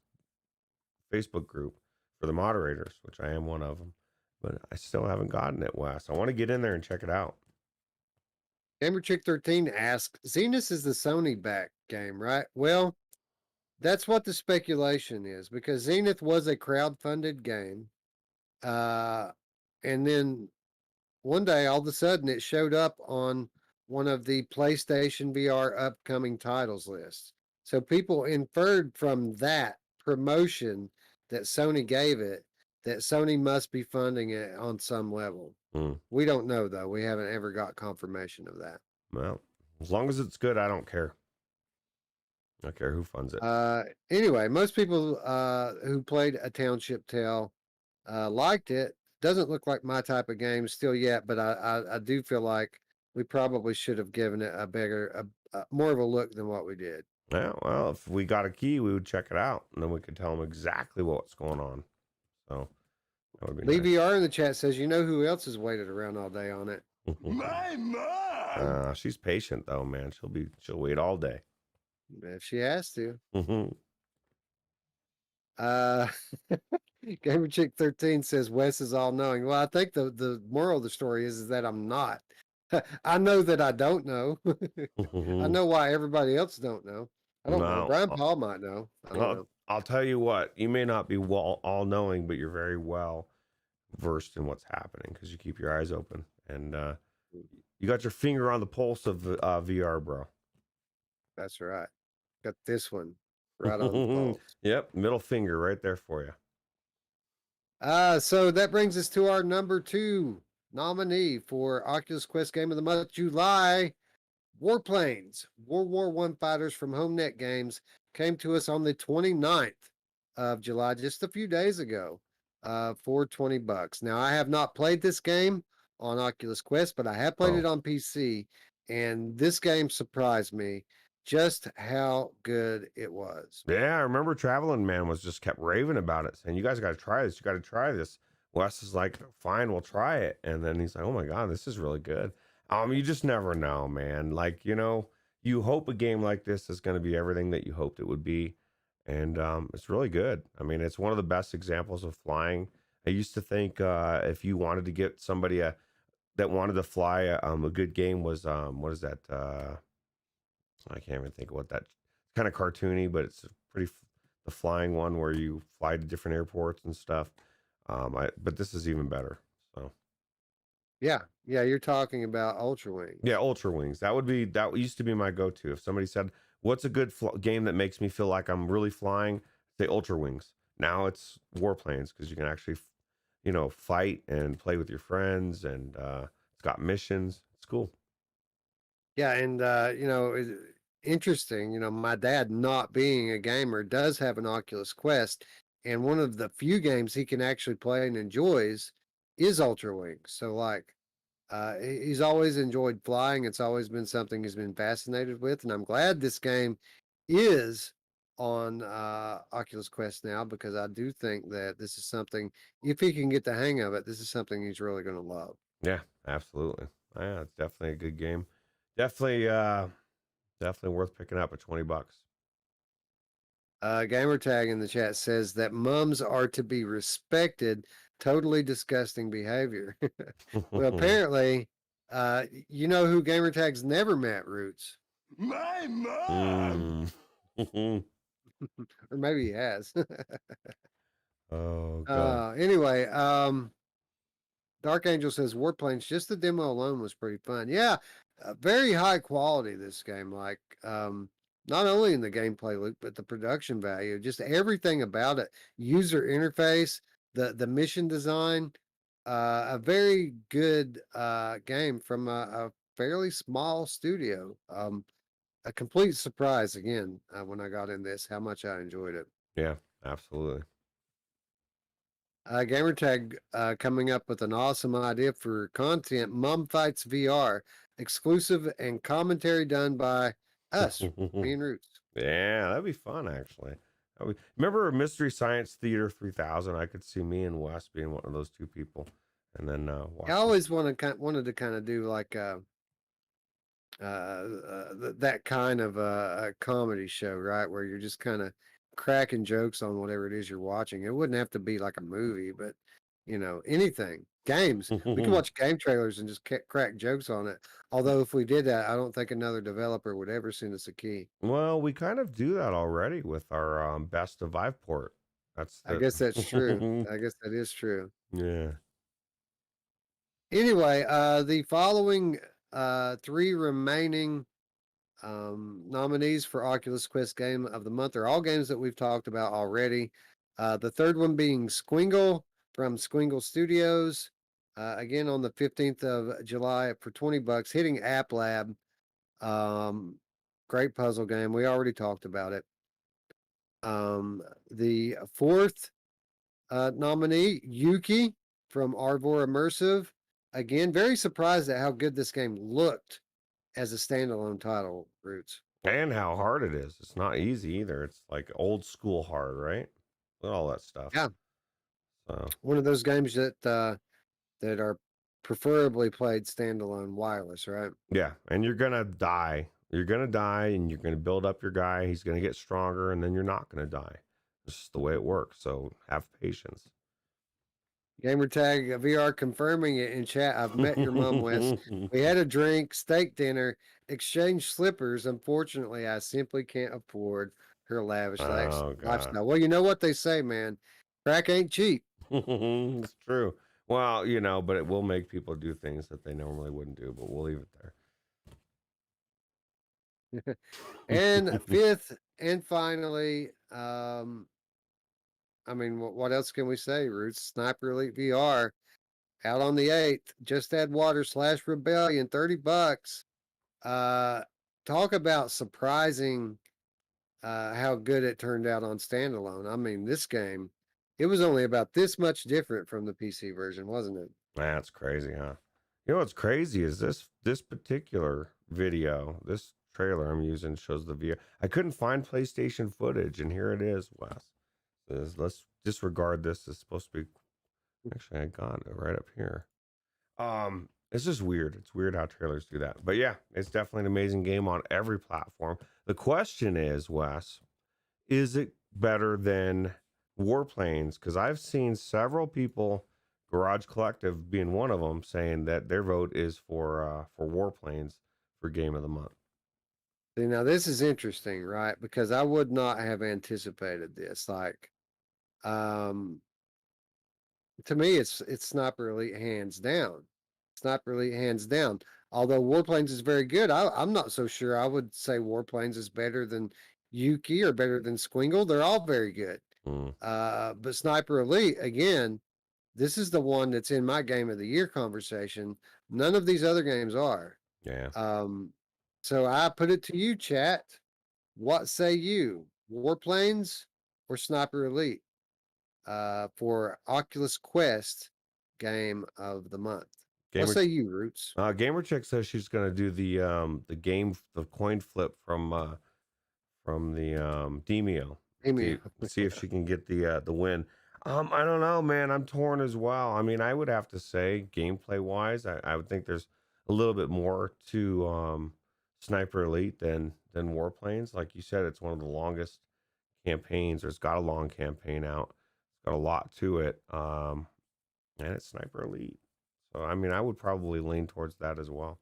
Facebook group for the moderators, which I am one of them. But I still haven't gotten it, Wes. I want to get in there and check it out. GamerChick13 asks, Zenith is the Sony back game, right? Well, that's what the speculation is because Zenith was a crowd-funded game. And then one day, all of a sudden, it showed up on one of the PlayStation VR upcoming titles lists. So people inferred from that promotion that Sony gave it that Sony must be funding it on some level. Hmm. We don't know, though. We haven't ever got confirmation of that. Well, as long as it's good, I don't care. I don't care who funds it. Anyway, most people who played A Township Tale liked it. Doesn't look like my type of game still yet, but I do feel like we probably should have given it more of a look than what we did. Yeah, well, if we got a key, we would check it out, and then we could tell them exactly what's going on. So that would be Lee nice. VR in the chat says, you know who else has waited around all day on it? My mom. She's patient though, man. She'll wait all day. If she has to. Mhm. Gamer Chick 13 says Wes is all knowing. Well, I think the moral of the story is that I'm not. I know that I don't know. I know why everybody else don't know. I don't know. No, Brian Paul might know. I don't know. I'll tell you what. You may not be all knowing, but you're very well versed in what's happening because you keep your eyes open and you got your finger on the pulse of VR, bro. That's right. Got this one right on the pulse. Yep, middle finger right there for you. So that brings us to our number 2 nominee for Oculus Quest Game of the Month, July. Warplanes, World War I fighters from HomeNet Games came to us on the 29th of July, just a few days ago, for $20. Now, I have not played this game on Oculus Quest, but I have played it on PC, and this game surprised me just how good it was. Yeah, I remember Traveling Man was just kept raving about it, saying, "You guys got to try this. You got to try this." Wes is like, "Fine, we'll try it." And then he's like, "Oh my god, this is really good." You just never know, man. Like, you hope a game like this is going to be everything that you hoped it would be, and it's really good. I mean, it's one of the best examples of flying. I used to think if you wanted to get somebody that wanted to fly a good game was what is that? I can't even think of what that kind of cartoony, but it's the flying one where you fly to different airports and stuff. But this is even better. So Yeah, you're talking about Ultra Wings. yeah, Ultra Wings. That used to be my go-to. If somebody said, "What's a good game that makes me feel like I'm really flying?" Say Ultra Wings. Now it's warplanes because you can actually, fight and play with your friends, and it's got missions. It's cool. Yeah, and interesting, my dad not being a gamer does have an Oculus Quest, and one of the few games he can actually play and enjoys is Ultra Wings. So like he's always enjoyed flying. It's always been something he's been fascinated with, and I'm glad this game is on Oculus Quest now because I do think that this is something, if he can get the hang of it, this is something he's really going to love. Yeah, absolutely. Yeah, it's definitely a good game. Definitely worth picking up at $20. Gamertag in the chat says that mums are to be respected. Totally disgusting behavior. Well, apparently, you know who Gamertag's never met, Ruuts. My mom. Or maybe he has. Oh god. Anyway, Dark Angel says Warplanes, just the demo alone was pretty fun. Yeah, very high quality this game. Like, not only in the gameplay loop, but the production value, just everything about it. User interface, the mission design, a very good game from a fairly small studio. A complete surprise again when I got in this, how much I enjoyed it. Yeah, absolutely. Gamertag coming up with an awesome idea for content. Mum Fights VR, exclusive and commentary done by us, me and Roots. Yeah, that'd be fun actually. Remember Mystery Science Theater 3000? I could see me and Wes being one of those two people, and then I watching. always wanted to kind of do like that kind of a comedy show, right? Where you're just kind of cracking jokes on whatever it is you're watching. It wouldn't have to be like a movie, but anything. Games. We could watch game trailers and just crack jokes on it. Although if we did that, I don't think another developer would ever send us a key. Well, we kind of do that already with our Best of Viveport. I guess that's true. I guess that is true. Yeah. Anyway, the following three remaining nominees for Oculus Quest Game of the Month are all games that we've talked about already. The third one being Squingle from Squingle Studios. Again on the 15th of July for $20, hitting App Lab. Great puzzle game. We already talked about it. The fourth nominee, Yuki from Arvor Immersive. Again, very surprised at how good this game looked as a standalone title, Roots. And how hard it is. It's not easy either. It's like old school hard, right? With all that stuff. Yeah. So One of those games that that are preferably played standalone wireless, right? yeah, and you're gonna die. You're gonna die, and you're gonna build up your guy. He's gonna get stronger, and then you're not gonna die. It's just the way it works. So have patience. Gamertag VR confirming it in chat. I've met your mom, Wes. We had a drink, steak dinner, exchanged slippers. Unfortunately, I simply can't afford her lavish Oh, God. lifestyle. Well, you know what they say, man. Crack ain't cheap. It's true. Well, but it will make people do things that they normally wouldn't do, but we'll leave it there. And fifth and finally, I mean, what else can we say? Roots Sniper Elite VR out on the 8th. Just Add Water / Rebellion, $30. Talk about surprising how good it turned out on standalone. I mean, this game, it was only about this much different from the PC version, wasn't it? That's crazy, huh? You know what's crazy is this particular video, this trailer I'm using shows the VR. I couldn't find PlayStation footage, and here it is, Wes. Let's disregard this. It's supposed to be actually I got it right up here. It's just weird. It's weird how trailers do that. But yeah, it's definitely an amazing game on every platform. The question is, Wes, is it better than Warplanes? Because I've seen several people, Garage Collective being one of them, saying that their vote is for Warplanes for Game of the Month. See, now this is interesting, right? Because I would not have anticipated this. Like, to me, it's Sniper Elite hands down. Sniper Elite hands down. Although Warplanes is very good, I'm not so sure. I would say Warplanes is better than Yuki or better than Squingle. They're all very good. But Sniper Elite, again, this is the one that's in my game of the year conversation. None of these other games are. Yeah. So I put it to you, chat. What say you? Warplanes or Sniper Elite? For Oculus Quest Game of the Month. What say you, Roots? Gamer Chick says she's gonna do the coin flip from the Demio. See if she can get the win. I don't know, man. I'm torn as well. I mean, I would have to say, gameplay wise, I would think there's a little bit more to Sniper Elite than Warplanes. Like you said, it's one of the longest campaigns, or it's got a long campaign out. It's got a lot to it. And it's Sniper Elite. So I mean, I would probably lean towards that as well.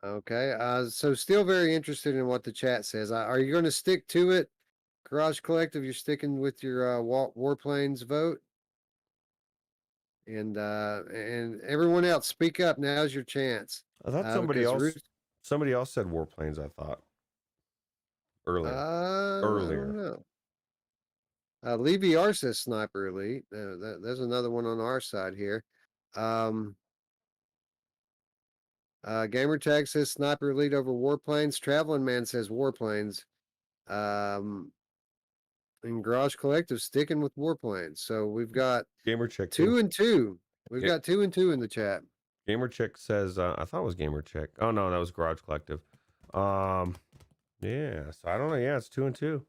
Okay. So still very interested in what the chat says. Are you going to stick to it Garage Collective, you're sticking with your Warplanes vote. And everyone else, speak up. Now's your chance. I thought Because somebody else said warplanes. I thought earlier. I don't know. Lee VR says Sniper Elite. There's another one on our side here. Gamertag says Sniper Elite over Warplanes. Traveling Man says Warplanes. And Garage Collective sticking with Warplanes. So we've got Gamer Chick 2 and 2. We've Yeah. got 2 and 2 in the chat. Gamer Chick says I thought it was Gamer Chick. Oh no, that was Garage Collective. Yeah, so I don't know. Yeah, it's 2 and 2.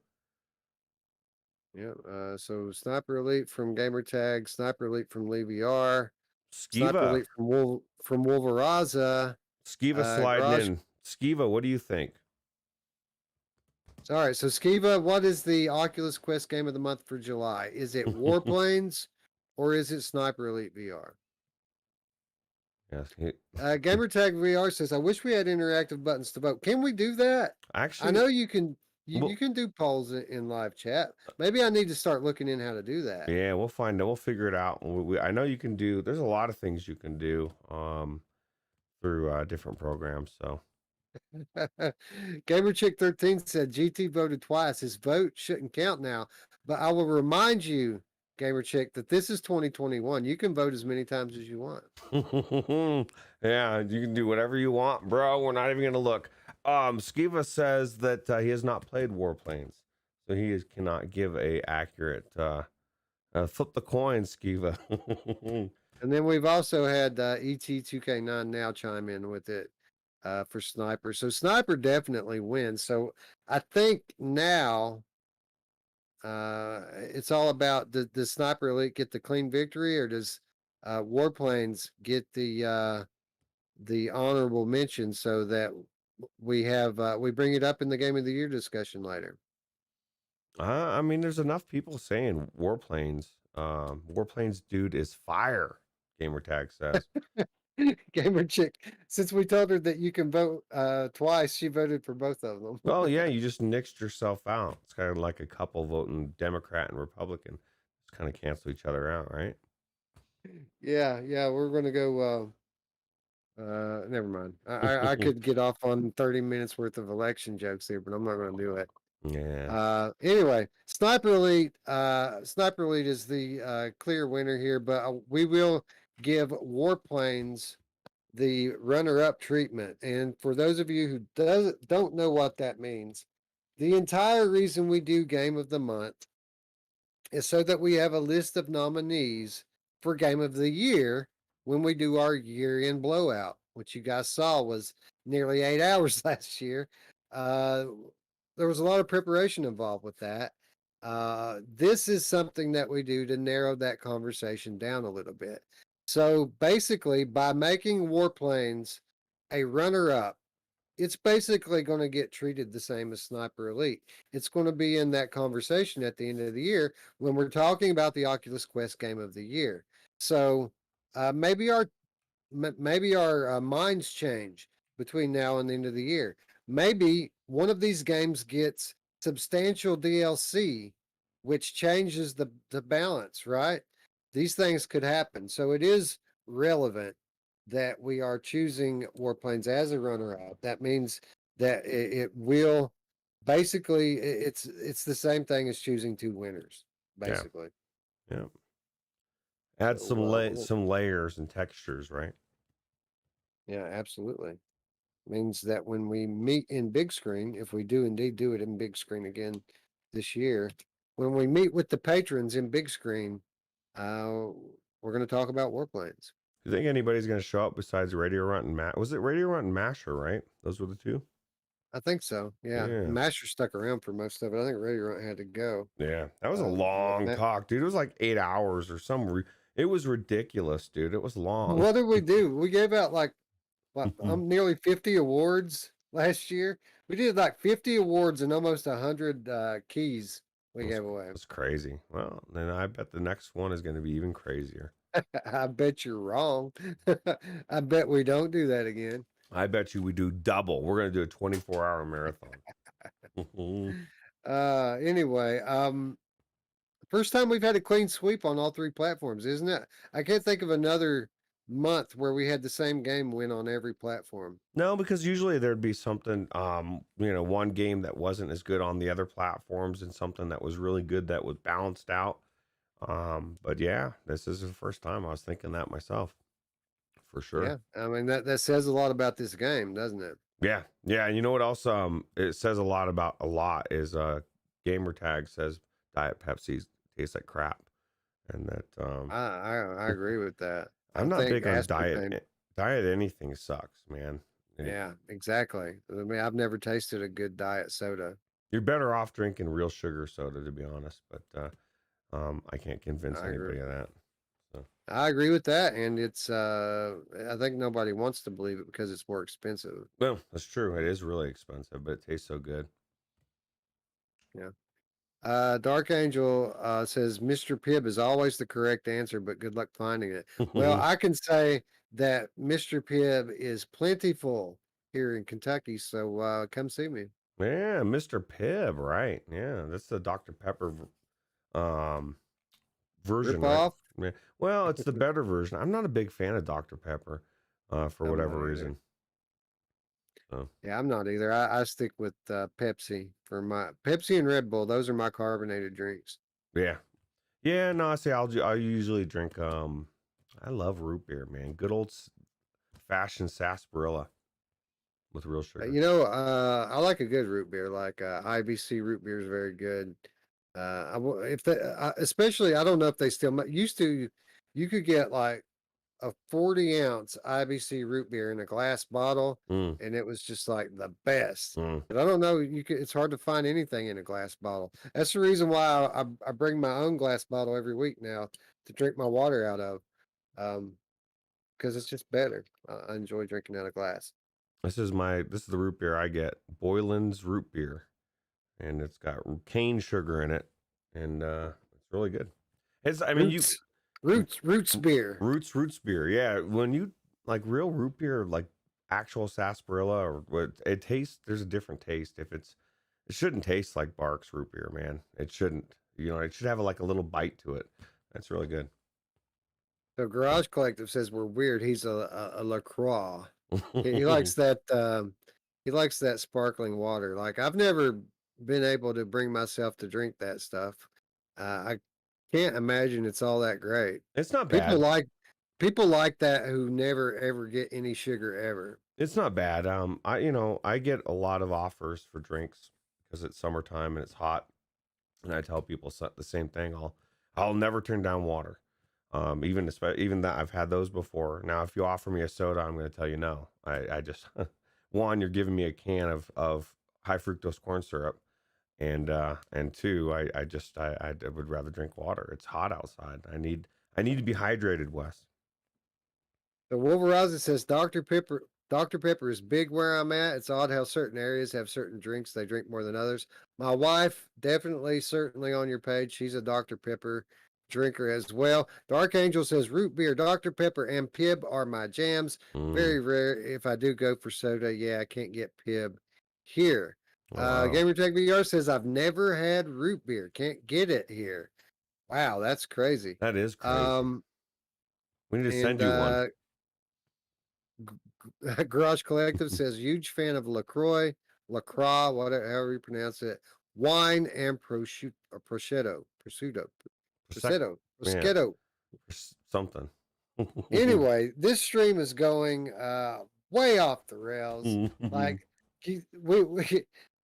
Yeah. So Sniper Elite from Gamertag, Sniper Elite from Lee VR, Sniper Skiva. Elite from Wolveraza. Skiva sliding in. Skiva, what do you think? All right, so Skiva, what is the Oculus Quest game of the month for July? Is it Warplanes or is it Sniper Elite VR? Yes. Gamertag VR says, I wish we had interactive buttons to vote. Can we do that? Actually, I know you can. You Well- can do polls in live chat. Maybe I need to start looking in how to do that. Yeah, we'll find it. We'll figure it out. I know you can do. There's a lot of things you can do through different programs. So GamerChick13 said GT voted twice. His vote shouldn't count now. But I will remind you, GamerChick, that this is 2021. You can vote as many times as you want. yeah, you can do whatever you want, bro. We're not even gonna look. Skiva says that he has not played Warplanes, so he cannot give a accurate flip the coin, Skiva. And then we've also had ET2K9 now chime in with it for Sniper. So Sniper definitely wins. So I think now it's all about does Sniper Elite get the clean victory, or does Warplanes get the honorable mention so that we have we bring it up in the Game of the Year discussion later. I mean, there's enough people saying Warplanes. Warplanes dude is fire. Gamertag says. Gamer Chick, since we told her that you can vote twice, she voted for both of them. Well, yeah, you just nixed yourself out. It's kind of like a couple voting Democrat and Republican. Just kind of cancel each other out, right? Yeah, we're gonna go. Never mind. I could get off on 30 minutes worth of election jokes here, but I'm not gonna do it. Yeah. Anyway, Sniper Elite is the clear winner here, but we will give Warplanes the runner-up treatment. And for those of you who don't know what that means, the entire reason we do Game of the Month is so that we have a list of nominees for Game of the Year when we do our year-end blowout, which you guys saw was nearly 8 hours last year. There was a lot of preparation involved with that. This is something that we do to narrow that conversation down a little bit. So basically, by making Warplanes a runner-up, it's basically going to get treated the same as Sniper Elite. It's going to be in that conversation at the end of the year when we're talking about the Oculus Quest Game of the Year. So maybe our minds change between now and the end of the year. Maybe one of these games gets substantial DLC, which changes the balance, right? These things could happen. So it is relevant that we are choosing Warplanes as a runner-up. That means that it will basically it's the same thing as choosing two winners, basically. Yeah. Add So, some layers and textures, right? Yeah, absolutely. Means that when we meet in big screen, if we do indeed do it in big screen again this year, when we meet with the patrons in big screen, we're going to talk about Warplanes. Do you think anybody's going to show up besides Radio Runt and Was it Radio Runt and Masher, right? Those were the two? I think so. Yeah. Master stuck around for most of it. I think Radio Runt had to go. Yeah. That was a long talk, dude. It was like 8 hours or some. It was ridiculous, dude. It was long. What did we do? We gave out like nearly 50 awards last year. We did like 50 awards and almost 100 keys we gave away. That's crazy. Well, then I bet the next one is going to be even crazier. I bet you're wrong. I bet we don't do that again. I bet you we do double. We're going to do a 24-hour marathon. Anyway, first time we've had a clean sweep on all three platforms, isn't it? I can't think of another month where we had the same game win on every platform. No, because usually there'd be something, one game that wasn't as good on the other platforms and something that was really good that was balanced out. But yeah, this is the first time I was thinking that myself, for sure. Yeah, I mean that says a lot about this game, doesn't it? Yeah, yeah. And you know what else? It says a lot about a lot is gamer tag says Diet Pepsi tastes like crap, and that I agree with that. I I'm not think big on diet. aspartame. Diet anything sucks, man. Yeah, exactly. I mean, I've never tasted a good diet soda. You're better off drinking real sugar soda, to be honest. But I can't convince I agree. anybody of that. So I agree with that, and it's I think nobody wants to believe it because it's more expensive. well, that's true. It is really expensive, but it tastes so good. Yeah. Dark Angel says Mr. Pibb is always the correct answer, but good luck finding it. Well, I can say that Mr. Pibb is plentiful here in Kentucky, so come see me. Yeah, Mr. Pibb, right? Yeah, that's the Dr. Pepper um version, Rip right? off? Yeah. Well, it's the better version. I'm not a big fan of Dr. Pepper, for I'm whatever not either. reason. So Yeah, I'm not either. I stick with Pepsi for my Pepsi and Red Bull. Those are my carbonated drinks. yeah, yeah. No, I say I'll usually drink. I love root beer, man. Good old fashioned sarsaparilla with real sugar. I like a good root beer. Like IBC root beer is very good. If they, especially, I don't know if they still used to. You could get like a 40-ounce IBC root beer in a glass bottle, Mm, and it was just like the best. mm. But I don't know. It's hard to find anything in a glass bottle. That's the reason why I bring my own glass bottle every week now to drink my water out of, because it's just better. I enjoy drinking out of glass. This is the root beer I get. Boylan's root beer, and it's got cane sugar in it, and it's really good. It's I mean you Roots beer. Roots beer. Yeah, when you like real root beer, like actual sarsaparilla or what it tastes, there's a different taste. It shouldn't taste like Barks root beer, man. It shouldn't. It should have like a little bite to it. That's really good. So Garage Collective says we're weird. He's a LaCroix. He likes that. He likes that sparkling water. Like I've never been able to bring myself to drink that stuff. I can't imagine it's all that great. It's not People bad. like people like that who never ever get any sugar ever. It's not bad. I get a lot of offers for drinks because it's summertime and it's hot, and I tell people the same thing. I'll never turn down water. Even that I've had those before. Now, if you offer me a soda, I'm going to tell you no. I just one, you're giving me a can of high fructose corn syrup, and two, I would rather drink water. It's hot outside. I need to be hydrated, Wes. So Wolverizer says Dr. Pepper is big where I'm at. It's odd how certain areas have certain drinks they drink more than others. My wife, definitely, certainly on your page, she's a Dr. Pepper drinker as well. Dark Angel says root beer, Dr. Pepper, and Pib are my jams. Very rare if I do go for soda. Yeah, I can't get Pib here. Wow. Gamertag VR says I've never had root beer. Can't get it here. Wow, that's crazy. That is crazy. We need to send you one. Garage Collective says huge fan of LaCroix, whatever however you pronounce it, wine and prosciutto. Something. Anyway, this stream is going way off the rails. Like,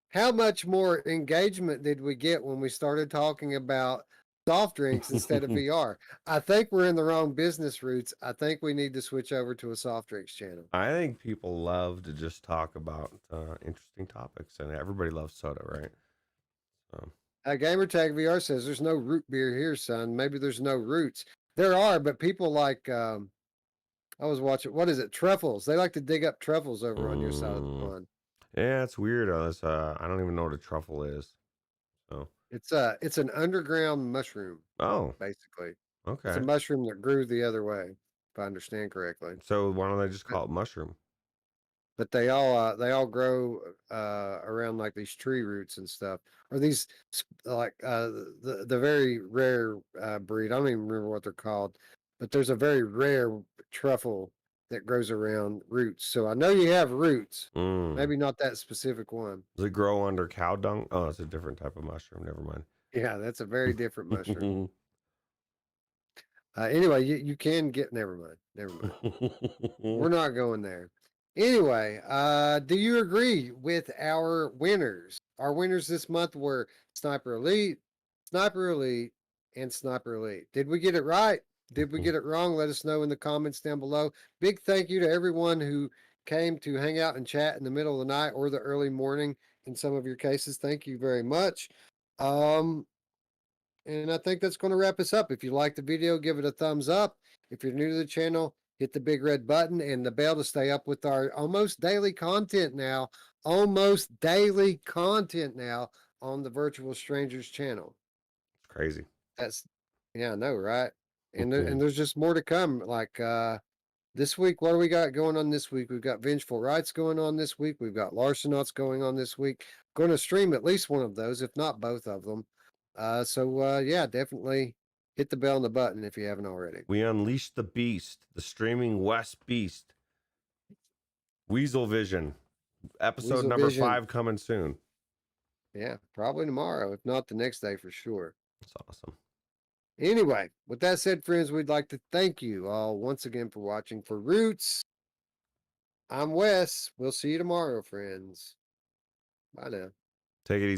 how much more engagement did we get when we started talking about soft drinks instead of VR? I think we're in the wrong business routes. I think we need to switch over to a soft drinks channel. I think people love to just talk about interesting topics, and everybody loves soda, right? So. Gamertag VR says there's no root beer here, son. Maybe there's no roots. There are, but people like I was watching, what is it? Truffles. They like to dig up truffles over on your side of the pond. Yeah, it's weird. I don't even know what a truffle is. So it's an underground mushroom. Oh, basically. okay. It's a mushroom that grew the other way, if I understand correctly. So why don't they just call it mushroom? but they all grow around like these tree roots and stuff, or these like the very rare breed. I don't even remember what they're called, but there's a very rare truffle that grows around roots. So I know you have roots. Mm. Maybe not that specific one. Does it grow under cow dung? Oh, it's a different type of mushroom. Never mind. Yeah, that's a very different mushroom. Anyway, you can get. Never mind. Never mind. We're not going there. Anyway, do you agree with our winners? Our winners this month were Sniper Elite, and Sniper Elite. Did we get it right? Did we get it wrong? Let us know in the comments down below. Big thank you to everyone who came to hang out and chat in the middle of the night or the early morning in some of your cases. Thank you very much. And I think that's going to wrap us up. If you like the video, give it a thumbs up. If you're new to the channel, hit the big red button and the bell to stay up with our almost daily content now. Almost daily content now on the Virtual Strangers channel. It's crazy. That's, yeah, I know, right? And there's just more to come. Like this week, what do we got going on this week? We've got Vengeful Rights going on this week. We've got Larcenauts going on this week. Going to stream at least one of those, if not both of them. Yeah, definitely hit the bell and the button if you haven't already. We unleashed the beast, the streaming West Beast. Weasel Vision. Episode Weasel number Vision. 5 coming soon. Yeah, probably tomorrow, if not the next day for sure. That's awesome. Anyway, with that said, friends, we'd like to thank you all once again for watching. For Ruuts, I'm Wes. We'll see you tomorrow, friends. Bye now. Take it easy.